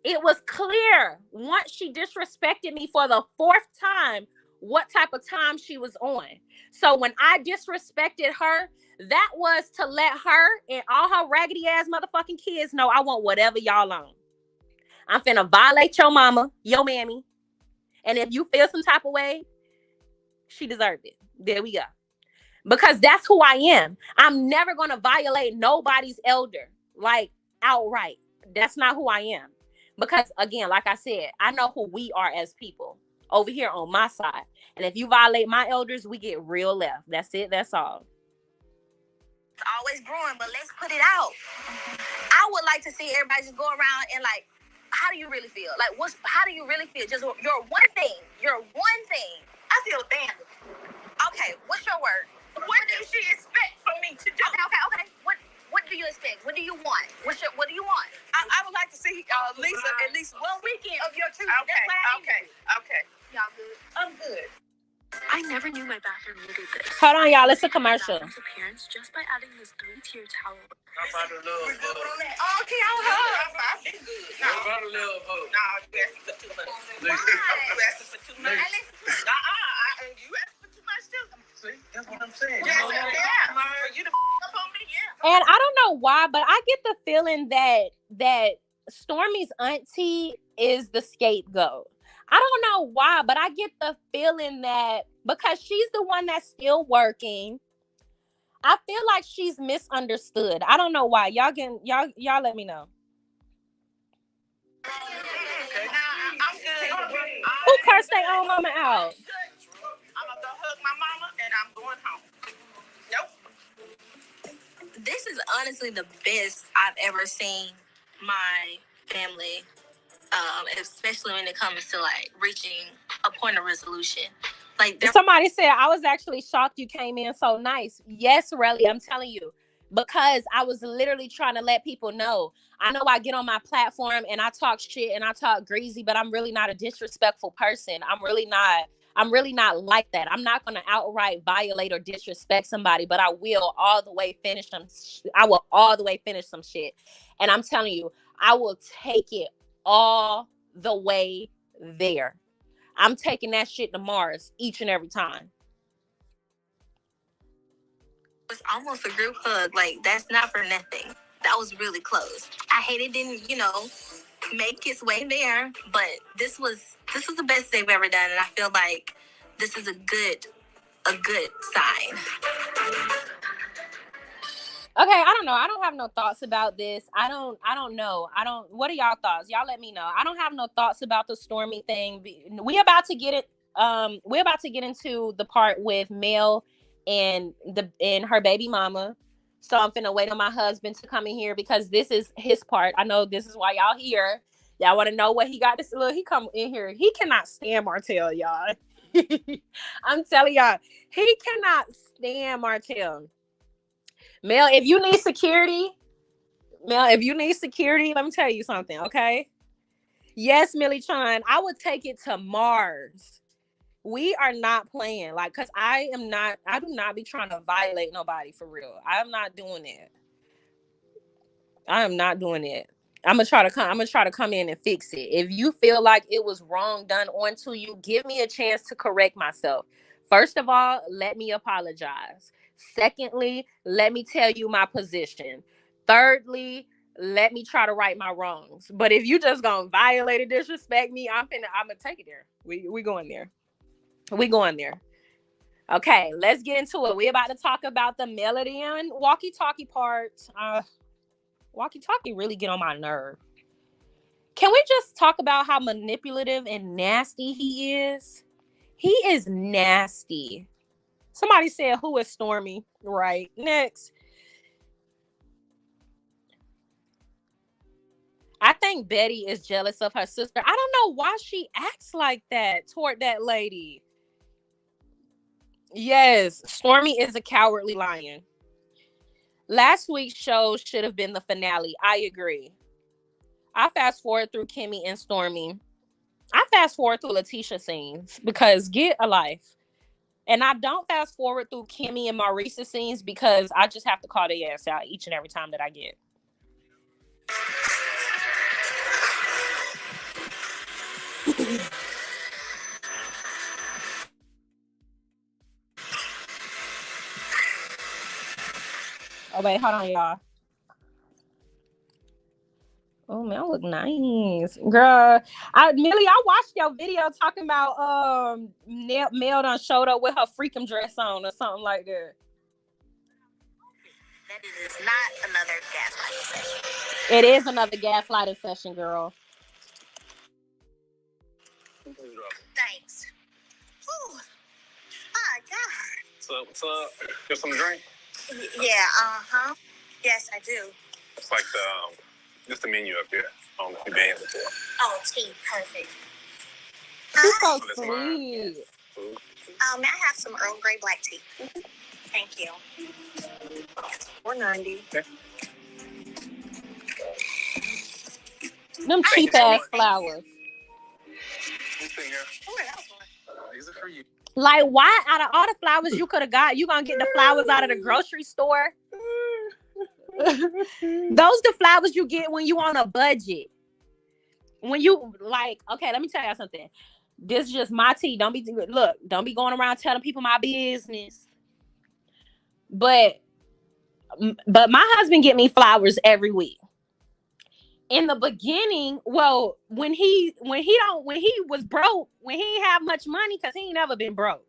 It was clear once she disrespected me for the 4th time what type of time she was on. So when I disrespected her, that was to let her and all her raggedy ass motherfucking kids know I want whatever y'all on. I'm finna violate your mama, your mammy. And if you feel some type of way, she deserved it. There we go. Because that's who I am. I'm never going to violate nobody's elder, like, outright. That's not who I am. Because, again, like I said, I know who we are as people over here on my side. And if you violate my elders, we get real left. That's it. That's all. It's always brewing, but let's put it out. I would like to see everybody just go around and, like, how do you really feel? Like, how do you really feel? Just your one thing. Your one thing. I feel abandoned. Okay, what's your word? What does she expect from me to do? Okay. What do you expect? What do you want? What do you want? I would like to see Lisa at least one weekend of your children. Okay. Y'all good? I'm good. I never knew my bathroom needed this. Hold on, y'all. It's a commercial. Appearance just by adding this 3-tier towel. How about a little bug? Okay, I've been good. How about a little bug? No, you asking for too much. Why? You asking for too much? You asking for too much too. See, that's what I'm saying. Yeah. For you to up on me, yeah. And I don't know why, but I get the feeling that Stormy's auntie is the scapegoat. I don't know why, but I get the feeling that because she's the one that's still working, I feel like she's misunderstood. I don't know why. Y'all let me know. Now, I'm Who cursed their own mama out? I'm gonna go hug my mama and I'm going home. Nope. This is honestly the best I've ever seen my family, especially when it comes to like reaching a point of resolution. Like somebody said, I was actually shocked you came in so nice. Yes, really, I'm telling you, because I was literally trying to let people know. I know I get on my platform and I talk shit and I talk greasy, but I'm really not a disrespectful person. I'm really not like that. I'm not going to outright violate or disrespect somebody, but I will all the way finish them. I will all the way finish some shit. And I'm telling you, I will take it all the way there. I'm taking that shit to Mars each and every time. It's almost a group hug. Like, that's not for nothing. That was really close. I hate it didn't, make its way there, but this was the best they've ever done, and I feel like this is a good sign. Okay, I don't know. I don't have no thoughts about this. I don't know. What are y'all thoughts? Y'all let me know. I don't have no thoughts about the Stormy thing. We're about to get into the part with Mel and her baby mama. So I'm finna wait on my husband to come in here because this is his part. I know this is why y'all here. Y'all want to know what he got this little, he come in here. He cannot stand Martell, y'all. I'm telling y'all, he cannot stand Martell. Mel, if you need security, let me tell you something, okay? Yes, Millie Chan, I would take it to Mars. We are not playing, like, because I do not be trying to violate nobody for real. I'm not doing it. I am not doing it. I'm gonna try to come in and fix it. If you feel like it was wrong done onto you, give me a chance to correct myself. First of all, let me apologize. Secondly, let me tell you my position. Thirdly, let me try to right my wrongs. But if you just gonna violate and disrespect me, I'm gonna take it there. We going there. We going there. Okay, let's get into it. We're about to talk about the melody and walkie-talkie part. Walkie-talkie really get on my nerve. Can we just talk about how manipulative and nasty he is? He is nasty. Somebody said, who is Stormy? Right. Next. I think Betty is jealous of her sister. I don't know why she acts like that toward that lady. Yes, Stormy is a cowardly lion. Last week's show should have been the finale. I agree. I fast forward through Kimmy and Stormy. I fast forward through Letitia scenes because get a life. And I don't fast forward through Kimmy and Maurice's scenes because I just have to call their ass out each and every time that I get. Oh, wait, hold on, y'all. Oh, man, I look nice. Girl, Millie, I watched your video talking about Mel done showed up with her freakum dress on or something like that. That is not another gaslighting session. It is another gaslighting session, girl. Thanks. Whew. My God. What's up? Get some drink? Yeah, uh-huh. Yes, I do. It's like just the menu up there. On the band before. Oh, tea. Perfect. She's so Oh, that's sweet. mine. Yes. May I have some Earl Grey black tea? Thank you. $4.90. Okay. Them cheap ass flowers. These are for you. Like, why out of all the flowers you could have got, you gonna get the flowers out of the grocery store? Those the flowers you get when you on a budget. When you like, okay, let me tell y'all something. This is just my tea. Don't be going around telling people my business. But my husband get me flowers every week. In the beginning, well, when he was broke, when he ain't have much money, because he ain't never been broke.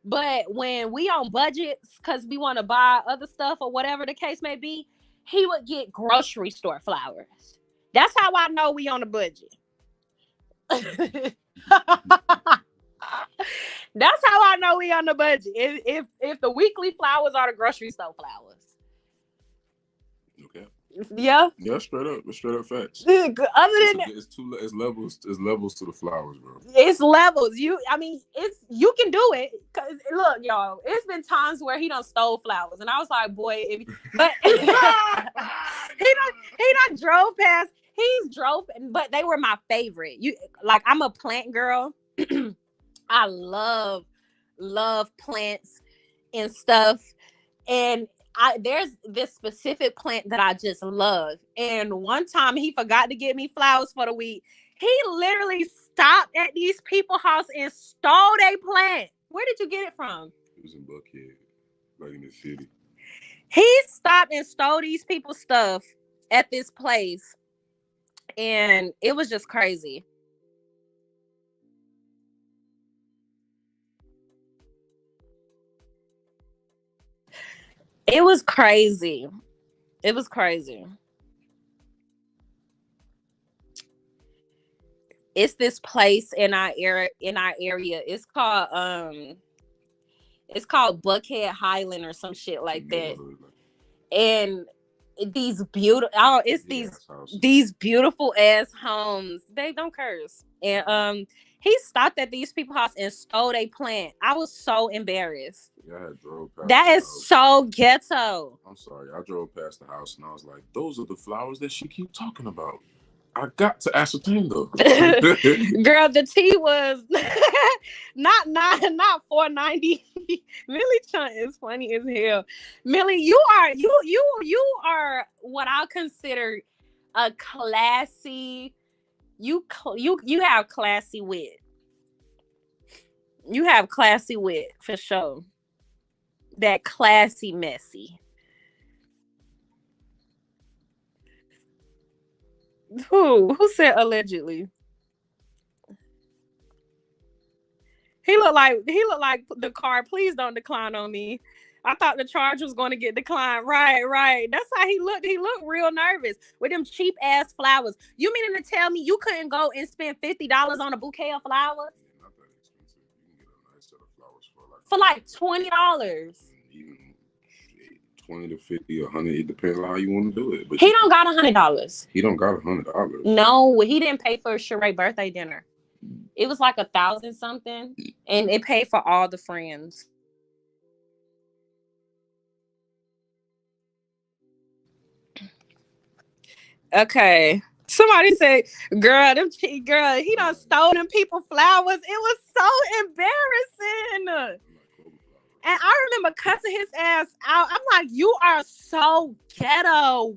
But when we on budgets, because we want to buy other stuff or whatever the case may be, he would get grocery store flowers. That's how I know we on a budget. That's how I know we on the budget. If the weekly flowers are the grocery store flowers. Okay. Yeah. Yeah, straight up facts. Other than that, It's levels to the flowers, bro. it's levels. You can do it. Cause look, y'all, it's been times where he done stole flowers, and I was like, boy, but he done drove past. He's drove, but they were my favorite. I'm a plant girl. I love plants and stuff, and there's this specific plant that I just love. And one time he forgot to get me flowers for the week. He literally stopped at these people's house and stole their plant. Where did you get it from? It was in Buckhead, like in the city. He stopped and stole these people's stuff at this place, and it was just crazy. It was crazy. It was crazy. It's this place in our area. It's called Buckhead Highland or some shit like that. And these beautiful these beautiful ass homes. They don't curse. And he stopped at these people's house and stole their plant. I was so embarrassed. Yeah, I drove past. That is so ghetto. I'm sorry. I drove past the house and I was like, those are the flowers that she keep talking about. I got to ascertain those. Girl, the tea was not $4.90. Millie Chunt is funny as hell. Millie, you are what I consider a classy. You have classy wit. You have classy wit for sure. That classy messy. Who said allegedly? He looked like the car. Please don't decline on me. I thought the charge was going to get declined. Right. That's how he looked. He looked real nervous with them cheap ass flowers. You meaning to tell me you couldn't go and spend $50 on a bouquet of flowers? Not that expensive. You can get a nice set of flowers for like $20. Even 20 to 50 or 100. It depends on how you want to do it. But he don't got $100. He don't got $100. No, he didn't pay for Sheree's birthday dinner. It was like 1,000 something, and it paid for all the friends. Okay. Somebody said, girl, he done stole them people flowers. It was so embarrassing. And I remember cussing his ass out. I'm like, you are so ghetto.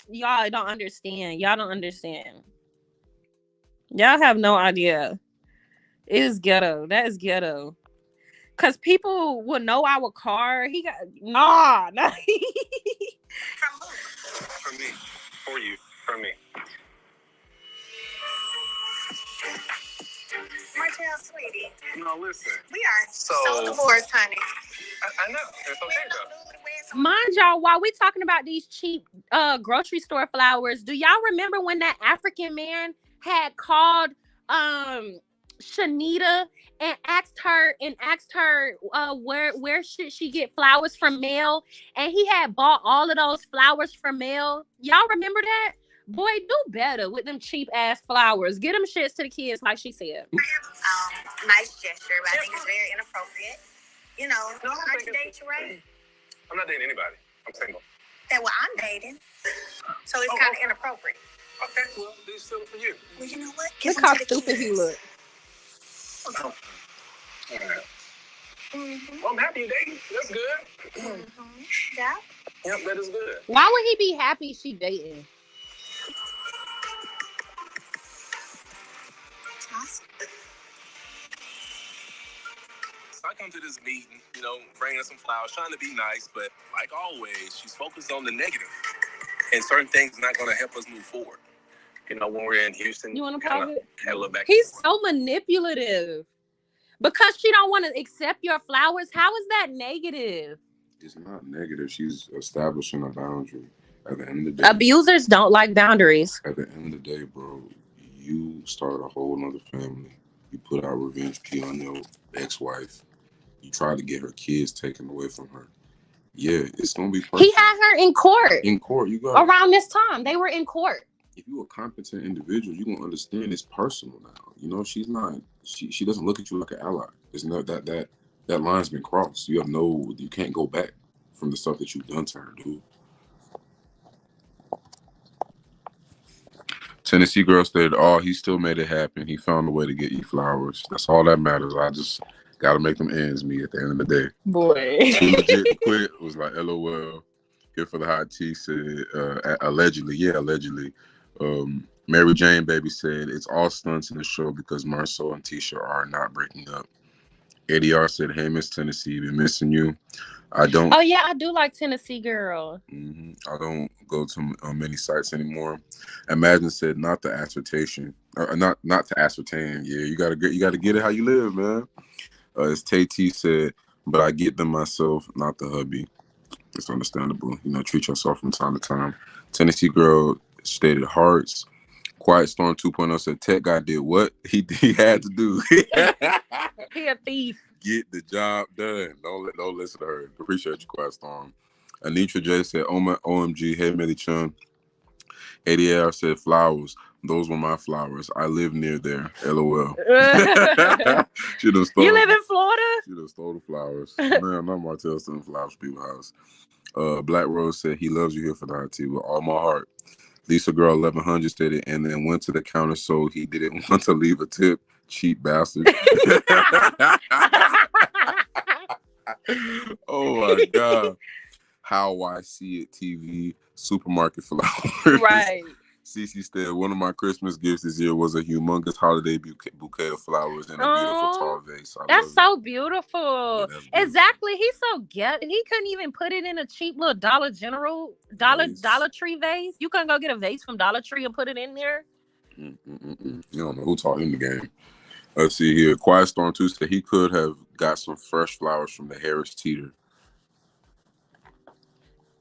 Y'all don't understand. Y'all don't understand. Y'all have no idea. It is ghetto. That is ghetto. Because people will know our car. He got, nah. From me. For you. From me. Martell, sweetie. No, listen. We are so divorced, honey. I know. It's okay, though. Mind y'all, while we talking about these cheap grocery store flowers, do y'all remember when that African man had called Shanita and asked her where should she get flowers from mail, and he had bought all of those flowers from mail? Y'all remember that? Boy, do better with them cheap ass flowers. Get them shits to the kids, like she said. Nice gesture, but I think it's very inappropriate. You know, aren't you dating, right? I'm not dating anybody. I'm single. Well, I'm dating, so it's kind of inappropriate. Okay, well, this is still for you. Well, you know what? Look how stupid he look. Oh. Right. Well, I'm happy you're dating. That's good. Yeah. Yep, that is good. Why would he be happy she dating? Awesome. So I come to this meeting, bringing her some flowers, trying to be nice, but like always, she's focused on the negative. And certain things are not going to help us move forward. When we're in Houston, you want to pause it? He's so manipulative. Because she don't want to accept your flowers, how is that negative? It's not negative. She's establishing a boundary. At the end of the day, abusers don't like boundaries. At the end of the day, bro, You started a whole nother family. You put out revenge pee on your ex-wife. You tried to get her kids taken away from her. Yeah, it's gonna be personal. He had her in court. In court, you got around this time. They were in court. If you're a competent individual, you're gonna understand it's personal now. You know, she's not. She doesn't look at you like an ally. It's not that line's been crossed. You can't go back from the stuff that you've done to her, dude. Tennessee girl stated, "Oh, he still made it happen. He found a way to get you flowers. That's all that matters. I just got to make them ends meet at the end of the day." Boy. Too legit to quit. Was like, LOL. Here for the hot tea said, allegedly. Yeah, allegedly. Mary Jane Baby said, it's all stunts in the show because Marcel and Tisha are not breaking up. ADR said, hey, Miss Tennessee, been missing you. I don't. Oh, yeah, I do like Tennessee Girl. I don't go to many sites anymore. Imagine said, not to ascertain. Not to ascertain. Yeah, you gotta get it how you live, man. As Tay T said, but I get them myself, not the hubby. It's understandable. You know, treat yourself from time to time. Tennessee Girl stated hearts. Quiet Storm 2.0 said Tech Guy did what he had to do. He a thief. Get the job done. Don't listen to her. Appreciate you, Quiet Storm. Anitra J said, oh my OMG, hey Millie Chun. ADR said flowers. Those were my flowers. I live near there. LOL. She done stole. You live in Florida? She done stole the flowers. Man, not Martell stealing flowers from people's house. Black Rose said he loves you here for the hot tea with all my heart. Lisa Girl 1100 stated, and then went to the counter so he didn't want to leave a tip. Cheap bastard. Oh my God. How I See It TV supermarket flowers. Right. Cece said, one of my Christmas gifts this year was a humongous holiday bouquet of flowers in a beautiful tall vase. That's so beautiful. Yeah, that's beautiful. Exactly. He's so he couldn't even put it in a cheap little Dollar Tree vase. You couldn't go get a vase from Dollar Tree and put it in there. You don't know who taught him the game. Let's see here. Quiet Storm 2 said he could have got some fresh flowers from the Harris Teeter.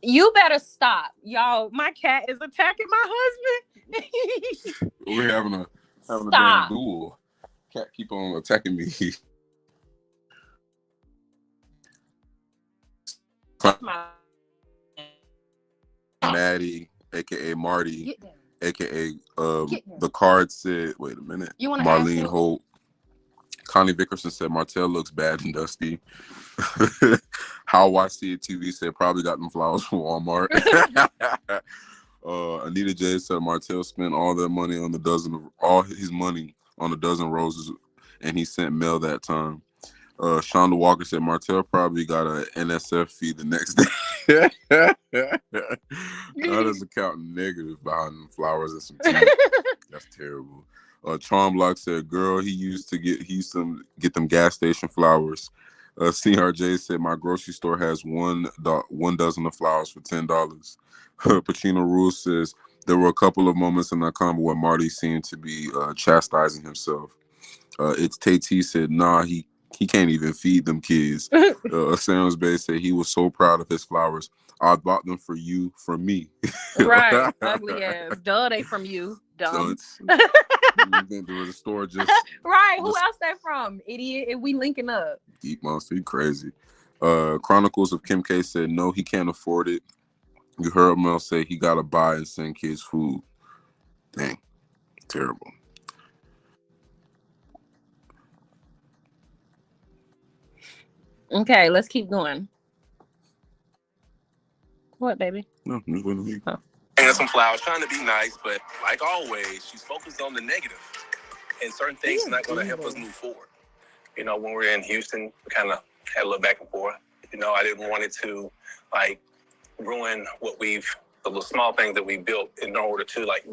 You better stop, y'all. My cat is attacking my husband. We're having a damn duel. Cat keep on attacking me. Maddie, aka Marty, aka the card said. Wait a minute. Marlene Holt. Connie Vickerson said Martell looks bad and dusty. How I See It TV said probably got them flowers from Walmart. Anita J said Martell spent all his money on a dozen roses, and he sent mail that time. Shonda Walker said Martell probably got an NSF fee the next day. That is accounting negative behind them flowers and some tea. That's terrible. Charm Block said, girl, he used to get them gas station flowers. CRJ said, my grocery store has one dozen of flowers for $10. Pacino Rule says, there were a couple of moments in that combo where Marty seemed to be chastising himself. It's Tay-T said, nah, he can't even feed them kids. Sam's Bay said he was so proud of his flowers. I bought them for you, from me. Right, ugly ass. Duh, they from you, dumb. There was a store just right. Who else they from? Idiot. If we linking up. Deep Monster, you crazy. Chronicles of Kim K said no, he can't afford it. You heard Mel say he gotta buy and send kids food. Dang, terrible. Okay, let's keep going. What, baby? No, just waiting on you. And some flowers, trying to be nice, but like always, she's focused on the negative. And certain things are not going to help us move forward. You know, when we were in Houston, we kind of had a little back and forth. You know, I didn't want it to, like, ruin the little small things that we built in order to, like,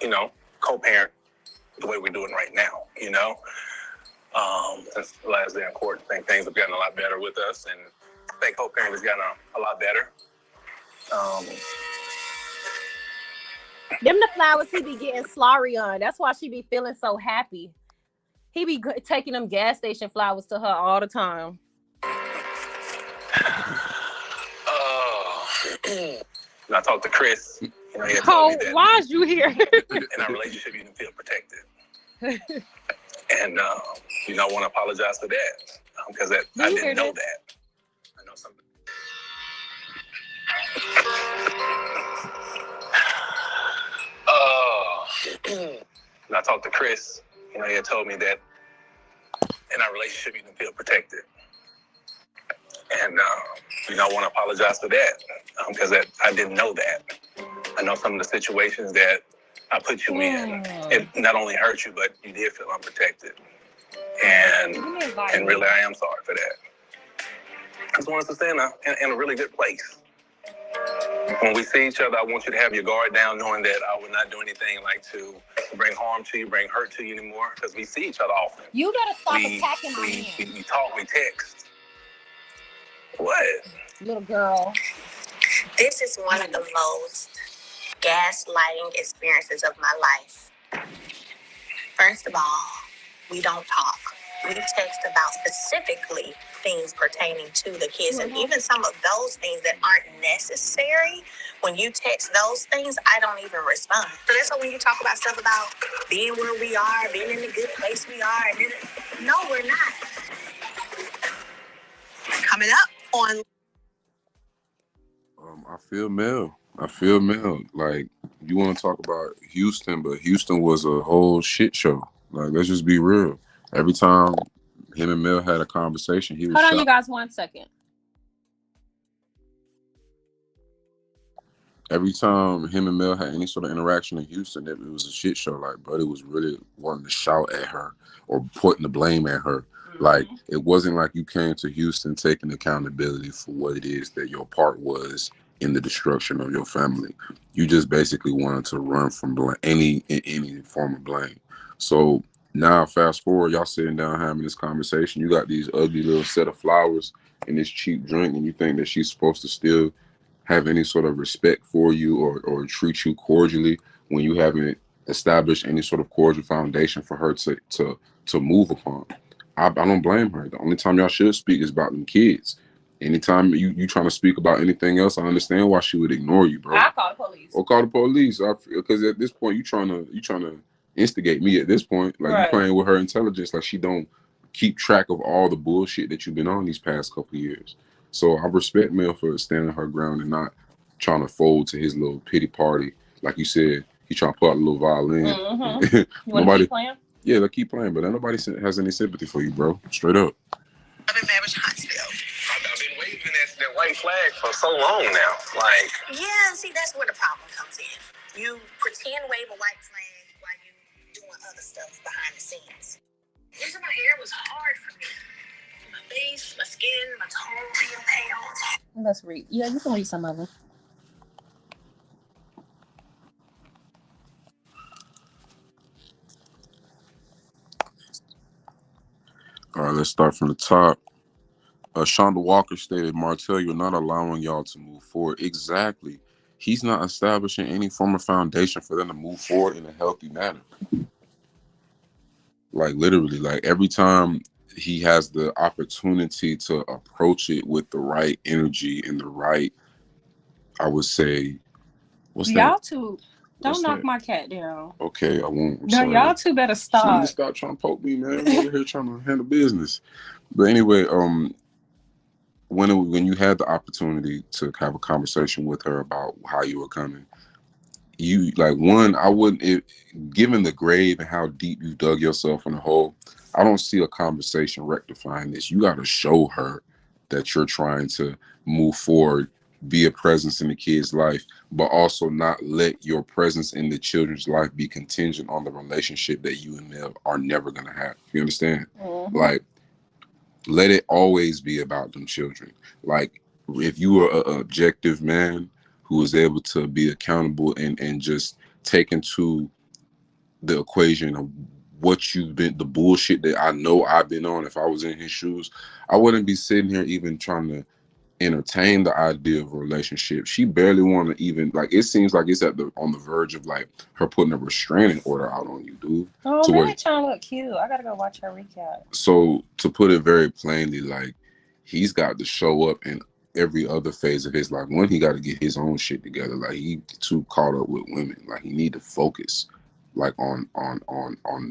you know, co-parent the way we're doing right now, you know? Since the last day in court, I think things have gotten a lot better with us, and I think co-parent has gotten a lot better. Them the flowers he be getting slurry on. That's why she be feeling so happy. He be taking them gas station flowers to her all the time. I talked to Chris. You know, he had told me that. Why is you here? In our relationship, you didn't feel protected. And, you know, I want to apologize for that. Because I didn't know that. I know something. And I talked to Chris. You know, he had told me that in our relationship, you didn't feel protected. And, you know, I want to apologize for that. Because I didn't know that. I know some of the situations that I put you in. It not only hurt you, but you did feel unprotected. And really, I am sorry for that. I just want us to stay in a really good place. When we see each other, I want you to have your guard down, knowing that I would not do anything like to bring harm to you, bring hurt to you anymore, because we see each other often. You gotta stop attacking my man. We talk, we text. What? Little girl. This is one of the most gaslighting experiences of my life. First of all, we don't talk. We text about specifically things pertaining to the kids, and even some of those things that aren't necessary. When you text those things, I don't even respond. So that's why when you talk about stuff about being where we are, being in the good place we are, and then, no, we're not. Coming up on. I feel Mel. Like, you want to talk about Houston, but Houston was a whole shit show. Like, let's just be real. Every time him and Mel had a conversation, he was Hold on, you guys, 1 second. Every time him and Mel had any sort of interaction in Houston, it was a shit show. Like, Buddy was really wanting to shout at her or putting the blame at her. Like, it wasn't like you came to Houston taking accountability for what it is that your part was in the destruction of your family. You just basically wanted to run from any form of blame. So now, fast forward, y'all sitting down having this conversation. You got these ugly little set of flowers and this cheap drink, and you think that she's supposed to still have any sort of respect for you or treat you cordially when you haven't established any sort of cordial foundation for her to move upon. I don't blame her. The only time y'all should speak is about them kids. Anytime you trying to speak about anything else, I understand why she would ignore you, bro. I call the police. Or call the police. Because at this point, you trying to instigate me at this point. Like, right. You playing with her intelligence like she don't keep track of all the bullshit that you've been on these past couple of years. So I respect Mel for standing her ground and not trying to fold to his little pity party. Like you said, he trying to pull out a little violin. Mm-hmm. You want to keep playing? Yeah, they keep playing, but nobody has any sympathy for you, bro. Straight up. I've been married to Huntsville. I've been waving that white flag for so long now. Like, yeah, see, that's where the problem comes in. You pretend wave a white flag while you doing other stuff behind the scenes. Losing my hair was hard for me. My face, my skin, my tone being pale. Let's read. Yeah, you can read some of them. All right, let's start from the top. Shonda Walker stated, Martell, you're not allowing y'all to move forward. Exactly. He's not establishing any form of foundation for them to move forward in a healthy manner. Like, literally, like, every time he has the opportunity to approach it with the right energy and the right, I would say, what's that? Y'all two, don't knock my cat down. Okay, I won't. No, y'all two better stop. You need to stop trying to poke me, man. I'm over here trying to handle business. But anyway, when you had the opportunity to have a conversation with her about how you were coming, you, like, one, I wouldn't, given the grave and how deep you dug yourself in the hole, I don't see a conversation rectifying this. You got to show her that you're trying to move forward, be a presence in the kid's life, but also not let your presence in the children's life be contingent on the relationship that you and them are never going to have. You understand? Mm-hmm. Like, let it always be about them children. Like, if you are an objective man who is able to be accountable and just take into the equation of what you've been, the bullshit that I know I've been on, if I was in his shoes, I wouldn't be sitting here even trying to entertain the idea of a relationship. She barely want to even, like, it seems like it's on the verge of, like, her putting a restraining order out on you, dude. Oh, man, trying to look cute. I gotta go watch her recap. So, to put it very plainly, like, he's got to show up and every other phase of his life. One, he got to get his own shit together. Like he too caught up with women. Like he need to focus, like on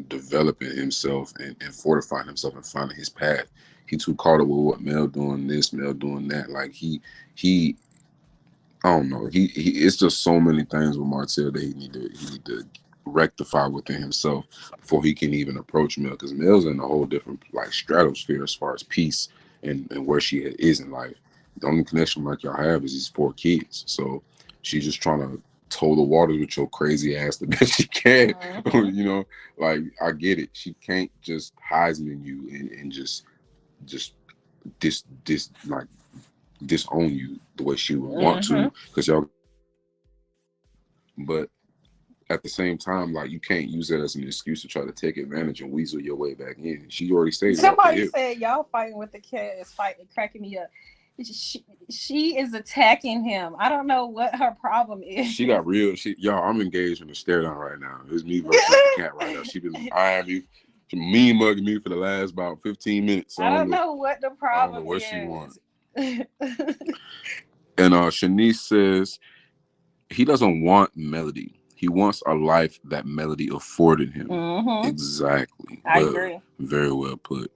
developing himself and fortifying himself and finding his path. He too caught up with what Mel doing this, Mel doing that. Like he I don't know. He it's just so many things with Martell that he need to rectify within himself before he can even approach Mel. Because Mel's in a whole different like stratosphere as far as peace and where she is in life. The only connection like y'all have is these 4 kids. So she's just trying to toe the waters with your crazy ass the best she can. You know, like I get it. She can't just Heisman you and just dis like disown you the way she would want to, because y'all. But at the same time, like you can't use that as an excuse to try to take advantage and weasel your way back in. She already stated somebody said y'all fighting with the cat is fighting, cracking me up. She is attacking him. I don't know what her problem is. She got real. Y'all, I'm engaged in a stare down right now. It's me versus the cat right now. She been eyeing me, mean mugging me for the last about 15 minutes. So I don't know what the problem I don't know what is. she wants. And Shanice says he doesn't want Melody. He wants a life that Melody afforded him. Exactly. I agree. Very well put.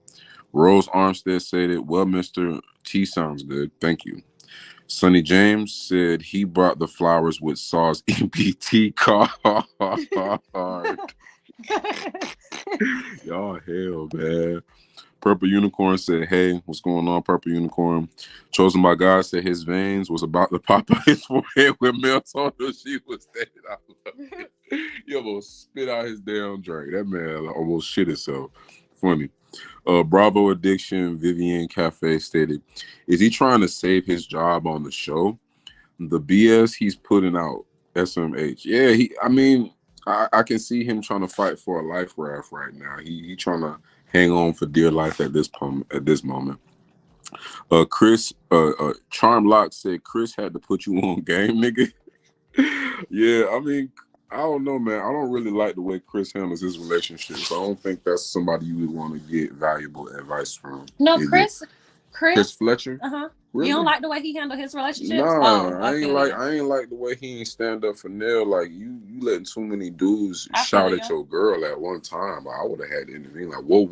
Rose Armstead said, well, Mr. T sounds good. Thank you. Sonny James said he brought the flowers with Saw's EBT card. Y'all hell, man. Purple Unicorn said, hey, what's going on, Purple Unicorn? Chosen by God said his veins was about to pop out his forehead when Mel told her she was dead. I love it. He almost spit out his damn drink. That man almost shit himself. Funny. Bravo Addiction, Vivian Cafe stated, is he trying to save his job on the show? The BS he's putting out, SMH. Yeah, I can see him trying to fight for a life raft right now. He trying to hang on for dear life at this moment. Chris, Charm Lock said Chris had to put you on game, nigga. Yeah, I mean, I don't know, man. I don't really like the way Chris handles his relationships. I don't think that's somebody you would want to get valuable advice from. No, Chris Fletcher. Really? You don't like the way he handled his relationships? Nah, I ain't like the way he ain't stand up for Nell. Like you letting too many dudes shout at your girl at one time. I would have had to intervene. Like, whoa,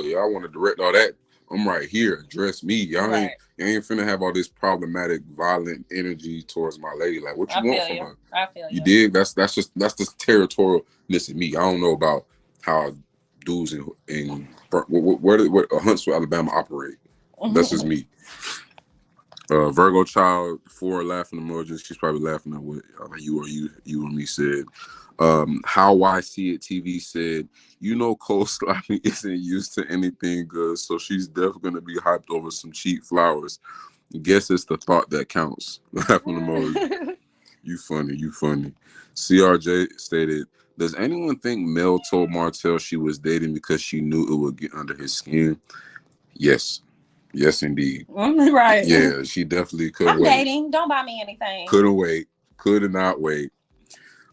y'all want to direct all that? I'm right here. Address me. Y'all ain't finna have all this problematic, violent energy towards my lady. Like, what you want from her? I feel you. Dig? That's just territorialness in me. I don't know about how dudes in where Huntsville, Alabama operate. That's just me. Virgo Child, 4 laughing emojis. She's probably laughing at what you and me said. How I See It TV said, Cole Sloppy isn't used to anything good, so she's definitely going to be hyped over some cheap flowers. Guess it's the thought that counts. Laughing emoji. You funny. CRJ stated, does anyone think Mel told Martell she was dating because she knew it would get under his skin? Yes, indeed. Right. Yeah, she definitely couldn't I'm dating. Don't buy me anything. Couldn't wait. Could not wait.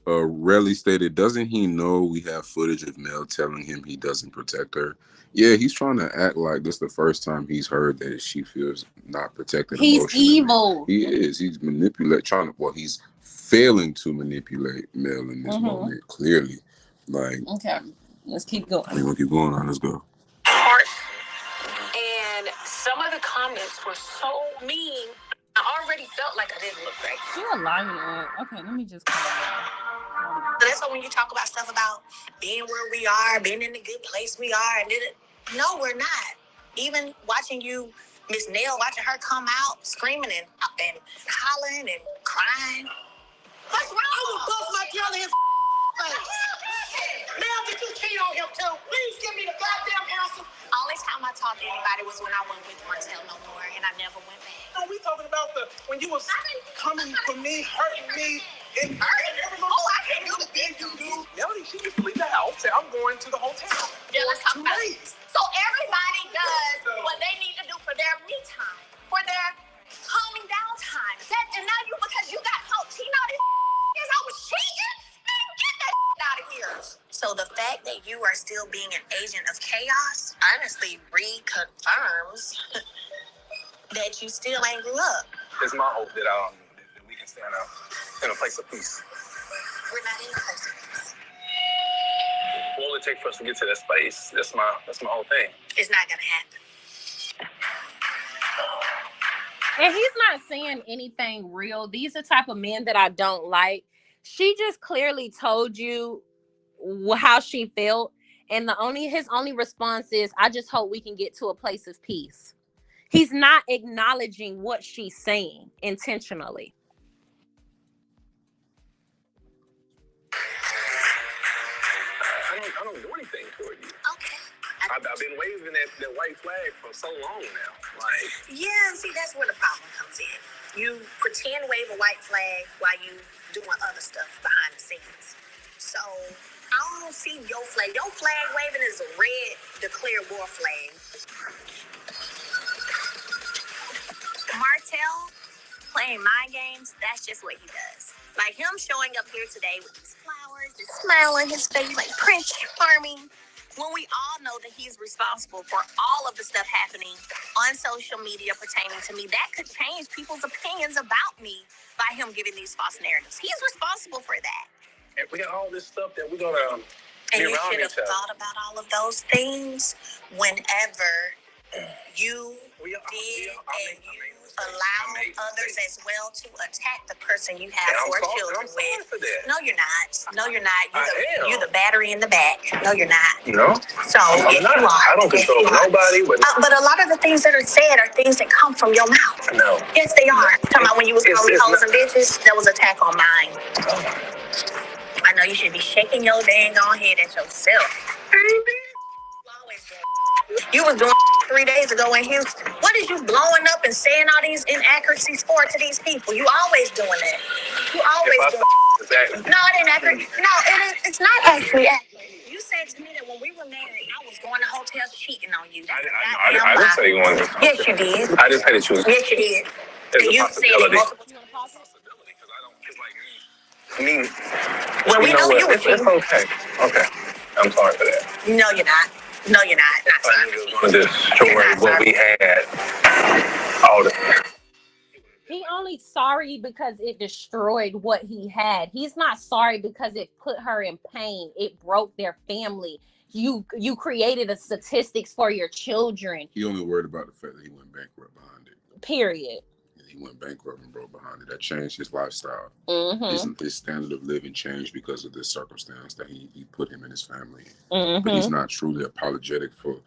Relly stated, doesn't he know we have footage of Mel telling him he doesn't protect her? Yeah, he's trying to act like this the first time he's heard that she feels not protected emotionally. He's evil. He is. He's he's failing to manipulate Mel in this moment, clearly. Like, okay, let's keep going. We're going to keep going on. Let's go. And some of the comments were so mean. I already felt like I didn't look right. You're lying. Okay, let me just calm down. That's why when you talk about stuff about being where we are, being in the good place we are, and no, we're not. Even watching you, Miss Nell, watching her come out screaming and hollering and crying. What's wrong? I will bust my tail in his face. Now did you cheat on him too? Please give me the goddamn answer. Only time I talked to anybody was when I went with Martell no more, and I never went back. No, we talking about when you was coming for me, hurting me, and Oh, I can't do the thing you do. Melody, she just leave the house. Say, I'm going to the hotel. Yeah, let's talk about it. So everybody does what they need to do for their me time, for their calming down time. That deny you because you got caught cheating on this I was cheating? Man, get that out of here. So the fact that you are still being an agent of chaos honestly reconfirms that you still ain't grew up. It's my hope that that we can stand out in a place of peace. We're not in a place of peace. What will it take for us to get to that space? That's my whole thing. It's not gonna happen. And he's not saying anything real. These are the type of men that I don't like. She just clearly told you how she felt, and his only response is, I just hope we can get to a place of peace. He's not acknowledging what she's saying intentionally. I don't do anything toward you. Okay. I've been waving that white flag for so long now. Like, yeah, see, that's where the problem comes in. You pretend wave a white flag while you doing other stuff behind the scenes. So I don't see your flag. Your flag waving is a red declare war flag. Martell playing mind games, that's just what he does. Like him showing up here today with these flowers, this smile on his face, like Prince Charming, when we all know that he's responsible for all of the stuff happening on social media pertaining to me. That could change people's opinions about me by him giving these false narratives. He's responsible for that. And we got all this stuff that we're going to and you should have thought about all of those things whenever you allow others as well to attack the person you have four children with. No, you're not. No, you're not. You're the battery in the back. No, you're not. No. So yes, you are. I don't control nobody. But a lot of the things that are said are things that come from your mouth. No. Yes, they are. Talking about when you was calling me hoes and bitches, that was an attack on mine. I know you should be shaking your dang on head at yourself. You was doing 3 days ago in Houston. What is you blowing up and saying all these inaccuracies for to these people? You always doing that. You always doing that. No, it ain't accurate. No, it's not actually accurate. You said to me that when we were married, I was going to hotels cheating on you. I didn't say you wanted to. Yes, you did. I just had to choose. Yes, you did. There's a possibility. Well, we know you were cheating. It's okay. Okay. I'm sorry for that. No, you're not. No, you're not. Not sorry. I was going to destroy what we had. All the He only sorry because it destroyed what he had. He's not sorry because it put her in pain. It broke their family. You created a statistics for your children. He only worried about the fact that he went bankrupt behind it. Period. He went bankrupt and broke behind it. That changed his lifestyle. Mm-hmm. His standard of living changed because of this circumstance that he put him and his family in. Mm-hmm. But he's not truly apologetic for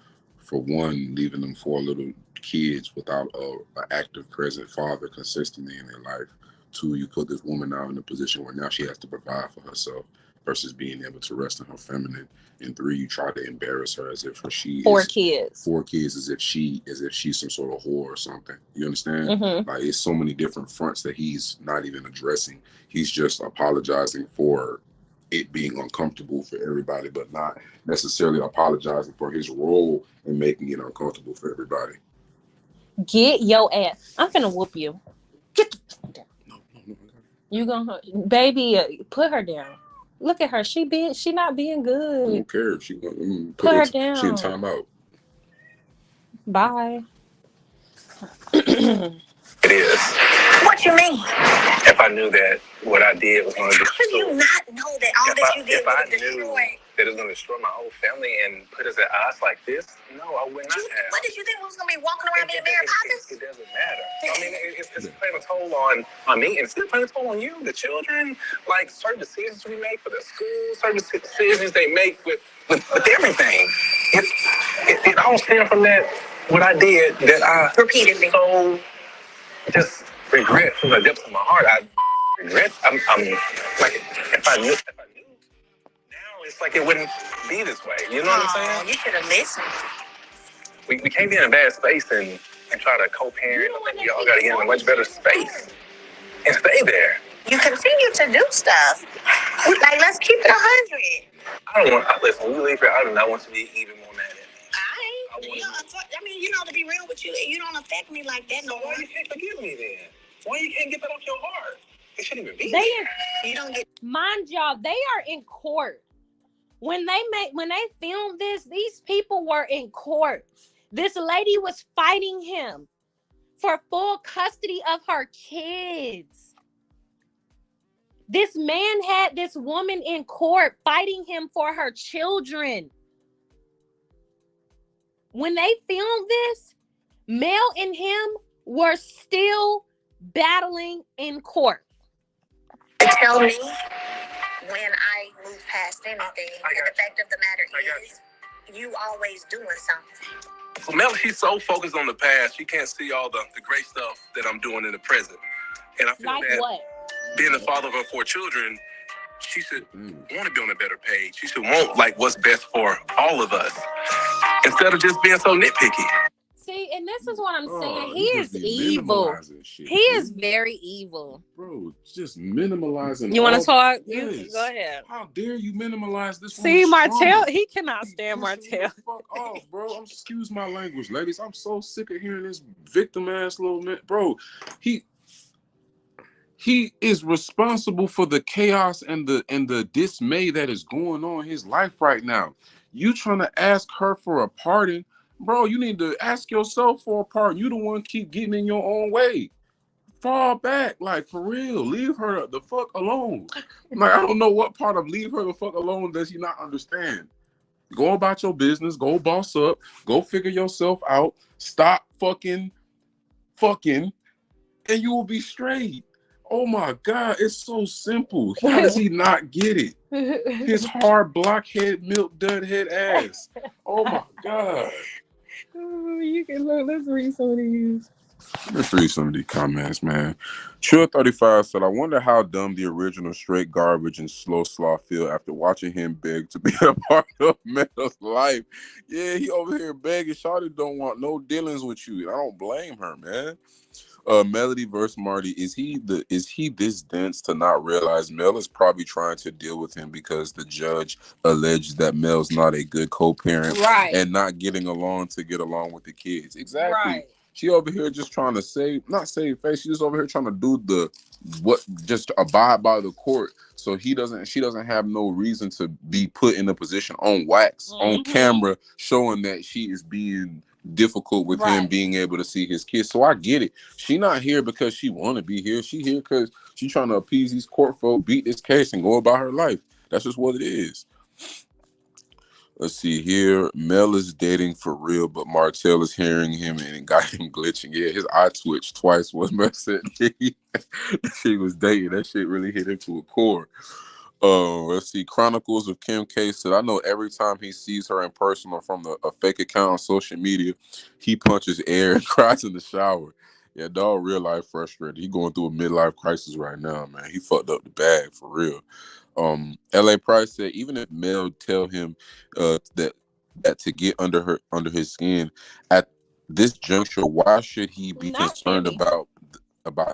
one, leaving them 4 little kids without an active present father consistently in their life. 2, you put this woman now in a position where now she has to provide for herself versus being able to rest in her feminine. And 3, you try to embarrass her as if she 4 kids. 4 kids as if she's some sort of whore or something. You understand? Mm-hmm. Like, it's so many different fronts that he's not even addressing. He's just apologizing for it being uncomfortable for everybody, but not necessarily apologizing for his role in making it uncomfortable for everybody. Get your ass. I'm finna whoop you. Get the fuck down. No. You gonna, baby, put her down. Look at her. She not being good. I don't care. She put her down. She in timeout. Bye. It is. What you mean? If I knew that what I did was going to destroy. How do you not know that all that you did was destroy? That it was going to destroy my whole family and put us at odds like this? No, I would not have. What did you think we was going to be walking around being Mary Poppins? It doesn't matter. I mean, it's playing a toll on me, and it's still playing a toll on you, the children. Like, certain decisions we make for the school, certain decisions they make with everything. It all stemmed from that, what I did, that I repeatedly so just regret from the depths of my heart. I regret. I'm like, if I knew. It's like it wouldn't be this way. You know what I'm saying? You should have listened. We can't be in a bad space and try to co-parent. We all got to get in a much better space and stay there. You continue to do stuff. Like, let's keep it 100. I don't want. Listen, when we leave here, I do not want to be even more mad at me. I mean, to be real with you, you don't affect me like that no more. Why you can't forgive me then? Why you can't get that off your heart? It shouldn't even be. You don't get. Mind y'all, they are in court. When they filmed this, these people were in court. This lady was fighting him for full custody of her kids. This man had this woman in court fighting him for her children. When they filmed this, Mel and him were still battling in court. Tell me when I move past anything, and the fact of the matter is, you always doing something. So Mel, she's so focused on the past, she can't see all the great stuff that I'm doing in the present. And I feel Like that what? being the father of her 4 children, she should want to be on a better page. She should want like what's best for all of us instead of just being so nitpicky. See, and this is what I'm saying. He you is just be evil. minimalizing shit, He is very evil. bro. Just minimalizing. You want to talk? Yes. You go ahead. How dare you minimalize this? See, Martell, trauma? he cannot stand Martell. Fuck off, bro. Excuse my language, ladies. I'm so sick of hearing this victim ass little man, bro. He is responsible for the chaos and the dismay that is going on in his life right now. You trying to ask her for a pardon, bro? You need to ask yourself for a pardon. You the one keep getting in your own way. Fall back, like, for real. Leave her the fuck alone. Like, I don't know what part of leave her the fuck alone does he not understand. Go about your business. Go boss up. Go figure yourself out. Stop fucking, and you will be straight. Oh my God, it's so simple. How does he not get it? His hard blockhead, milk dud head ass. Oh my God. You can look. Let's read some of these. Let's read some of these comments, man. Chill35 said, I wonder how dumb the original straight garbage and slow slaw feel after watching him beg to be a part of Mel's life. Yeah, he over here begging. Shawty don't want no dealings with you. I don't blame her, man. Melody versus Marty, is he this dense to not realize Mel is probably trying to deal with him because the judge alleged that Mel's not a good co-parent, right, and not getting along to get along with the kids. Exactly. Right. She over here just trying to not save face. She's just over here trying to do just abide by the court. So she doesn't have no reason to be put in a position on wax, on camera, showing that she is being difficult with him being able to see his kids. So I get it. She not here because she want to be here. She here because she trying to appease these court folk, beat this case, and go about her life. That's just what it is. Let's see here. Mel is dating for real, but Martell is hearing him and it got him glitching. Yeah, his eye twitched twice when Mel said she was dating. That shit really hit him to a core. Let's see. Chronicles of Kim K said, I know every time he sees her in person or from a fake account on social media, he punches air and cries in the shower. Yeah, dog, real life frustrated. He going through a midlife crisis right now, man. He fucked up the bag for real. LA Price said, even if Mel tell him that to get under his skin at this juncture, why should he be concerned about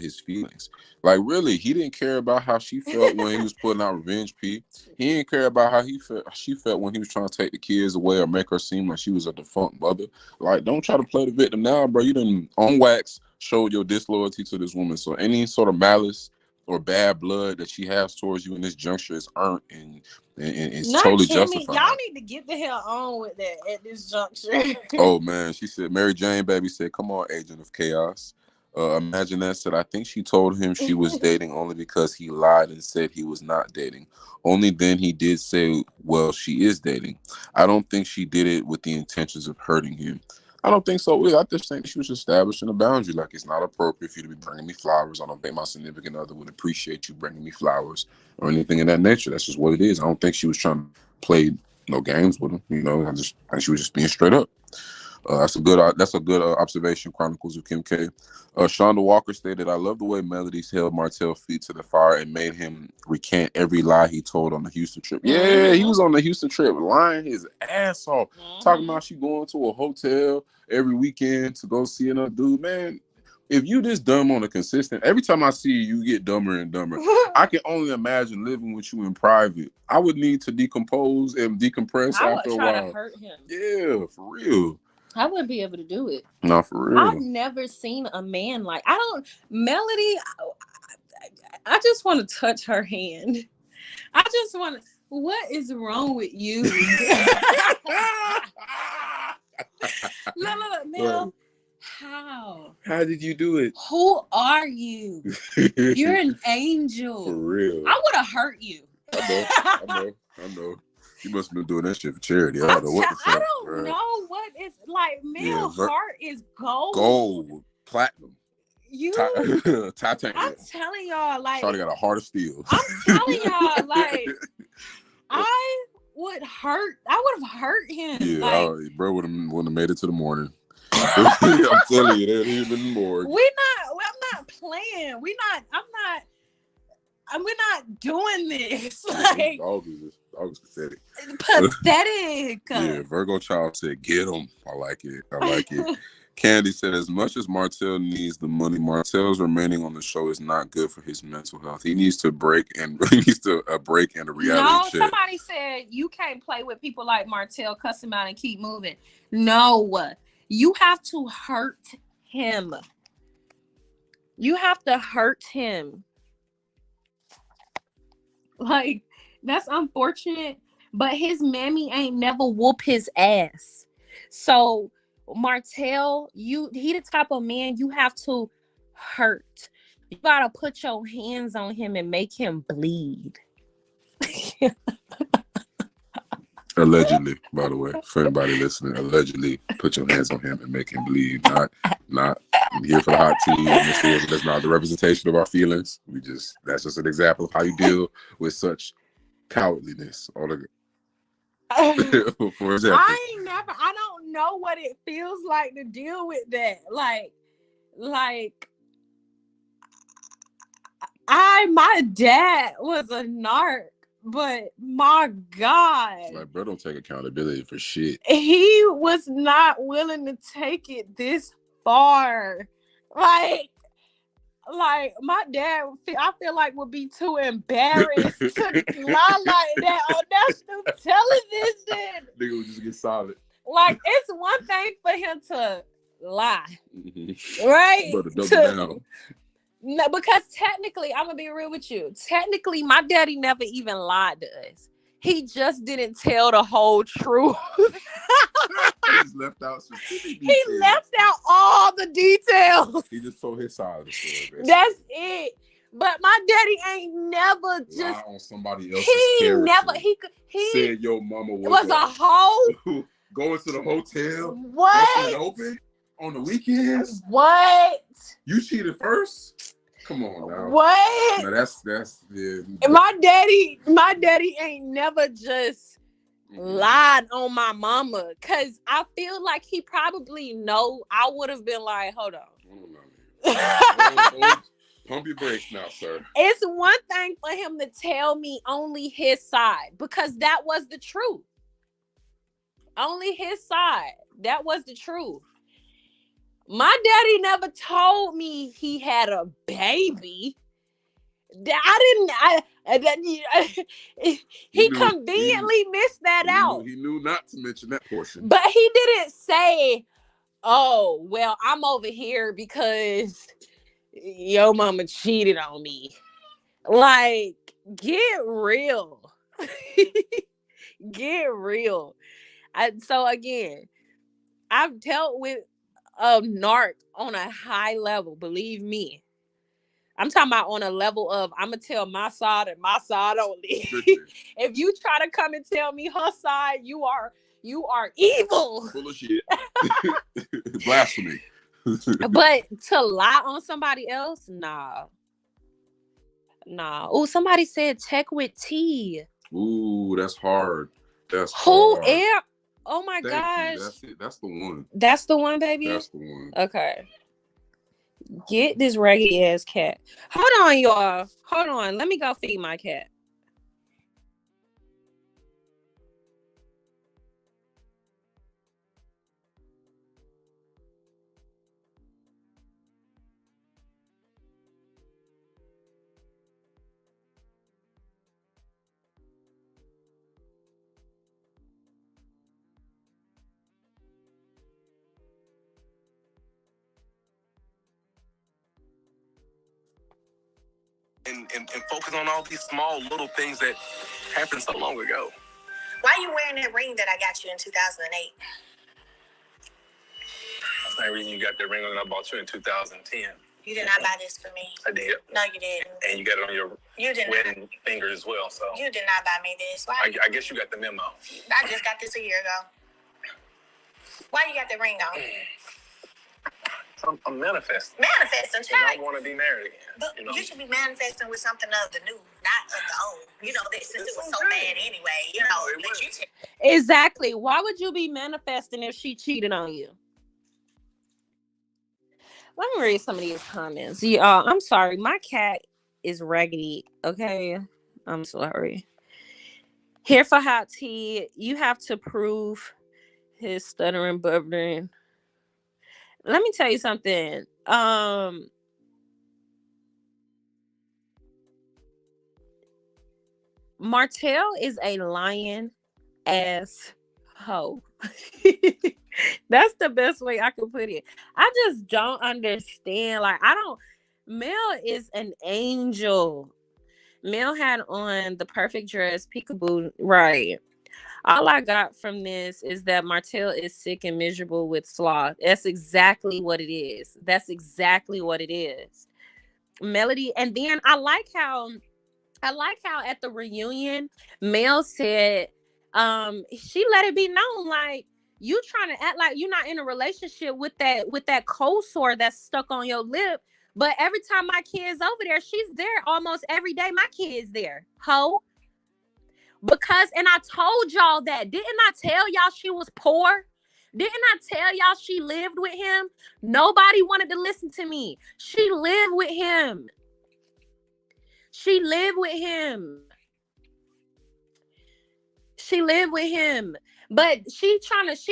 his feelings? Like, really, he didn't care about how she felt when he was putting out Revenge P. He didn't care about how she felt when he was trying to take the kids away or make her seem like she was a defunct mother. Like, don't try to play the victim now, bro. You done on wax showed your disloyalty to this woman. So any sort of malice or bad blood that she has towards you in this juncture is earned and it's totally justified. Y'all need to get the hell on with that at this juncture. Oh man, she said, Mary Jane baby said, come on, Agent of Chaos. Imagine that said, I think she told him she was dating only because he lied and said he was not dating. Only then he did say, well, she is dating. I don't think she did it with the intentions of hurting him. I don't think so either. I just think she was establishing a boundary. Like, it's not appropriate for you to be bringing me flowers. I don't think my significant other would appreciate you bringing me flowers or anything of that nature. That's just what it is. I don't think she was trying to play no games with him. You know, I think she was just being straight up. That's a good observation. Chronicles of Kim K. Shonda Walker stated, I love the way Melody's held Martell's feet to the fire and made him recant every lie he told on the Houston trip. Yeah, he was on the Houston trip lying his ass off, talking about she going to a hotel every weekend to go see another dude. Man, if you this dumb on a consistent, every time I see you, you get dumber and dumber. I can only imagine living with you in private. I would need to decompose and decompress after a while. I would try to hurt him. Yeah, for real. I wouldn't be able to do it. Not for real. I've never seen a man like Melody. I just want to touch her hand. I just want to. What is wrong with you? Look, Mel. How? How did you do it? Who are you? You're an angel. For real. I would have hurt you. I know. You must have been doing that shit for charity. I don't know what the fuck. I don't know what is like. Male heart is gold. Gold, platinum. Titanium. I'm telling y'all, like, Shawty got a heart of steel. I'm telling y'all, like, I would have hurt him. Yeah, like, bro would have made it to the morning. I'm telling you, that he's been bored. I'm not playing. We're not doing this. Like, dog is pathetic. Pathetic. Yeah, Virgo Child said, "Get him." I like it. Candy said, as much as Martell needs the money, Martell's remaining on the show is not good for his mental health. He needs a break and a reality check. Somebody said you can't play with people like Martell, cuss him out and keep moving. No, you have to hurt him. You have to hurt him. Like, that's unfortunate, but his mammy ain't never whoop his ass. So Martell, he the type of man you have to hurt. You gotta put your hands on him and make him bleed. Allegedly, by the way, for anybody listening, allegedly put your hands on him and make him bleed. Not I'm here for the hot tea. That's not the representation of our feelings. That's just an example of how you deal with such cowardliness. For example, I don't know what it feels like to deal with that. Like my dad was a narc, but my God, like, bro, don't take accountability for shit. He was not willing to take it this far. Like my dad, I feel like would be too embarrassed to lie like that on national television. Nigga would just get solid. Like, it's one thing for him to lie, right? But to double down. No, because technically, I'm gonna be real with you. Technically, my daddy never even lied to us. He just didn't tell the whole truth. He left out specific details. He left out all the details. He just told his side of the story. Basically. That's it. But my daddy ain't never just lie on somebody else's character. He said your mama was a hoe. Going to the hotel. What? It open on the weekends. What? You cheated first? Come on now. What? No, that's yeah. My daddy ain't never just lied on my mama, cause I feel like he probably know I would have been like, hold on. Pump your brakes now, sir. It's one thing for him to tell me only his side, because that was the truth. Only his side. That was the truth. My daddy never told me he had a baby. He conveniently missed that out. He knew not to mention that portion. But he didn't say, oh, well, I'm over here because your mama cheated on me. Like, get real. Get real. So again, I've dealt with a narc on a high level, believe me. I'm talking about on a level of, I'm going to tell my side and my side only. If you try to come and tell me her side, you are evil. Full of shit. Blasphemy. But to lie on somebody else, nah. Oh, somebody said tech with T. Ooh, that's hard. That's who hard. Oh my gosh. That's it. That's the one. That's the one, baby? That's the one. Okay. Get this raggedy ass cat. Hold on, y'all. Hold on. Let me go feed my cat. And focus on all these small little things that happened so long ago. Why are you wearing that ring that I got you in 2008? Same reason you got that ring on I bought you in 2010. You did not buy this for me. I did. No, you didn't. And you got it on your wedding finger as well. So you did not buy me this. Why? I guess you got the memo. I just got this a year ago. Why you got the ring on? I'm manifesting. Manifesting, child. I want to be married again. But you should be manifesting with something of the new, not of the old. You know, since it was so bad anyway. You know, exactly. Why would you be manifesting if she cheated on you? Let me read some of these comments. Y'all, I'm sorry. My cat is raggedy. Okay, I'm sorry. Here for hot tea. You have to prove his stuttering, bubbling. Let me tell you something. Martell is a lying ass hoe. That's the best way I can put it. I just don't understand. Like, Mel is an angel. Mel had on the perfect dress, peekaboo, right? All I got from this is that Martell is sick and miserable with sloth. That's exactly what it is. That's exactly what it is. Melody, and then I like how at the reunion, Mel said, she let it be known, like, you trying to act like you're not in a relationship with that cold sore that's stuck on your lip. But every time my kid's over there, she's there almost every day. My kid's there, ho. Because, and I told y'all that. Didn't I tell y'all she was poor? Didn't I tell y'all she lived with him? Nobody wanted to listen to me. She lived with him. She lived with him. She lived with him. But she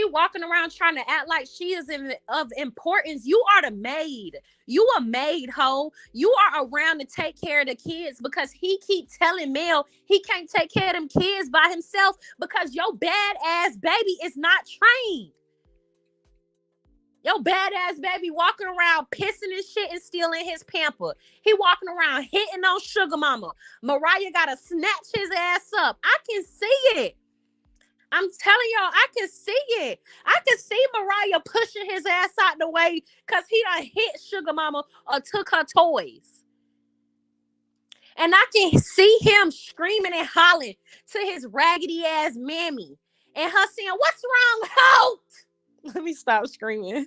walking around trying to act like she is of importance. You are the maid. You a maid, ho. You are around to take care of the kids because he keep telling Mel he can't take care of them kids by himself because your badass baby is not trained. Your badass baby walking around pissing and shit and stealing his pamper. He walking around hitting on Sugar Mama. Mariah gotta snatch his ass up. I can see it. I'm telling y'all, I can see it. I can see Mariah pushing his ass out the way because he done hit Sugar Mama or took her toys. And I can see him screaming and hollering to his raggedy ass mammy. And her saying, "What's wrong, Holt?" Let me stop screaming.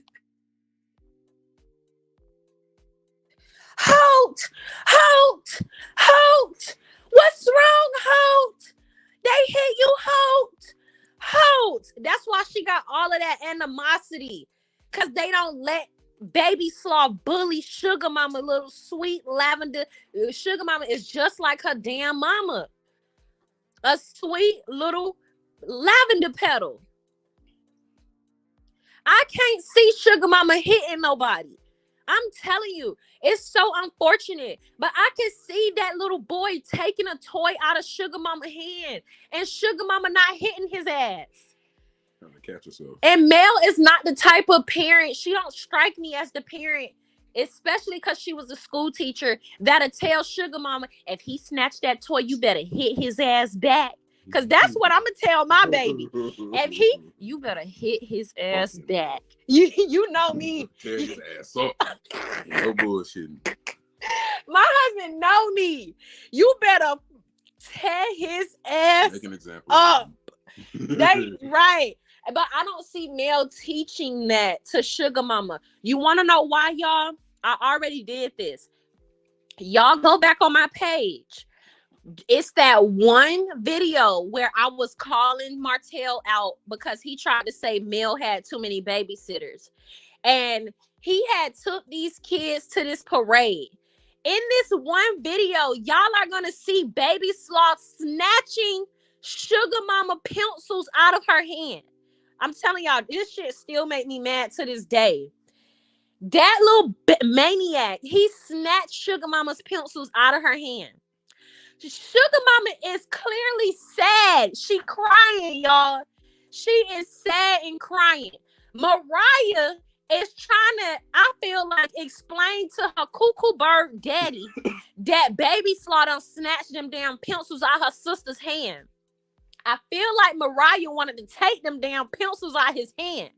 Holt! Holt! Holt! What's wrong, Holt? They hit you, Holt! Holt! That's why she got all of that animosity. Because they don't let baby slaw bully Sugar Mama, little sweet lavender. Sugar Mama is just like her damn mama. A sweet little lavender petal. I can't see Sugar Mama hitting nobody. I'm telling you, it's so unfortunate. But I can see that little boy taking a toy out of Sugar Mama's hand and Sugar Mama not hitting his ass. Trying to catch herself. And Mel is not the type of parent. She don't strike me as the parent, especially because she was a school teacher, that'll tell Sugar Mama, if he snatched that toy, you better hit his ass back. Because that's what I'm going to tell my baby. You better hit his ass back. You know me. Tear his ass up. No bullshitting. My husband know me. You better tear his ass Make an example up. Right. But I don't see Mel teaching that to Sugar Mama. You want to know why, y'all? I already did this. Y'all go back on my page. It's that one video where I was calling Martell out because he tried to say Mel had too many babysitters. And he had took these kids to this parade. In this one video, y'all are going to see Baby Sloth snatching Sugar Mama pencils out of her hand. I'm telling y'all, this shit still make me mad to this day. That little maniac, he snatched Sugar Mama's pencils out of her hand. Sugar Mama is clearly sad. She crying, y'all. She is sad and crying. Mariah is trying to, I feel like, explain to her cuckoo bird daddy that Baby Slaw done snatched them damn pencils out her sister's hand. I feel like Mariah wanted to take them damn pencils out his hand,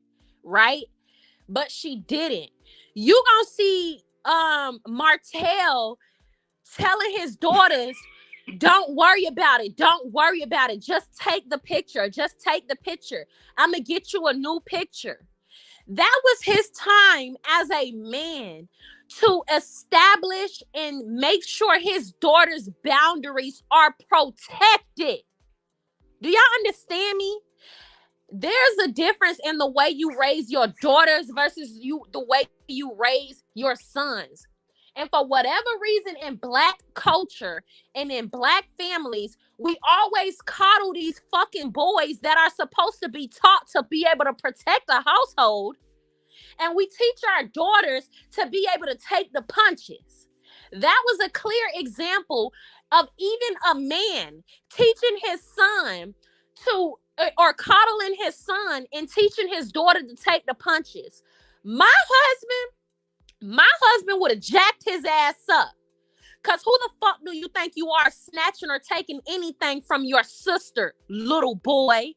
right? but she didn't. You gonna see Martell telling his daughters, don't worry about it. Don't worry about it. Just take the picture. Just take the picture. I'm going to get you a new picture. That was his time as a man to establish and make sure his daughter's boundaries are protected. Do y'all understand me? There's a difference in the way you raise your daughters versus the way you raise your sons. And for whatever reason, in Black culture and in Black families, we always coddle these fucking boys that are supposed to be taught to be able to protect a household. And we teach our daughters to be able to take the punches. That was a clear example of even a man teaching his son to, or coddling his son and teaching his daughter to take the punches. My husband would have jacked his ass up. Because who the fuck do you think you are, snatching or taking anything from your sister, little boy,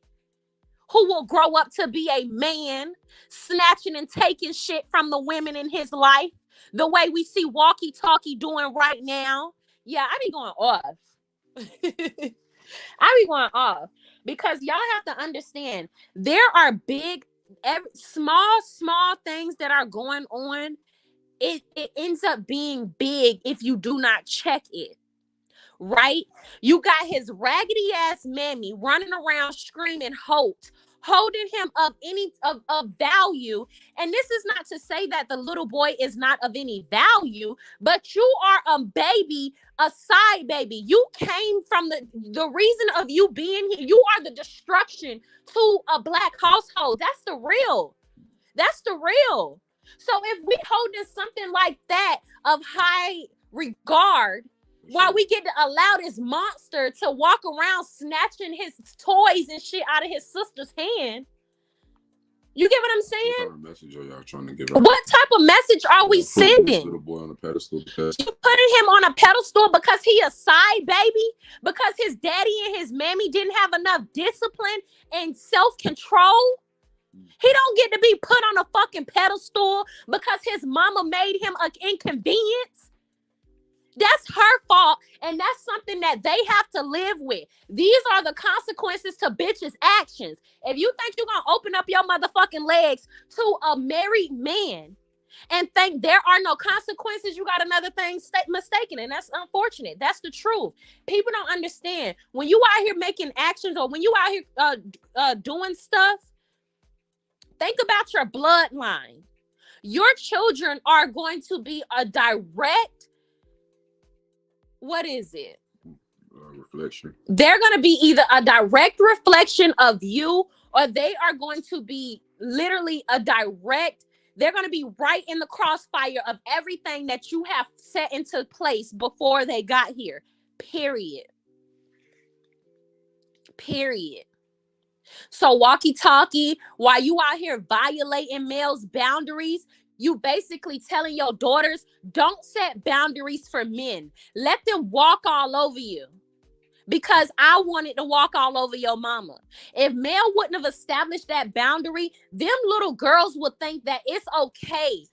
who will grow up to be a man, snatching and taking shit from the women in his life, the way we see Walkie Talkie doing right now? Yeah, I be going off. I be going off. Because y'all have to understand, there are small things that are going on. It ends up being big if you do not check it, right? You got his raggedy ass mammy running around screaming holding him of any of value. And this is not to say that the little boy is not of any value, but you are a baby, a side baby. You came from the reason of you being here. You are the destruction to a Black household. That's the real. So if we holding something like that of high regard, while we get to allow this monster to walk around snatching his toys and shit out of his sister's hand, you get what I'm saying? What kind of message are y'all trying to give out? What type of message are we sending? This little boy on a pedestal because you putting him on a pedestal because he a side baby, because his daddy and his mammy didn't have enough discipline and self-control. He don't get to be put on a fucking pedestal because his mama made him an inconvenience. That's her fault, and that's something that they have to live with. These are the consequences to bitches' actions. If you think you're going to open up your motherfucking legs to a married man and think there are no consequences, you got another thing mistaken, and that's unfortunate. That's the truth. People don't understand. When you out here making actions, or when you out here doing stuff, think about your bloodline. Your children are going to be a direct, what is it? Reflection. They're going to be either a direct reflection of you, or they are going to be literally they're going to be right in the crossfire of everything that you have set into place before they got here. Period. So walkie-talkie, while you out here violating males' boundaries, you basically telling your daughters, don't set boundaries for men. Let them walk all over you. Because I wanted to walk all over your mama. If Mel wouldn't have established that boundary, them little girls would think that it's okay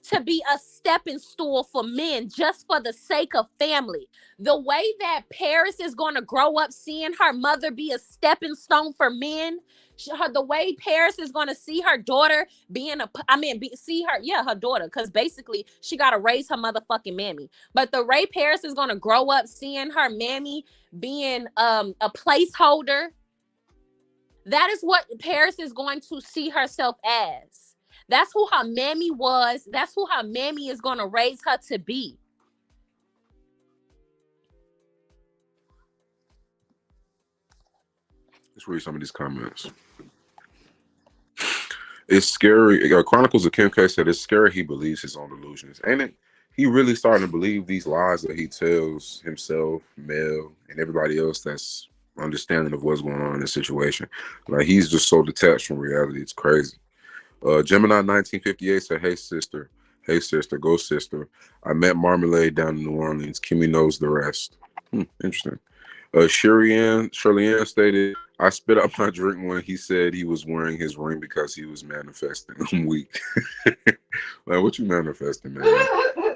to be a stepping stool for men just for the sake of family. The way that Paris is going to grow up seeing her mother be a stepping stone for men, the way Paris is going to see her daughter her daughter, because basically she got to raise her motherfucking mammy. But the way Paris is going to grow up seeing her mammy being a placeholder, that is what Paris is going to see herself as. That's who her mammy was. That's who her mammy is going to raise her to be. Let's read some of these comments. It's scary. Chronicles of Kim K said it's scary he believes his own delusions. Ain't it? He really starting to believe these lies that he tells himself, Mel, and everybody else that's understanding of what's going on in this situation. Like, he's just so detached from reality. It's crazy. Gemini 1958 said, hey sister, go sister. I met Marmalade down in New Orleans. Kimmy knows the rest. Interesting. Shirley Ann stated, "I spit out my drink when he said he was wearing his ring because he was manifesting. I'm weak." Like, what you manifesting, man?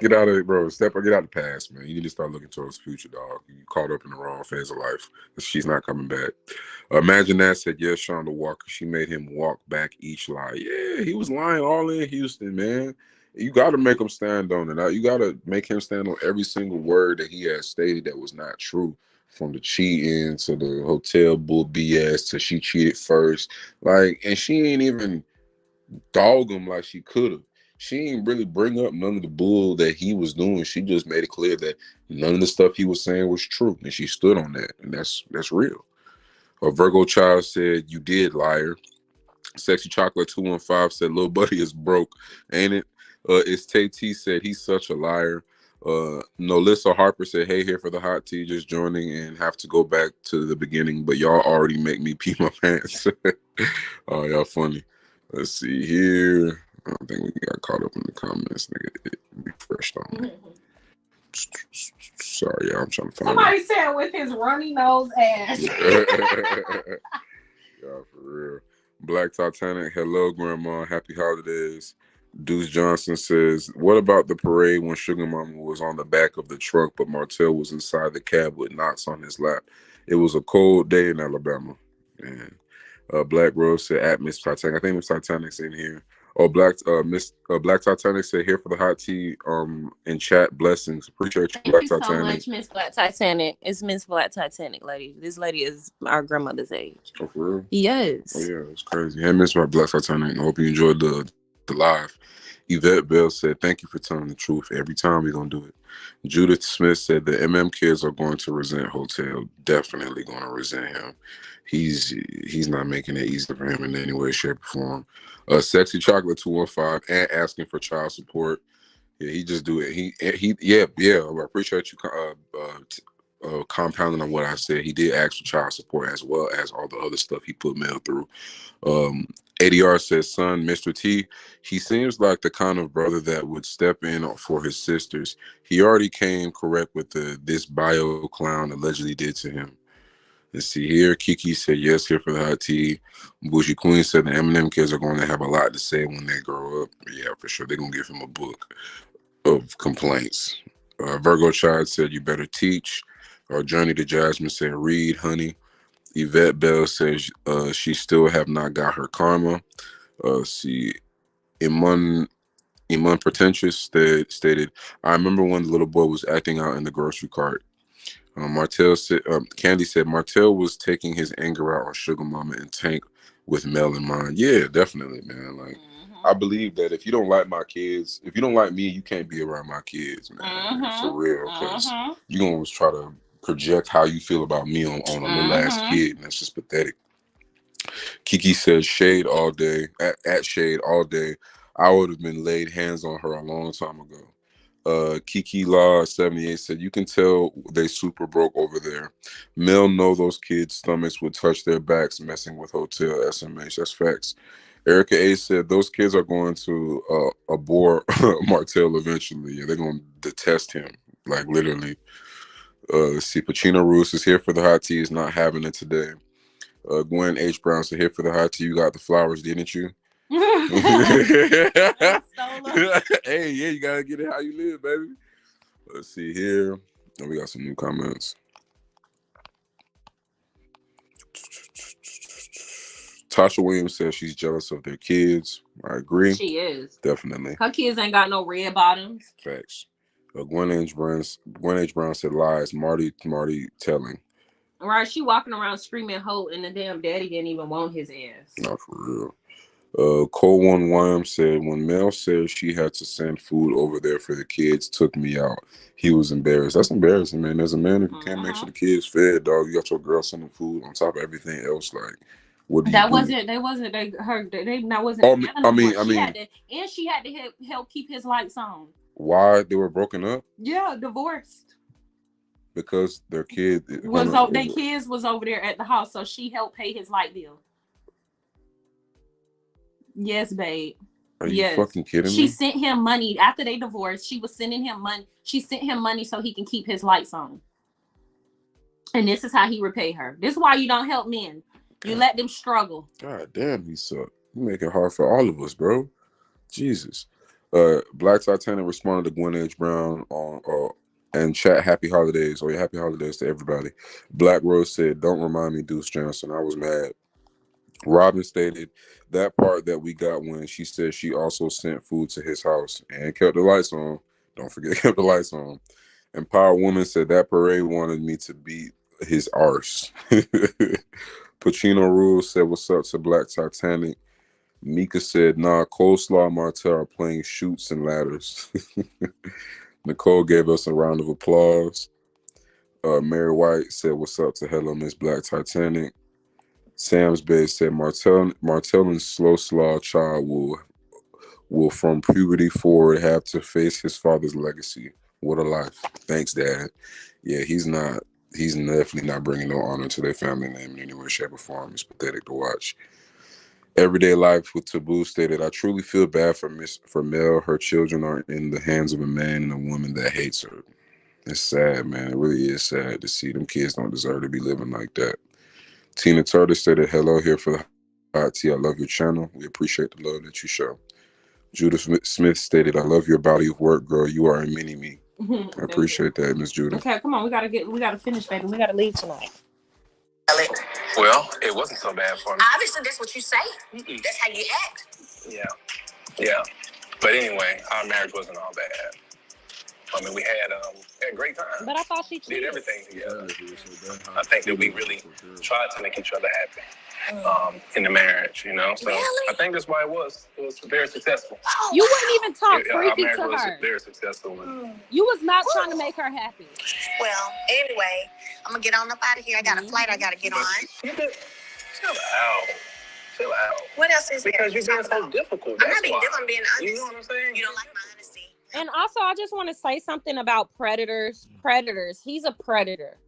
Get out of it, bro. Get out of the past, man. You need to start looking towards the future, dog. You caught up in the wrong phase of life. She's not coming back. Imagine that said, yes, Shonda Walker. She made him walk back each lie. Yeah, he was lying all in Houston, man. You got to make him stand on it. You got to make him stand on every single word that he has stated that was not true. From the cheating to the hotel bull BS to she cheated first. Like, and she ain't even dog him like she could have. She ain't really bring up none of the bull that he was doing. She just made it clear that none of the stuff he was saying was true. And she stood on that. And that's real. A Virgo child said, "You did, liar." Sexy Chocolate 215 said, "Little buddy is broke, ain't it?" It's Tay T said, "He's such a liar." Nolissa Harper said, "Hey, here for the hot tea, just joining and have to go back to the beginning, but y'all already make me pee my pants." Oh, y'all funny. Let's see here. I don't think we got caught up in the comments. Nigga, it refreshed on me. Sorry, y'all. I'm trying to find Somebody said with his runny nose ass. Y'all, for real. Black Titanic, hello, Grandma. Happy holidays. Deuce Johnson says, "What about the parade when Sugar Mama was on the back of the truck, but Martell was inside the cab with knots on his lap? It was a cold day in Alabama." Man. Black Rose said, "At Miss Titanic." I think Miss Titanic's in here. Oh, Black Titanic said, "Here for the hot tea." In chat, blessings. Appreciate you, Black Thank you Titanic. so much, Miss Black Titanic. It's Miss Black Titanic, lady. This lady is our grandmother's age. Oh, for real? Yes. Oh, yeah, it's crazy. Hey, Miss Black Titanic. I hope you enjoyed the live. Yvette Bell said, "Thank you for telling the truth. Every time we're going to do it." Judith Smith said, "The MM kids are going to resent Hotel. Definitely going to resent him. He's not making it easy for him in any way, shape, or form." Sexy Chocolate 215 and asking for child support. Yeah, he just do it. Yeah. I appreciate you compounding on what I said. He did ask for child support as well as all the other stuff he put Mel through. ADR says, "Son, Mr. T, he seems like the kind of brother that would step in for his sisters. He already came correct with this bio clown allegedly did to him." Let's see here. Kiki said, "Yes, here for the hot tea." Bougie Queen said, "The Eminem kids are going to have a lot to say when they grow up." Yeah, for sure. They're going to give him a book of complaints. Virgo Child said, "You better teach." Journey to Jasmine said, "Read, honey." Yvette Bell says, she still have not got her karma. See, Iman Pretentious stated, "I remember when the little boy was acting out in the grocery cart." Martell said, Candy said, "Martell was taking his anger out on Sugar Mama and Tank with Mel in mind." Yeah, definitely, man. Like, I believe that if you don't like my kids, if you don't like me, you can't be around my kids, man. For real, because you're going to try to project how you feel about me on a little ass kid, and that's just pathetic. Kiki says, "Shade all day, at Shade all day. I would have been laid hands on her a long time ago." Kiki Law 78 said, "You can tell they super broke over there. Mel know those kids' stomachs would touch their backs messing with Hotel SMH. That's facts." Erica A said, "Those kids are going to abhor Martell eventually. Yeah, they're going to detest him, like literally." Let's see, Pacino Roos is here for the hot tea. Is not having it today. Gwen H. Brown said, "Here for the hot tea. You got the flowers, didn't you?" Hey, yeah, you gotta get it how you live, baby. Let's see here. Oh, we got some new comments. Tasha Williams says she's jealous of their kids. I agree. She is. Definitely. Her kids ain't got no red bottoms. Facts. Gwen H. Brown said, "Lies. Marty telling." Right, she walking around screaming "ho," and the damn daddy didn't even want his ass. Not for real. Cole One Williams said, "When Mel said she had to send food over there for the kids, took me out. He was embarrassed." That's embarrassing, man. As a man, if you can't make sure the kids fed, dog, you got your girl sending food on top of everything else. Like, what do you do? That wasn't. She had to help keep his lights on. Why they were broken up? Yeah, divorced. Because their kid their kids was over there at the house, so she helped pay his light bill. Yes, babe. Are you fucking kidding me? She sent him money after they divorced. She was sending him money. She sent him money so he can keep his lights on. And this is how he repay her. This is why you don't help men. You let them struggle. God damn, he sucked. You make it hard for all of us, bro. Jesus. Black Titanic responded to Gwen H. Brown on and chat happy holidays. Oh yeah, happy holidays to everybody. Black Rose said, "Don't remind me, Deuce Johnson." I was mad. Robin stated that part that we got when she said she also sent food to his house and kept the lights on. Don't forget, kept the lights on. Empowered Woman said that parade wanted me to beat his arse. Pacino Rules said, "What's up to Black Titanic?" Mika said, "Nah, Coleslaw and Martell are playing shoots and ladders." Nicole gave us a round of applause. Mary White said, "What's up to Hello Miss Black Titanic?" Sam's Bay said, Martell and Slow Slaw child will from puberty forward have to face his father's legacy. What a life. Thanks, Dad. Yeah, he's definitely not bringing no honor to their family name in any way, shape, or form. It's pathetic to watch. Everyday Life with Taboo stated, "I truly feel bad for Mel. Her children are in the hands of a man and a woman that hates her." It's sad, man. It really is sad to see them kids don't deserve to be living like that. Tina Turner stated, "Hello here for the hot tea. I love your channel. We appreciate the love that you show." Judith Smith stated, "I love your body of work, girl. You are a mini me." I appreciate that, Miss Judith. Okay, come on. We gotta finish, baby. We gotta leave tonight. Well, it wasn't so bad for me. Obviously, that's what you say. That's how you act. Yeah, yeah. But anyway, our marriage wasn't all bad. I mean, we had a great time. But I thought she did cheated. everything together. I think that we really tried to make each other happy in the marriage, you know. So Really? I think that's why it was very successful. Oh, You wouldn't even talk Our freaky marriage to was her. very successful. You was not trying to make her happy. Well, anyway, I'm gonna get on up out of here. I got a flight I gotta get on. You could chill out. Chill out. What else is Because there? you're being so difficult. I'm not That's being why. different. I'm being honest. You know what I'm saying? You don't like my honesty. And also, I just want to say something about predators. Predators. He's a predator.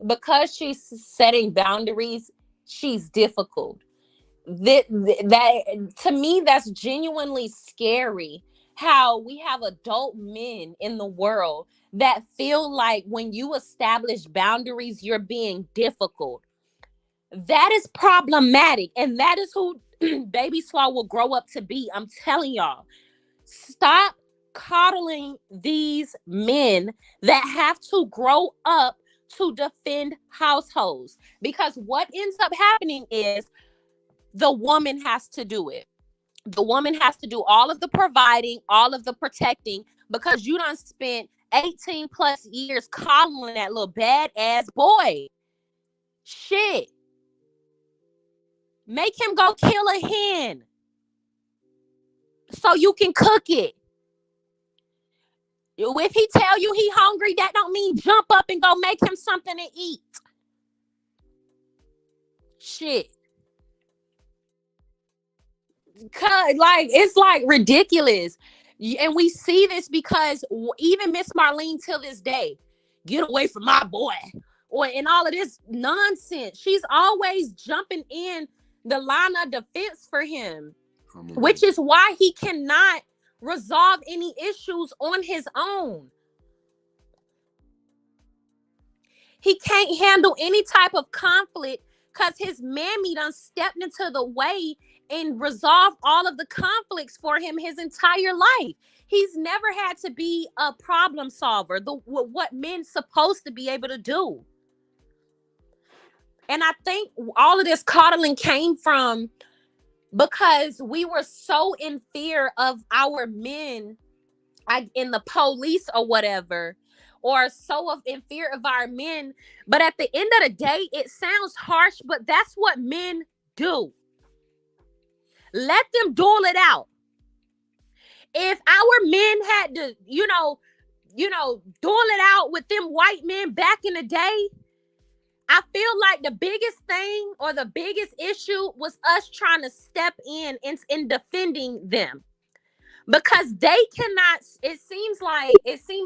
Because she's setting boundaries, she's difficult. That to me, that's genuinely scary. How we have adult men in the world that feel like when you establish boundaries, you're being difficult. That is problematic, and that is who Baby Slaw will grow up to be. I'm telling y'all. Stop coddling these men that have to grow up to defend households. Because what ends up happening is the woman has to do it. The woman has to do all of the providing, all of the protecting, because you done spent 18 plus years coddling that little badass boy. Shit. Make him go kill a hen so you can cook it. If he tell you he hungry, that don't mean jump up and go make him something to eat. Shit. Like, it's like ridiculous. And we see this because even Miss Marlene till this day, get away from my boy. Or in all of this nonsense, she's always jumping in the line of defense for him, which is why he cannot resolve any issues on his own. He can't handle any type of conflict because his mammy done stepped into the way and resolved all of the conflicts for him his entire life. He's never had to be a problem solver, what men's supposed to be able to do. And I think all of this coddling came from because we were so in fear of our men in the police or whatever, or so in fear of our men. But at the end of the day, it sounds harsh, but that's what men do. Let them duel it out. If our men had to, duel it out with them white men back in the day, I feel like the biggest thing or the biggest issue was us trying to step in defending them. Because they cannot, it seemed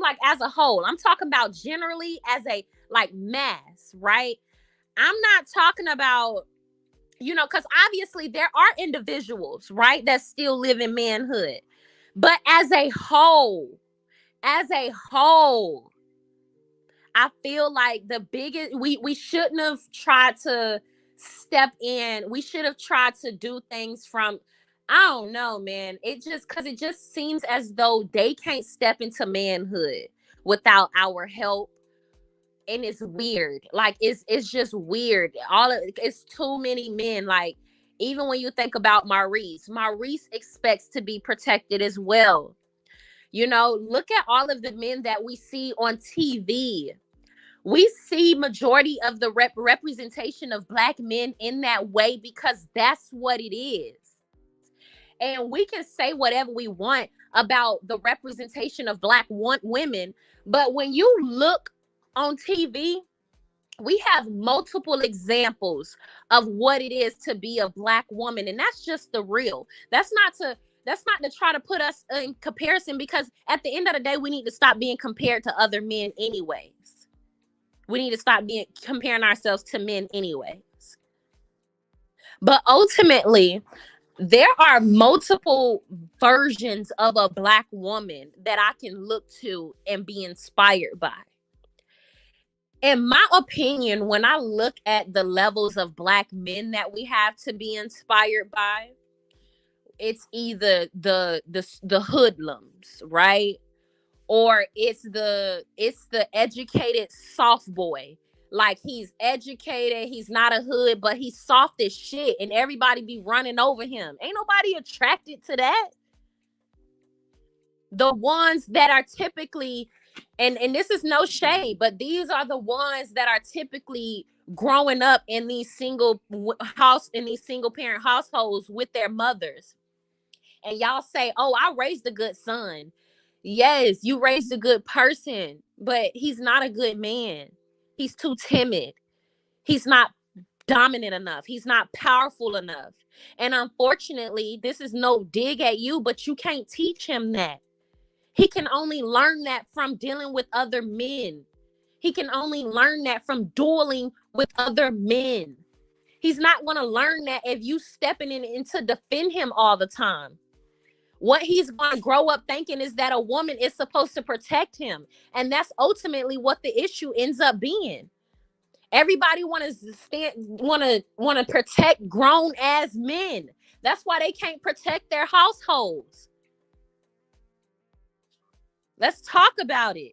like as a whole, I'm talking about generally as a like mass, right? I'm not talking about, because obviously there are individuals, right, that still live in manhood. But as a whole, I feel like the biggest we shouldn't have tried to step in. We should have tried to do things from, I don't know, man. It just seems as though they can't step into manhood without our help. And it's weird. Like it's just weird. It's too many men. Like, even when you think about Maurice expects to be protected as well. Look at all of the men that we see on TV. We see majority of the representation of Black men in that way because that's what it is. And we can say whatever we want about the representation of Black women, but when you look on TV, we have multiple examples of what it is to be a Black woman, and that's just the real. That's not to try to put us in comparison, because at the end of the day, we need to stop being compared to other men anyways. We need to stop comparing ourselves to men anyways. But ultimately, there are multiple versions of a Black woman that I can look to and be inspired by. In my opinion, when I look at the levels of Black men that we have to be inspired by, it's either the hoodlums, right? Or it's the educated soft boy. Like, he's educated, he's not a hood, but he's soft as shit, and everybody be running over him. Ain't nobody attracted to that. The ones that are typically, and this is no shade, but these are the ones that are typically growing up in these single parent households with their mothers. And y'all say, "Oh, I raised a good son." Yes, you raised a good person, but he's not a good man. He's too timid. He's not dominant enough. He's not powerful enough. And unfortunately, this is no dig at you, but you can't teach him that. He can only learn that from dealing with other men. He can only learn that from dueling with other men. He's not going to learn that if you stepping in to defend him all the time. What he's going to grow up thinking is that a woman is supposed to protect him. And that's ultimately what the issue ends up being. Everybody want to protect grown ass men. That's why they can't protect their households. Let's talk about it.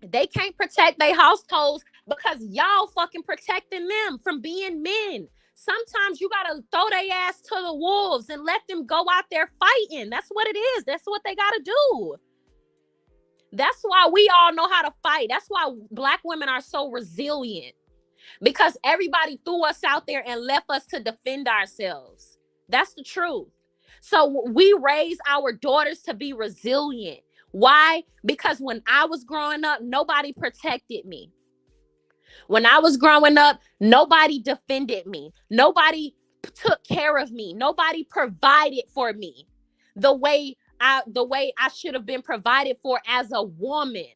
They can't protect their households because y'all fucking protecting them from being men. Sometimes you gotta throw their ass to the wolves and let them go out there fighting. That's what it is. That's what they gotta do. That's why we all know how to fight. That's why Black women are so resilient, because everybody threw us out there and left us to defend ourselves. That's the truth. So we raise our daughters to be resilient. Why? Because when I was growing up, nobody protected me. When I was growing up, nobody defended me. Nobody took care of me. Nobody provided for me the way I should have been provided for as a woman.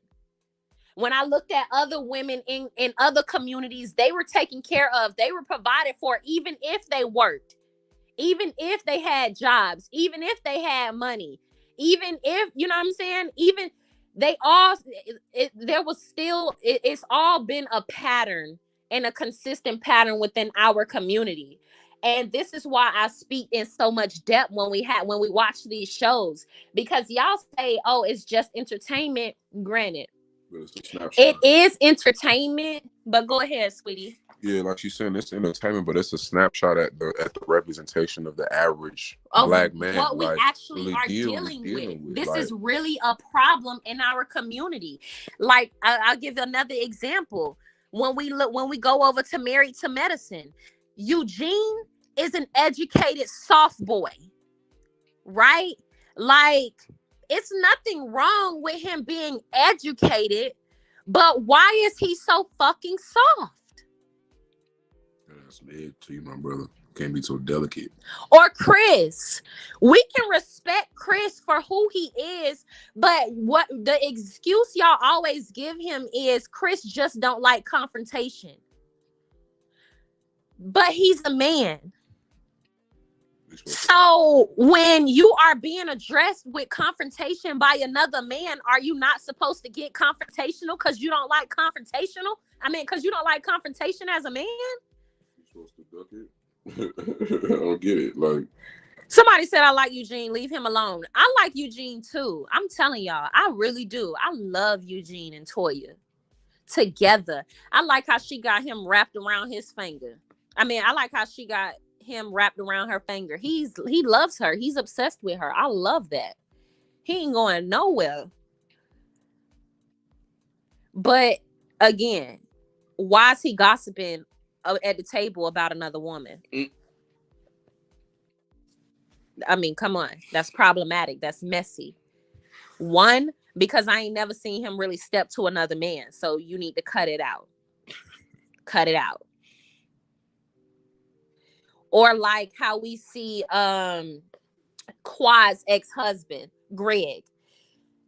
When I looked at other women in other communities, they were taken care of. They were provided for, even if they worked, even if they had jobs, even if they had money, even if, you know what I'm saying? Even it's all been a pattern and a consistent pattern within our community. And this is why I speak in so much depth when we watch these shows, because y'all say, "Oh, it's just entertainment." Granted, it is entertainment, but go ahead, sweetie. Yeah, like she's saying, it's entertainment, but it's a snapshot at the representation of the average Black man. What we actually are dealing with. This is really a problem in our community. Like, I'll give you another example. When we go over to Married to Medicine, Eugene is an educated soft boy, right? Like, it's nothing wrong with him being educated, but why is he so fucking soft? That's big to you, my brother. Can't be so delicate. Or Chris. We can respect Chris for who he is, but what the excuse y'all always give him is Chris just don't like confrontation. But he's a man. So when you are being addressed with confrontation by another man, are you not supposed to get confrontational because you don't like confrontational? I mean, because you don't like confrontation as a man? You're supposed to duck it? I don't get it. Like, somebody said, I like Eugene. Leave him alone. I like Eugene too. I'm telling y'all, I really do. I love Eugene and Toya together. I like how she got him wrapped around his finger. I mean, I like how she got him wrapped around her finger. He loves her. He's obsessed with her. I love that. He ain't going nowhere. But again, why is he gossiping at the table about another woman? I mean, come on. That's problematic. That's messy. One, because I ain't never seen him really step to another man. So you need to cut it out. Cut it out. Or like how we see Quad's ex-husband, Greg.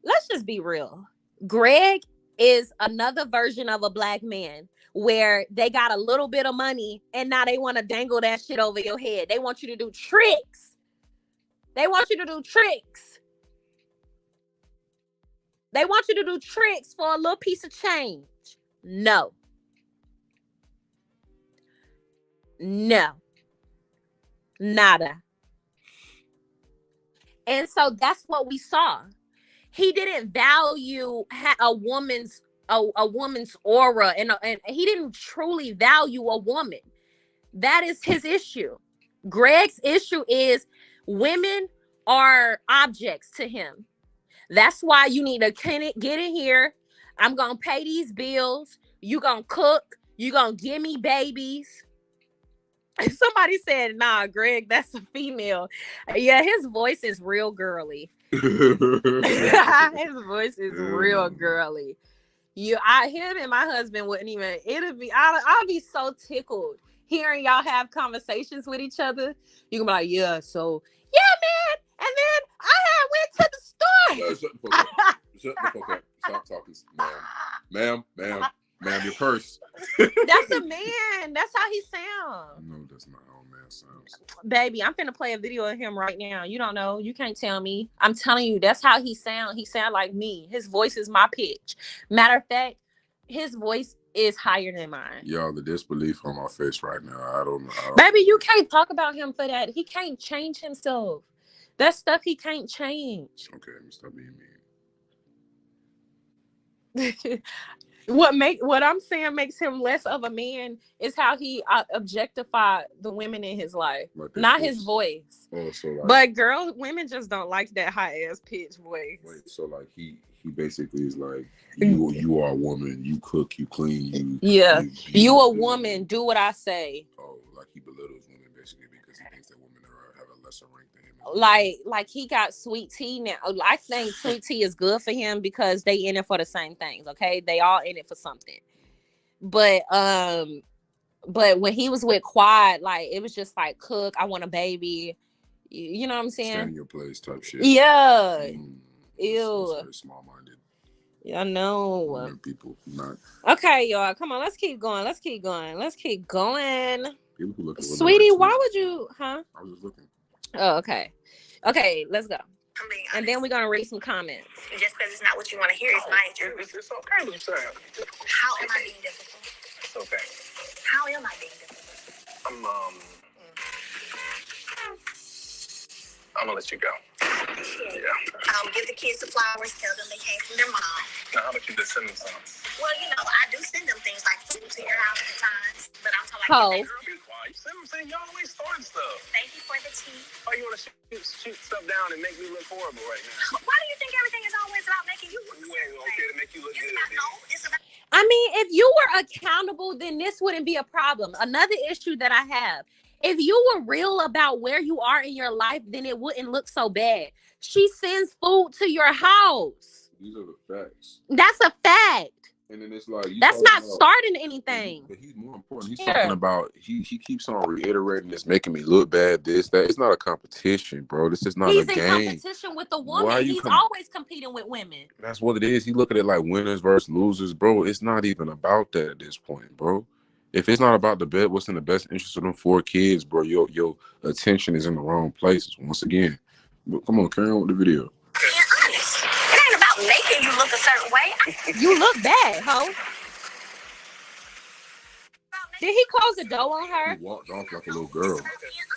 Let's just be real. Greg is another version of a black man where they got a little bit of money and now they want to dangle that shit over your head. They want you to do tricks. They want you to do tricks. They want you to do tricks for a little piece of change. No. No. Nada. And so that's what we saw. He didn't value a woman's aura, and he didn't truly value a woman. That is his issue. Greg's issue is women are objects to him. That's why you need to get in here. I'm gonna pay these bills. You gonna cook. You gonna give me babies. Somebody said, nah, Greg, that's a female. Yeah, his voice is real girly. His voice is real girly. Him and my husband wouldn't even, I'll be so tickled hearing y'all have conversations with each other. You can be like, yeah, so, yeah, man. And then I went to the store. Shut the fuck up. Shut the fuck up. Stop talking, ma'am, your purse. That's a man. That's how he sounds. No, that's not how a man sounds. Baby, I'm finna play a video of him right now. You don't know. You can't tell me. I'm telling you, that's how he sounds. He sounds like me. His voice is my pitch. Matter of fact, his voice is higher than mine. Y'all, the disbelief on my face right now. I don't know. Baby, you can't talk about him for that. He can't change himself. That stuff he can't change. Okay, stop being mean. What I'm saying makes him less of a man is how he objectified the women in his life, like not his voice. Oh, so like, but women just don't like that high ass pitch voice. Wait, so like he basically is like, you are a woman, you cook, you clean, you a woman, do what I say. Oh, like he belittles women basically because he thinks that women have a lesser rank than him. Like he got Sweet Tea now. I think Sweet Tea is good for him because they in it for the same things. Okay, they all in it for something. But when he was with Quad, like it was just like cook. I want a baby. You know what I'm saying? Stand in your place type shit. Yeah. Ew. It's very small-minded. Yeah, I know. People not. Okay, y'all. Come on. Let's keep going. People who look. Sweetie, why would you? Huh? I was just looking. Oh, okay. Okay, let's go. And then we're gonna read some comments. Just because it's not what you want to hear is my truth. It's okay, Lisa. How am I being difficult? It's okay. How am I being difficult? I'm gonna let you go. Yeah. Give the kids the flowers. Tell them they came from their mom. Now, how about you just send them some? Well, I do send them things like food to your house at times, but I'm talking like. Girl, be quiet. Send them saying y'all always starting stuff. Thank you for the tea. Oh, you want to shoot stuff down and make me look horrible right now? Why do you think everything is always about making you look? Okay, to make you look good. It's about. I mean, if you were accountable, then this wouldn't be a problem. Another issue that I have. If you were real about where you are in your life, then it wouldn't look so bad. She sends food to your house. These are the facts. That's a fact. And then it's like that's not starting anything. But he's more important. He's talking about he keeps on reiterating this, making me look bad. This, that. It's not a competition, bro. This is not a game. He's in competition with a woman. He's always competing with women. That's what it is. He look at it like winners versus losers, bro. It's not even about that at this point, bro. If it's not about the bed, what's in the best interest of them 4 kids, bro? Your attention is in the wrong places. Once again, but come on, carry on with the video. Being honest. It ain't about making you look a certain way. You look bad, ho. Did he close the door on her? He walked off like a little girl. Being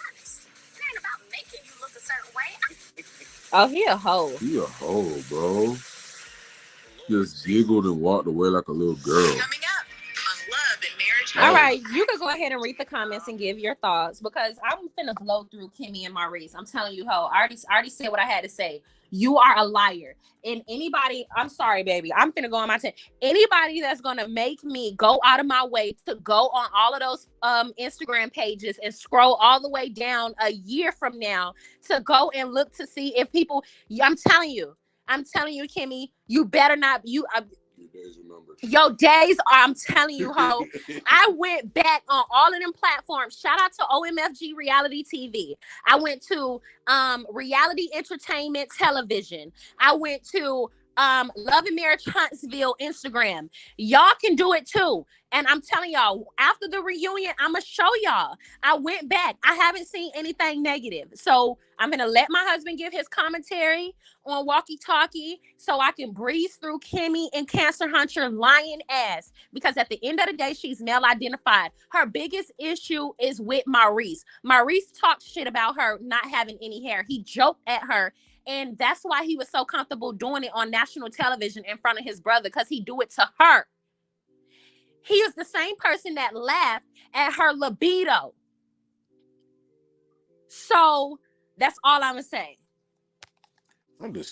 honest. It ain't about making you look a certain way. Oh, he a hoe. He a hoe, bro. Just giggled and walked away like a little girl. Coming up on Love and Marriage. All right, you can go ahead and read the comments and give your thoughts because I'm finna blow through Kimmy and Maurice. I'm telling you, ho. I already said what I had to say. You are a liar. And anybody, I'm sorry, baby. I'm finna go on my 10. Anybody that's gonna make me go out of my way to go on all of those Instagram pages and scroll all the way down a year from now to go and look to see if people. I'm telling you, Kimmy, you better not. Your days are, I'm telling you, ho. I went back on all of them platforms. Shout out to OMFG Reality TV. I went to Reality Entertainment Television. I went to Love and Marriage Huntsville Instagram. Y'all can do it too. And I'm telling y'all, after the reunion, I'm going to show y'all. I went back. I haven't seen anything negative. So I'm going to let my husband give his commentary on Walkie Talkie so I can breeze through Kimmy and Cancer Hunter lying ass. Because at the end of the day, she's male identified. Her biggest issue is with Maurice. Maurice talked shit about her not having any hair. He joked at her. And that's why he was so comfortable doing it on national television in front of his brother, because he do it to her. He is the same person that laughed at her libido. So that's all I'm going to say.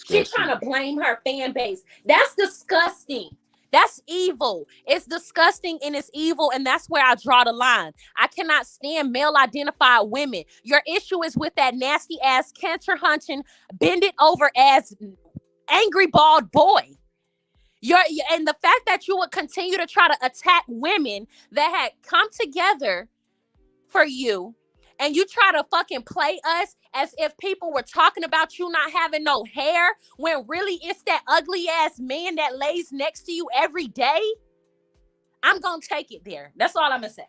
She's trying to blame her fan base. That's disgusting. That's evil. It's disgusting and it's evil. And that's where I draw the line. I cannot stand male identified women. Your issue is with that nasty ass cancer hunting, bend it over ass angry bald boy. And the fact that you would continue to try to attack women that had come together for you, and you try to fucking play us as if people were talking about you not having no hair, when really it's that ugly ass man that lays next to you every day. I'm gonna take it there. That's all I'm gonna say.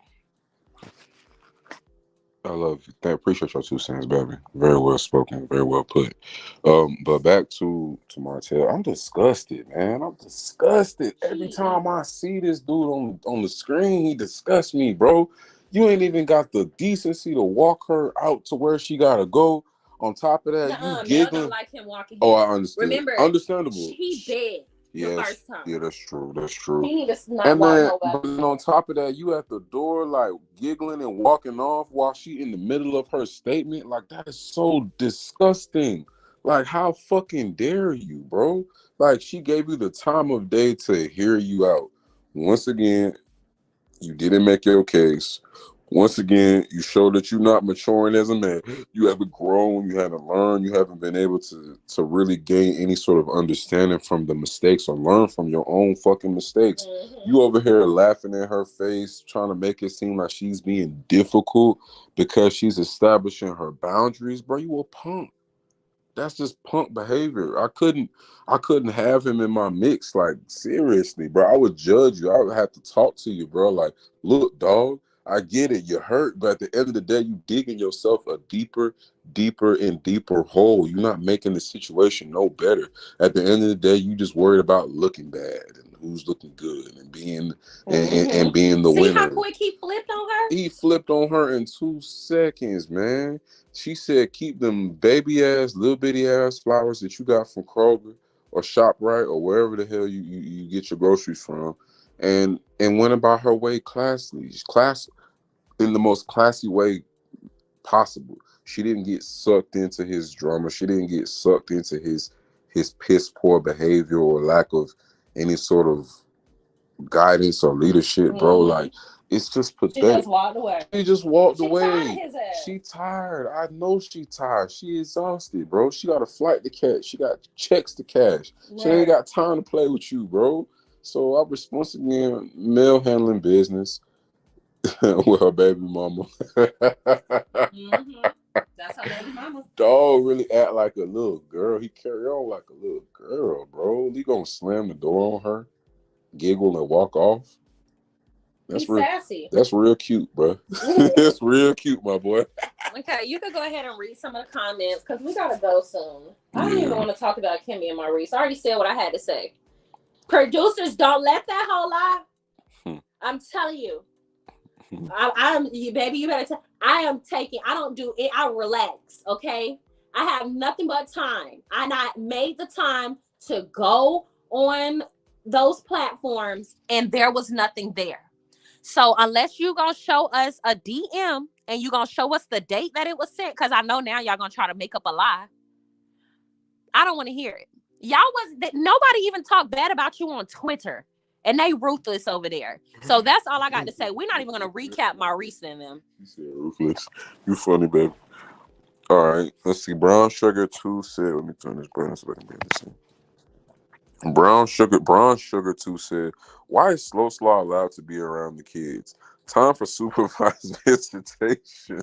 I love you. I appreciate your 2 cents, baby. Very well spoken, very well put. But back to Martell. I'm disgusted, man. I'm disgusted. Every time I see this dude on the screen, he disgusts me, bro. You ain't even got the decency to walk her out to where she gotta go. On top of that, you giggling. Mel don't like him walking. Oh, I understand. Remember, understandable. He big. The first time. Yeah, that's true. That's true. He needs to not walk nobody. But then on top of that, you at the door like giggling and walking off while she in the middle of her statement. Like, that is so disgusting. Like, how fucking dare you, bro? Like, she gave you the time of day to hear you out. Once again, you didn't make your case. Once again, you show that you're not maturing as a man. You haven't grown. You haven't learned. You haven't been able to really gain any sort of understanding from the mistakes or learn from your own fucking mistakes. Mm-hmm. You over here laughing in her face, trying to make it seem like she's being difficult because she's establishing her boundaries. Bro, you a punk. That's just punk behavior. I couldn't have him in my mix. Like, seriously, bro. I would judge you. I would have to talk to you, bro. Like, look, dog, I get it. You're hurt, but at the end of the day, you digging yourself a deeper and deeper hole. You're not making the situation no better. At the end of the day, you just worried about looking bad and who's looking good and being and being the winner. See how quick he flipped on her? He flipped on her in 2 seconds, man. She said, keep them baby ass, little bitty ass flowers that you got from Kroger or ShopRite or wherever the hell you get your groceries from, and went about her way class in the most classy way possible. She didn't get sucked into his drama. She didn't get sucked into his piss poor behavior or lack of any sort of guidance or leadership, bro. Like, it's just pathetic. She just walked away. She just walked away. Tired of his ass. She tired. I know she tired. She exhausted, bro. She got a flight to catch. She got checks to cash. Right. She ain't got time to play with you, bro. So I once again, male handling business with her baby mama. Mm-hmm. That's her baby mama. Dog really act like a little girl. He carry on like a little girl, bro. He gonna slam the door on her, giggle and walk off. He's sassy. That's real cute, bro. That's real cute, my boy. Okay, you could go ahead and read some of the comments because we gotta go soon. I don't even want to talk about Kimmy and Maurice. I already said what I had to say. Producers, don't let that whole lie. I'm telling you. Baby, you better I am taking, I don't do it, I relax, okay? I have nothing but time. And I made the time to go on those platforms and there was nothing there. So unless you gonna show us a DM and you gonna show us the date that it was sent, because I know now y'all gonna try to make up a lie. I don't want to hear it. Y'all nobody even talked bad about you on Twitter. And they ruthless over there. So that's all I got to say. We're not even going to recap Maurice and them. You said ruthless. You funny, baby. All right. Let's see. Brown Sugar 2 said, let me turn this brand so I can be able to see. Brown Sugar 2 said, why is Slow Slaw allowed to be around the kids? Time for supervised visitation.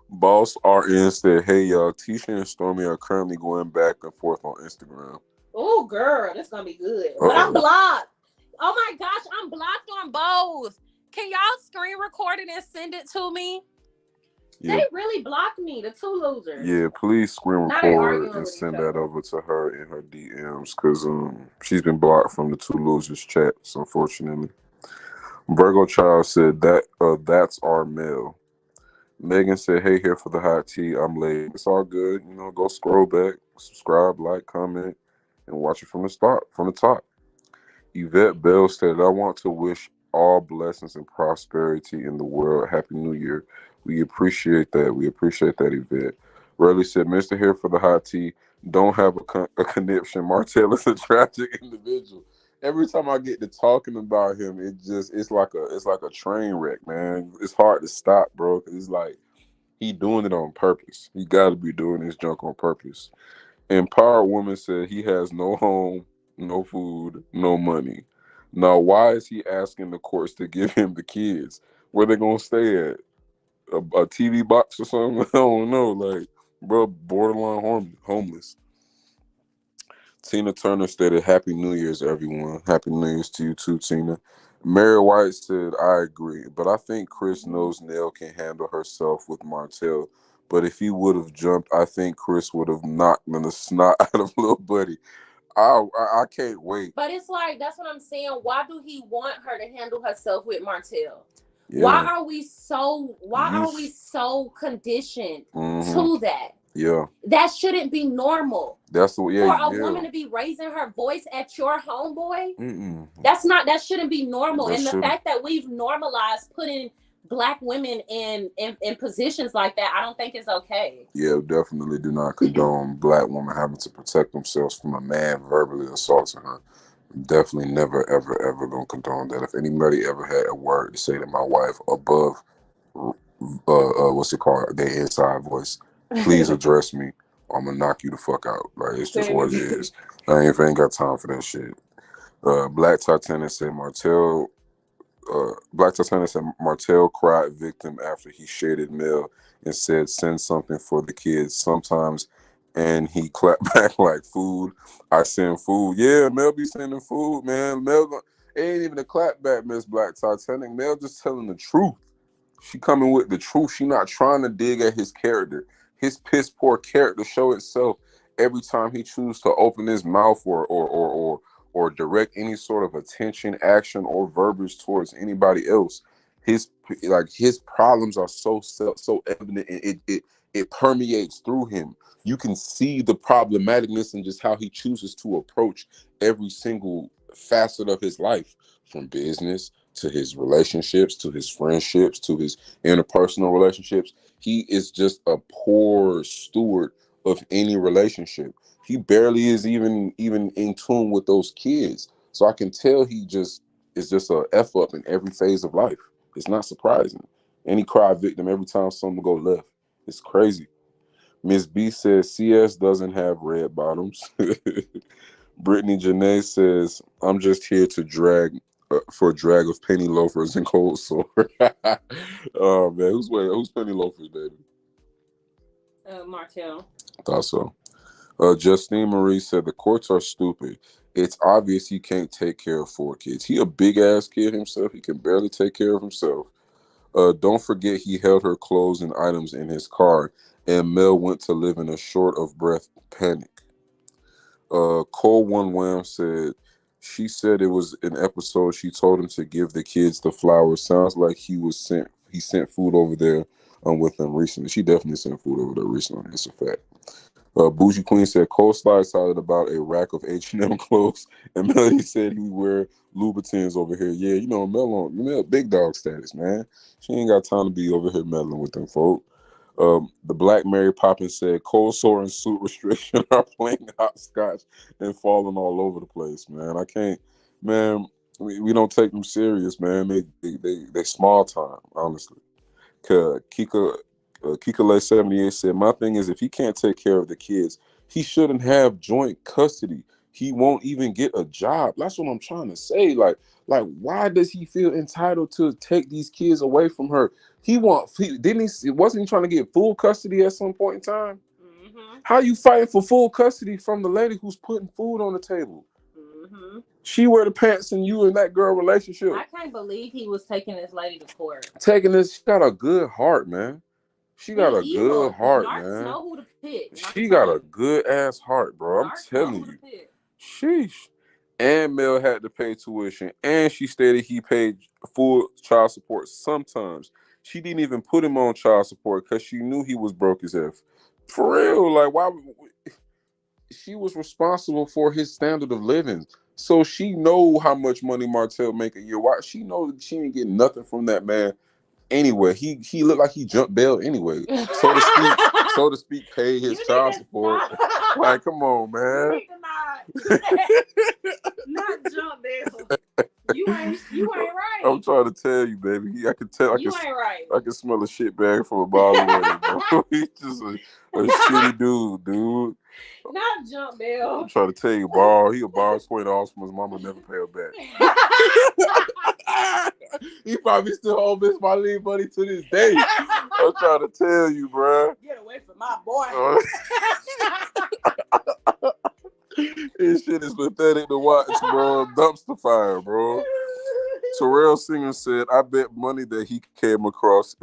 Boss RN said, hey, y'all, Tisha and Stormy are currently going back and forth on Instagram. Oh, girl, that's going to be good. But I'm blocked. Oh, my gosh, I'm blocked on both. Can y'all screen record it and send it to me? Yeah. They really blocked me, the two losers. Yeah, please screen record and send that over to her in her DMs because she's been blocked from the two losers chats, unfortunately. Virgo Child said that that's our mail. Megan said, hey, here for the hot tea. I'm late. It's all good. You know, go scroll back, subscribe, like, comment, and watch it from the top. Yvette Bell said, I want to wish all blessings and prosperity in the world. Happy New Year. We appreciate that. We appreciate that, Yvette. Riley said, Mr. Here for the hot tea. Don't have a conniption. Martell is a tragic individual. Every time I get to talking about him, it's like a train wreck, man. It's hard to stop, bro, because it's like he doing it on purpose. He got to be doing this junk on purpose. Empowered Woman said he has no home, no food, no money. Now, why is he asking the courts to give him the kids? Where they gonna stay at? A TV box or something? I don't know. Like, bro, borderline homeless. Tina Turner stated, Happy New Year's, everyone. Happy New Year's to you too, Tina. Mary White said, I agree, but I think Chris knows Nell can handle herself with Martell. But if he would have jumped, I think Chris would have knocked the snot out of little buddy. I can't wait. But it's like, that's what I'm saying. Why do he want her to handle herself with Martell? Yeah. Why are we so conditioned to that? Yeah. That shouldn't be normal. That's the way. For a woman to be raising her voice at your homeboy, that shouldn't be normal. And the fact that we've normalized putting Black women in positions like that, I don't think is okay. Yeah, definitely do not condone Black women having to protect themselves from a man verbally assaulting her. Definitely never, ever, ever gonna condone that. If anybody ever had a word to say to my wife above, what's it called, their inside voice, please address me. Or I'm gonna knock you the fuck out. Like, it's just what it is. I ain't got time for that shit. Black Titanic said Martell cried victim after he shaded Mel and said, send something for the kids sometimes. And he clapped back like, food. I send food. Yeah, Mel be sending food, man. It ain't even a clap back, Miss Black Titanic. Mel just telling the truth. She coming with the truth. She not trying to dig at his character. His piss poor character show itself every time he chooses to open his mouth or direct any sort of attention, action, or verbiage towards anybody else. His problems are so evident, and it permeates through him. You can see the problematicness in just how he chooses to approach every single facet of his life, from business to his relationships, to his friendships, to his interpersonal relationships. He is just a poor steward of any relationship. He barely is even in tune with those kids. So I can tell he just is just a F up in every phase of life. It's not surprising. And he cry victim every time something go left. It's crazy. Miss B says CS doesn't have red bottoms. Brittany Janae says, I'm just here to drag for a drag of penny loafers and cold sore. Oh man, who's penny loafers, baby? Martell. Thought so. Justine Marie said the courts are stupid. It's obvious he can't take care of 4 kids. He a big ass kid himself. He can barely take care of himself. Don't forget he held her clothes and items in his car, and Mel went to live in a short of breath panic. Cole One Wham said she said it was an episode she told him to give the kids the flowers. Sounds like he sent food over there with them recently. She definitely sent food over there recently. It's a fact. Bougie Queen said Cole Sly excited about a rack of H&M clothes, and Melody said he wear Louboutins over here. Yeah, you know Mel big dog status, man. She ain't got time to be over here meddling with them folk. The Black Mary Poppins said cold sore and suit restriction are playing hopscotch and falling all over the place, man. I can't, man. We don't take them serious, man. They small time, honestly. Kika Kika 78 said, "My thing is, if he can't take care of the kids, he shouldn't have joint custody. He won't even get a job. That's what I'm trying to say. Like, why does he feel entitled to take these kids away from her? Wasn't he trying to get full custody at some point in time? Mm-hmm. How you fighting for full custody from the lady who's putting food on the table? Mm-hmm. She wear the pants in you and that girl relationship. I can't believe he was taking this lady to court. Taking this, she got a good heart, man. She got a Evil, good heart, Narcs man. know who to pick. She got a good ass heart, bro. I'm Narcs telling know who you. to pick. Sheesh. And Mel had to pay tuition, and she stated he paid full child support sometimes. She didn't even put him on child support because she knew he was broke as F. For real, like why? She was responsible for his standard of living, so she know how much money Martell make a year. Why she know that she ain't getting nothing from that man anyway. He looked like he jumped bail anyway, so to speak. So to speak, pay his child support. Like, come on, man. Not jump bail. You ain't right. I'm trying to tell you, baby. I can tell. You ain't right. I can smell a shit bag from a mile away, bro. He's just a shitty dude. Not jump bail. I'm trying to tell you, he borrow $20 from his mama, never pay her back. He probably still owe Miss Marlene money to this day. I'm trying to tell you, bro. Get away from my boy. This shit is pathetic to watch, bro. Dumpster fire, bro. Terrell Singer said, "I bet money that he came across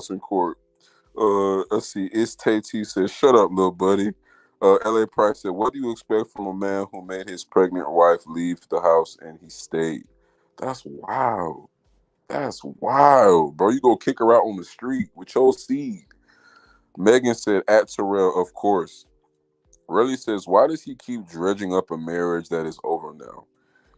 in court." Let's see. It's Tay T said, "Shut up, little buddy." L.A. Price said, "What do you expect from a man who made his pregnant wife leave the house and he stayed? That's wild. That's wild, bro. You go kick her out on the street with your seed." Megan said, "At Terrell, of course." Relly says, "Why does he keep dredging up a marriage that is over now?"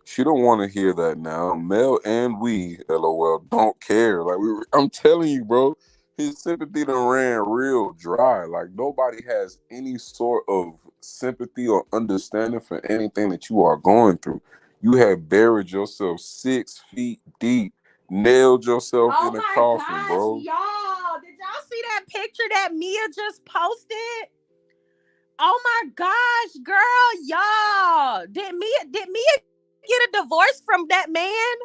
She don't want to hear that now. Mel and we, LOL, don't care. I'm telling you, bro, his sympathy done ran real dry. Like, nobody has any sort of sympathy or understanding for anything that you are going through. You have buried yourself 6 feet deep, nailed yourself in a coffin, bro. Y'all, did y'all see that picture that Mia just posted? Oh my gosh, girl, y'all. Did Mia get a divorce from that man?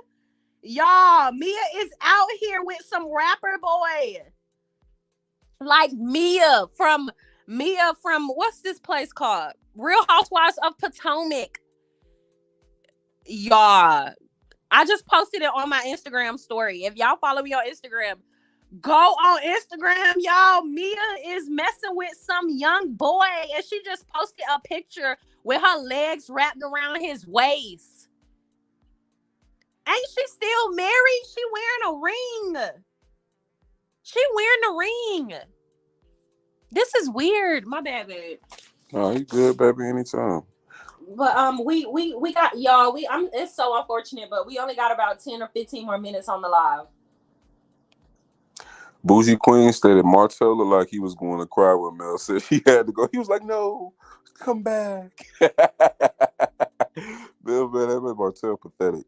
Y'all, Mia is out here with some rapper boy. Like Mia from what's this place called? Real Housewives of Potomac. Y'all, I just posted it on my Instagram story. If y'all follow me on Instagram, go on Instagram, y'all. Mia is messing with some young boy, and she just posted a picture with her legs wrapped around his waist. Ain't she still married? She wearing a ring. This is weird. My bad, babe. Oh, you good, baby, anytime. But we got y'all. It's so unfortunate, but we only got about 10 or 15 more minutes on the live. Bougie Queen stated Martell looked like he was going to cry when Mel said he had to go. He was like, "No, come back." Bill, man, that made Martell pathetic.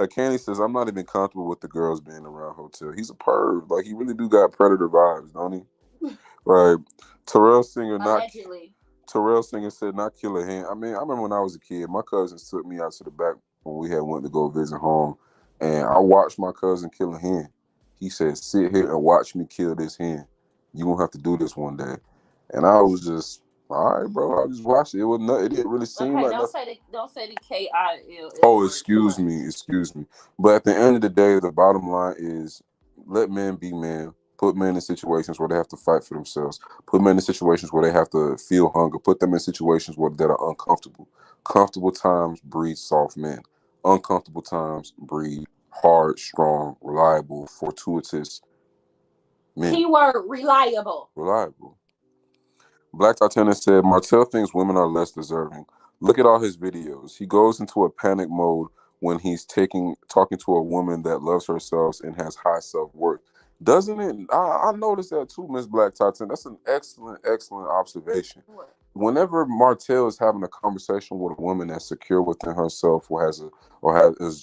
Candy says, "I'm not even comfortable with the girls being around Hotel. He's a perv. Like, he really do got predator vibes, don't he?" Right. Terrell Singer said, "Not kill a hen." I mean, I remember when I was a kid, my cousins took me out to the back when we had went to go visit home, and I watched my cousin kill a hen. He said, "Sit here and watch me kill this hen. You gonna have to do this one day." And I was just, All right, bro. I just watched it. It was not. It didn't really seem Okay, like nothing. don't say the KILL Oh, word too much. excuse me. But at the end of the day, the bottom line is let men be men. Put men in situations where they have to fight for themselves. Put men in situations where they have to feel hunger. Put them in situations where that are uncomfortable. Comfortable times breed soft men. Uncomfortable times breed hard, strong, reliable, fortuitous men. Keyword reliable. Reliable. Black Titanic said, Martell thinks women are less deserving. Look at all his videos. He goes into a panic mode when he's talking to a woman that loves herself and has high self-worth. Doesn't it? I noticed that too, Miss Black Titanic. That's an excellent observation. What? Whenever Martell is having a conversation with a woman that's secure within herself is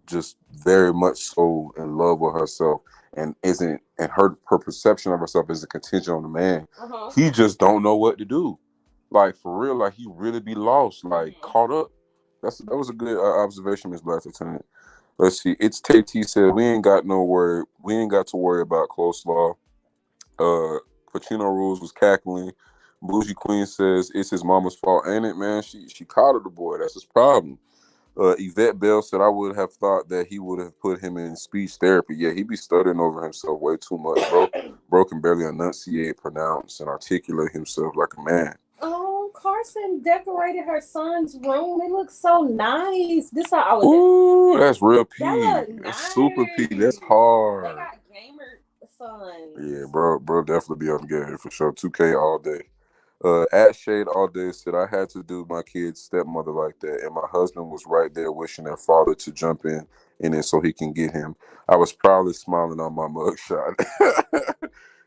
just very much so in love with herself and isn't and her perception of herself isn't contingent on the man, he just don't know what to do. Like for real, like he really be lost, like caught up. That was a good observation, Miss Black Lieutenant. Let's see. It's Tay T said we ain't got to worry about coleslaw. Pacino Rules was cackling. Bougie Queen says it's his mama's fault, ain't it, man? She coddled the boy. That's his problem. Yvette Bell said, I would have thought that he would have put him in speech therapy. Yeah, he be stuttering over himself way too much, bro. Bro can barely enunciate, pronounce, and articulate himself like a man. Oh, Carson decorated her son's room. It looks so nice. This how I was. Ooh, that's real P. That look That's nice. super P. That's They hard. got gamer sons. Yeah, bro definitely be on the game for sure. 2K all day. At Shade all day said I had to do my kid's stepmother like that, and my husband was right there wishing their father to jump in it so he can get him. I was proudly smiling on my mugshot.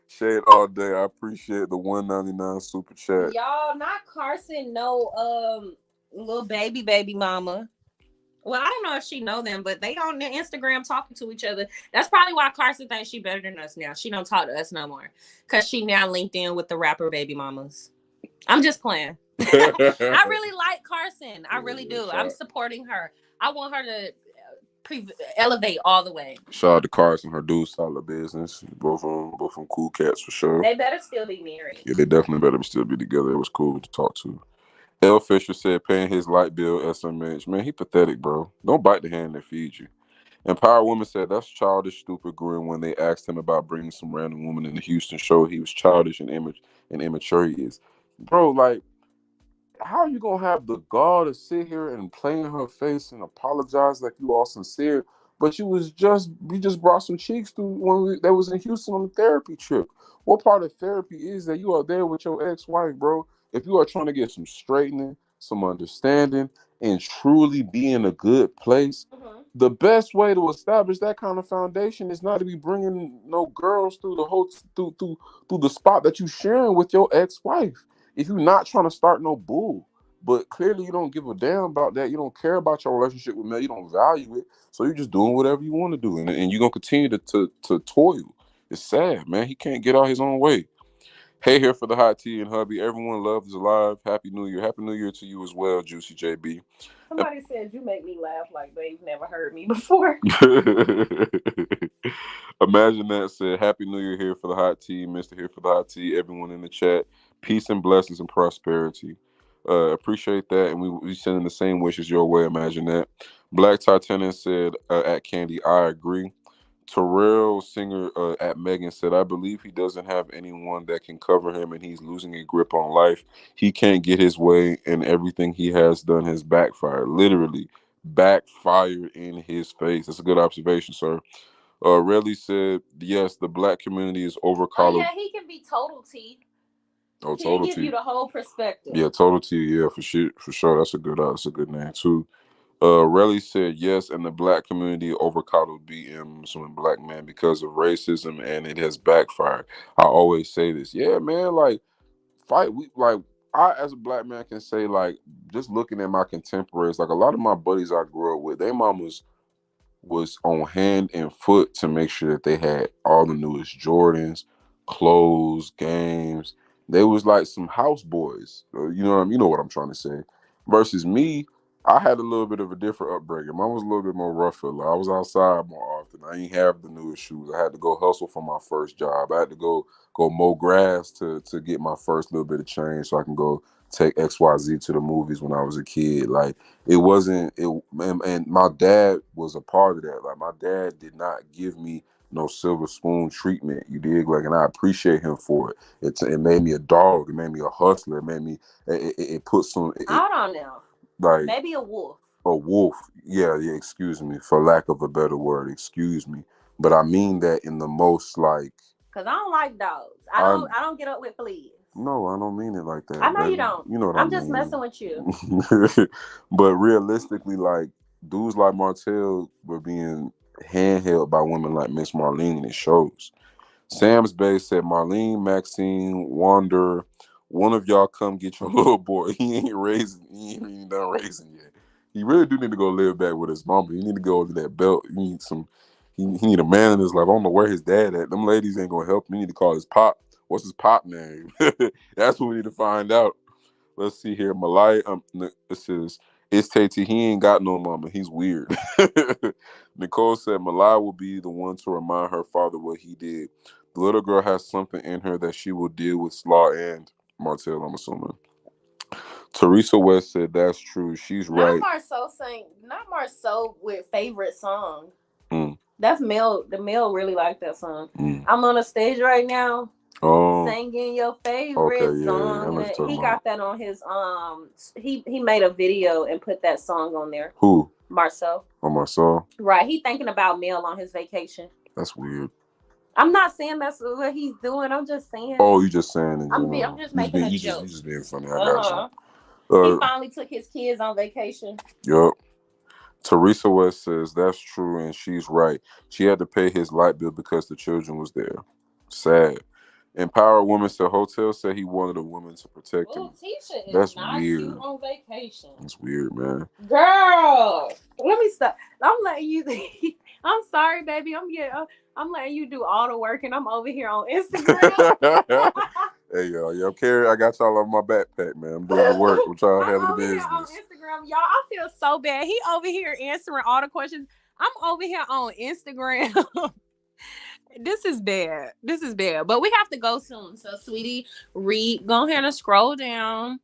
Shade all day. I appreciate the $1.99 super chat. Y'all, not Carson. No, little baby mama. Well, I don't know if she know them, but they on their Instagram talking to each other. That's probably why Carson thinks she better than us now. She don't talk to us no more because she now linked in with the rapper baby mamas. I'm just playing. I really like Carson. I really do. I'm supporting her. I want her to elevate all the way. Shout out to Carson, her dude, solid business. Both of them cool cats for sure. They better still be married. Yeah, they definitely better still be together. It was cool to talk to. L. Fisher said paying his light bill SMH. Man, he pathetic, bro. Don't bite the hand that feeds you. Empower Woman said that's childish, stupid grin when they asked him about bringing some random woman in the Houston show. He was childish and immature he is. Bro, like, how are you gonna have the gall to sit here and play in her face and apologize like you all sincere? But you just brought some cheeks to that was in Houston on the therapy trip. What part of therapy is that you are there with your ex-wife, bro? If you are trying to get some straightening, some understanding, and truly be in a good place, the best way to establish that kind of foundation is not to be bringing no girls through the whole through the spot that you sharing with your ex-wife. If you're not trying to start no bull, but clearly you don't give a damn about that. You don't care about your relationship with Mel. You don't value it. So you're just doing whatever you want to do. And you're going to continue to toil. It's sad, man. He can't get out his own way. Hey, here for the hot tea and hubby. Everyone love is alive. Happy New Year. Happy New Year to you as well, Juicy JB. Somebody said you make me laugh like they've never heard me before. Imagine that said, Happy New Year here for the hot tea, Mr. Here for the hot tea, everyone in the chat. Peace and blessings and prosperity. Appreciate that. And we sending the same wishes your way. Imagine that. Black Titanic said at Candy, I agree. Terrell Singer at Megan said, I believe he doesn't have anyone that can cover him and he's losing a grip on life. He can't get his way and everything he has done has backfired. Literally backfired in his face. That's a good observation, sir. Relly said, yes, the black community is over Oh, yeah, he can be total T. Oh, He'll Total give T. you the whole perspective. Yeah, Total T. Yeah, for sure. That's a good name too. Relly said yes, and the black community over coddled BM, so black man, because of racism, and it has backfired. I always say this. Yeah, man, like fight. We like I as a black man can say like just looking at my contemporaries, like a lot of my buddies I grew up with, their mamas was on hand and foot to make sure that they had all the newest Jordans, clothes, games. They was like some house boys. You know what I'm trying to say. Versus me, I had a little bit of a different upbringing. Mine was a little bit more rougher. Like, I was outside more often. I didn't have the newest shoes. I had to go hustle for my first job. I had to go mow grass to get my first little bit of change so I can go take XYZ to the movies when I was a kid. Like it wasn't it and my dad was a part of that. Like my dad did not give me no silver spoon treatment. You dig? Like, and I appreciate him for it. It made me a dog. It made me a hustler. It made me it put some I don't know. like Maybe a wolf. a wolf. Yeah, yeah, excuse me, for lack of a better word, excuse me. But I mean that in the most like Cause I don't like dogs. I don't get up with fleas. no, I don't mean it like that, I know you baby. don't. You know what I I'm just mean. messing with you. But realistically, like dudes like Martell were being handheld by women like Miss Marlene, and it shows. Sam's Bay said, Marlene, Maxine, Wander, one of y'all come get your little boy. He ain't even done raising yet. He really do need to go live back with his mama. He need to go into that belt. He need a man in his life. I don't know where his dad at. Them ladies ain't gonna help him. He need to call his pop. What's his pop name? That's what we need to find out. Let's see here. Malaya, it says, it's Tate. He ain't got no mama. He's weird. Nicole said, Malaya will be the one to remind her father what he did. The little girl has something in her that she will deal with Slaw and Martell, I'm assuming. Teresa West said, that's true. She's right. Not Marceau with favorite song. Mm. That's Mel. The Mel really like that song. Mm. I'm on the stage right now. Oh, singing your favorite song. Yeah, He got that on his he made a video and put that song on there. Who? Marceau. Oh, Marceau. Right. He thinking about Mel on his vacation. That's weird. I'm not saying that's what he's doing. I'm just saying. Oh, you just saying it. I'm just making a joke. You just being funny. I got you. He finally took his kids on vacation. Yup. Teresa West says that's true and she's right. She had to pay his light bill because the children was there. Sad. Empowered Woman said Hotel said he wanted a woman to protect him. Tisha is That's not weird. cute on vacation. That's weird, man. Girl, let me stop. I'm letting you. I'm sorry, baby. I'm letting you do all the work, and I'm over here on Instagram. Hey, yo, Carrie, I got y'all on my backpack, man. I'm doing the work. I'm trying to handle the business. On Instagram, y'all. I feel so bad. He over here answering all the questions. I'm over here on Instagram. This is bad. But we have to go soon. So, sweetie, go ahead and scroll down.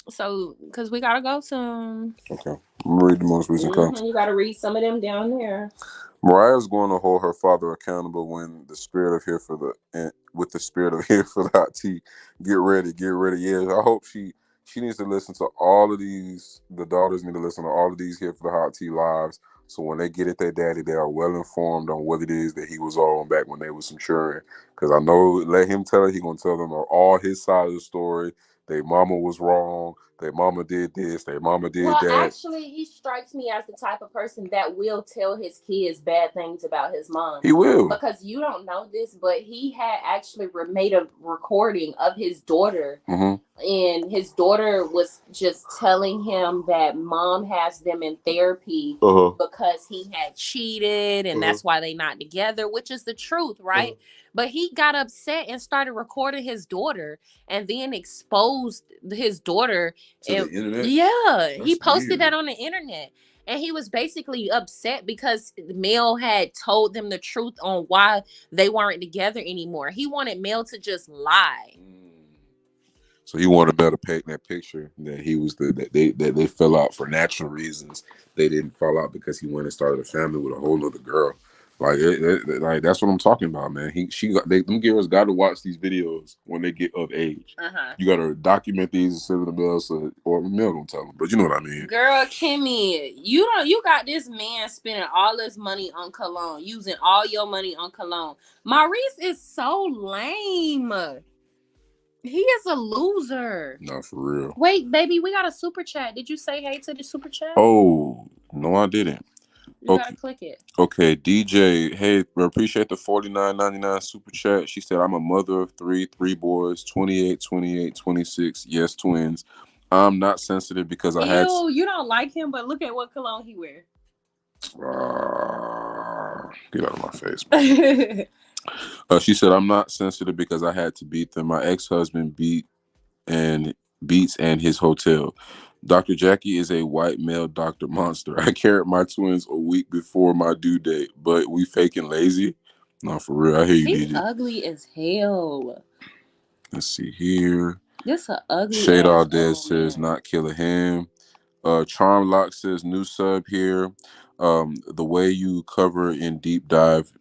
So, because we got to go soon. Okay. I'm going to read the most recent comments. You got to read some of them down there. Mariah's going to hold her father accountable when the spirit of here for the hot tea. Get ready. Yeah, I hope she needs to listen to all of these. The daughters need to listen to all of these here for the hot tea lives. So when they get at their daddy, they are well informed on what it is that he was on back when they was maturing. Because I know, let him tell it. He gonna tell them all his side of the story. Their mama was wrong. Their mama did this. Their mama did that. Well, actually, he strikes me as the type of person that will tell his kids bad things about his mom. He will. Because you don't know this, but he had actually made a recording of his daughter. Mm-hmm. And his daughter was just telling him that mom has them in therapy because he had cheated and that's why they not together, which is the truth, right? But he got upset and started recording his daughter and then exposed his daughter to the internet. Yeah, that's he posted that on the internet. And he was basically upset because Mel had told them the truth on why they weren't together anymore. He wanted Mel to just lie. So he wanted Mel to paint that picture that he was that they fell out for natural reasons. They didn't fall out because he went and started a family with a whole other girl. Like that's what I'm talking about, man. Them girls got to watch these videos when they get of age. You got to document these and send them to Mel, or Mel gonna tell them. But you know what I mean. Girl, Kimmy, you got this man spending all his money on cologne, using all your money on cologne. Maurice is so lame. He is a loser. No, for real. Wait, baby, we got a super chat. Did you say hey to the super chat? Oh, no, I didn't. You gotta click it. Okay, DJ. Hey, we appreciate the $49.99 super chat. She said, I'm a mother of three boys, 28, 28, 26. Yes, twins. I'm not sensitive because I had... you don't like him, but look at what cologne he wear. Get out of my face, man. She said, I'm not sensitive because I had to beat them. My ex-husband beats and his hotel. Dr. Jackie is a white male doctor monster. I carried my twins a week before my due date, but we faking lazy. No, for real. I hear you, He's DJ. ugly as hell. Let's see here. This a ugly Shade All ass Dead old says man. not killing him. Charm Lock says new sub here. The way you cover in deep dive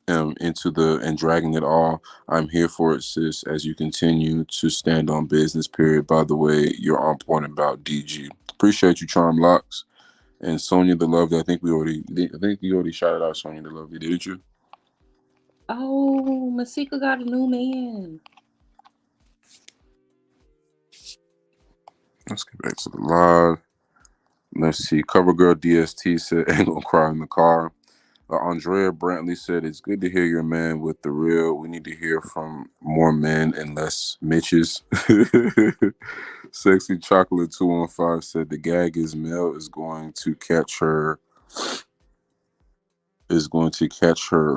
into the and dragging it all. I'm here for it, sis, as you continue to stand on business, period. By the way, you're on point about DG. Appreciate you, Charm Locks. And Sonya the Lovely, I think you already shouted out Sonya the Lovely, didn't you? Oh, Masika got a new man. Let's get back to the live. Let's see. Covergirl DST said, ain't gonna cry in the car. Andrea Brantley said, it's good to hear your man with the real. We need to hear from more men and less Mitches. Sexy Chocolate 215 said, the gag is Mel is going to catch her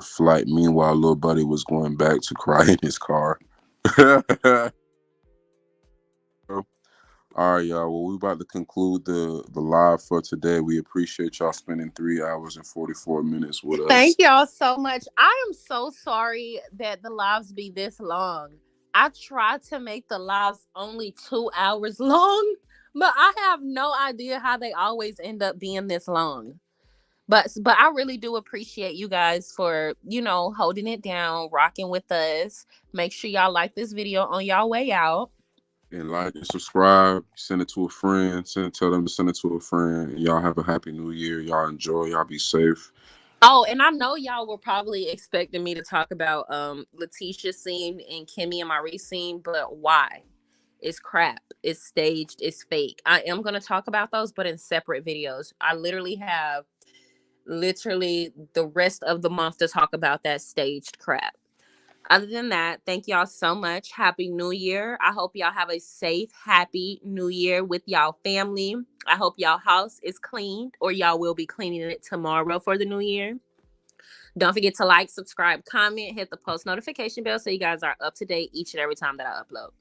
flight. Meanwhile, little buddy was going back to cry in his car. All right, y'all. Well, we about to conclude the live for today. We appreciate y'all spending 3 hours and 44 minutes with us. Thank y'all so much. I am so sorry that the lives be this long. I try to make the lives only 2 hours long, but I have no idea how they always end up being this long. But I really do appreciate you guys for, holding it down, rocking with us. Make sure y'all like this video on y'all way out. And like and subscribe. Send it to a friend. Tell them to send it to a friend. Y'all have a happy new year. Y'all enjoy. Y'all be safe. Oh, and I know y'all were probably expecting me to talk about Letitia's scene and Kimmy and Marie scene, but why? It's crap. It's staged. It's fake. I am gonna talk about those, but in separate videos. I literally have the rest of the month to talk about that staged crap. Other than that, thank y'all so much. Happy New Year. I hope y'all have a safe, happy New Year with y'all family. I hope y'all house is cleaned, or y'all will be cleaning it tomorrow for the new year. Don't forget to like, subscribe, comment, hit the post notification bell so you guys are up to date each and every time that I upload.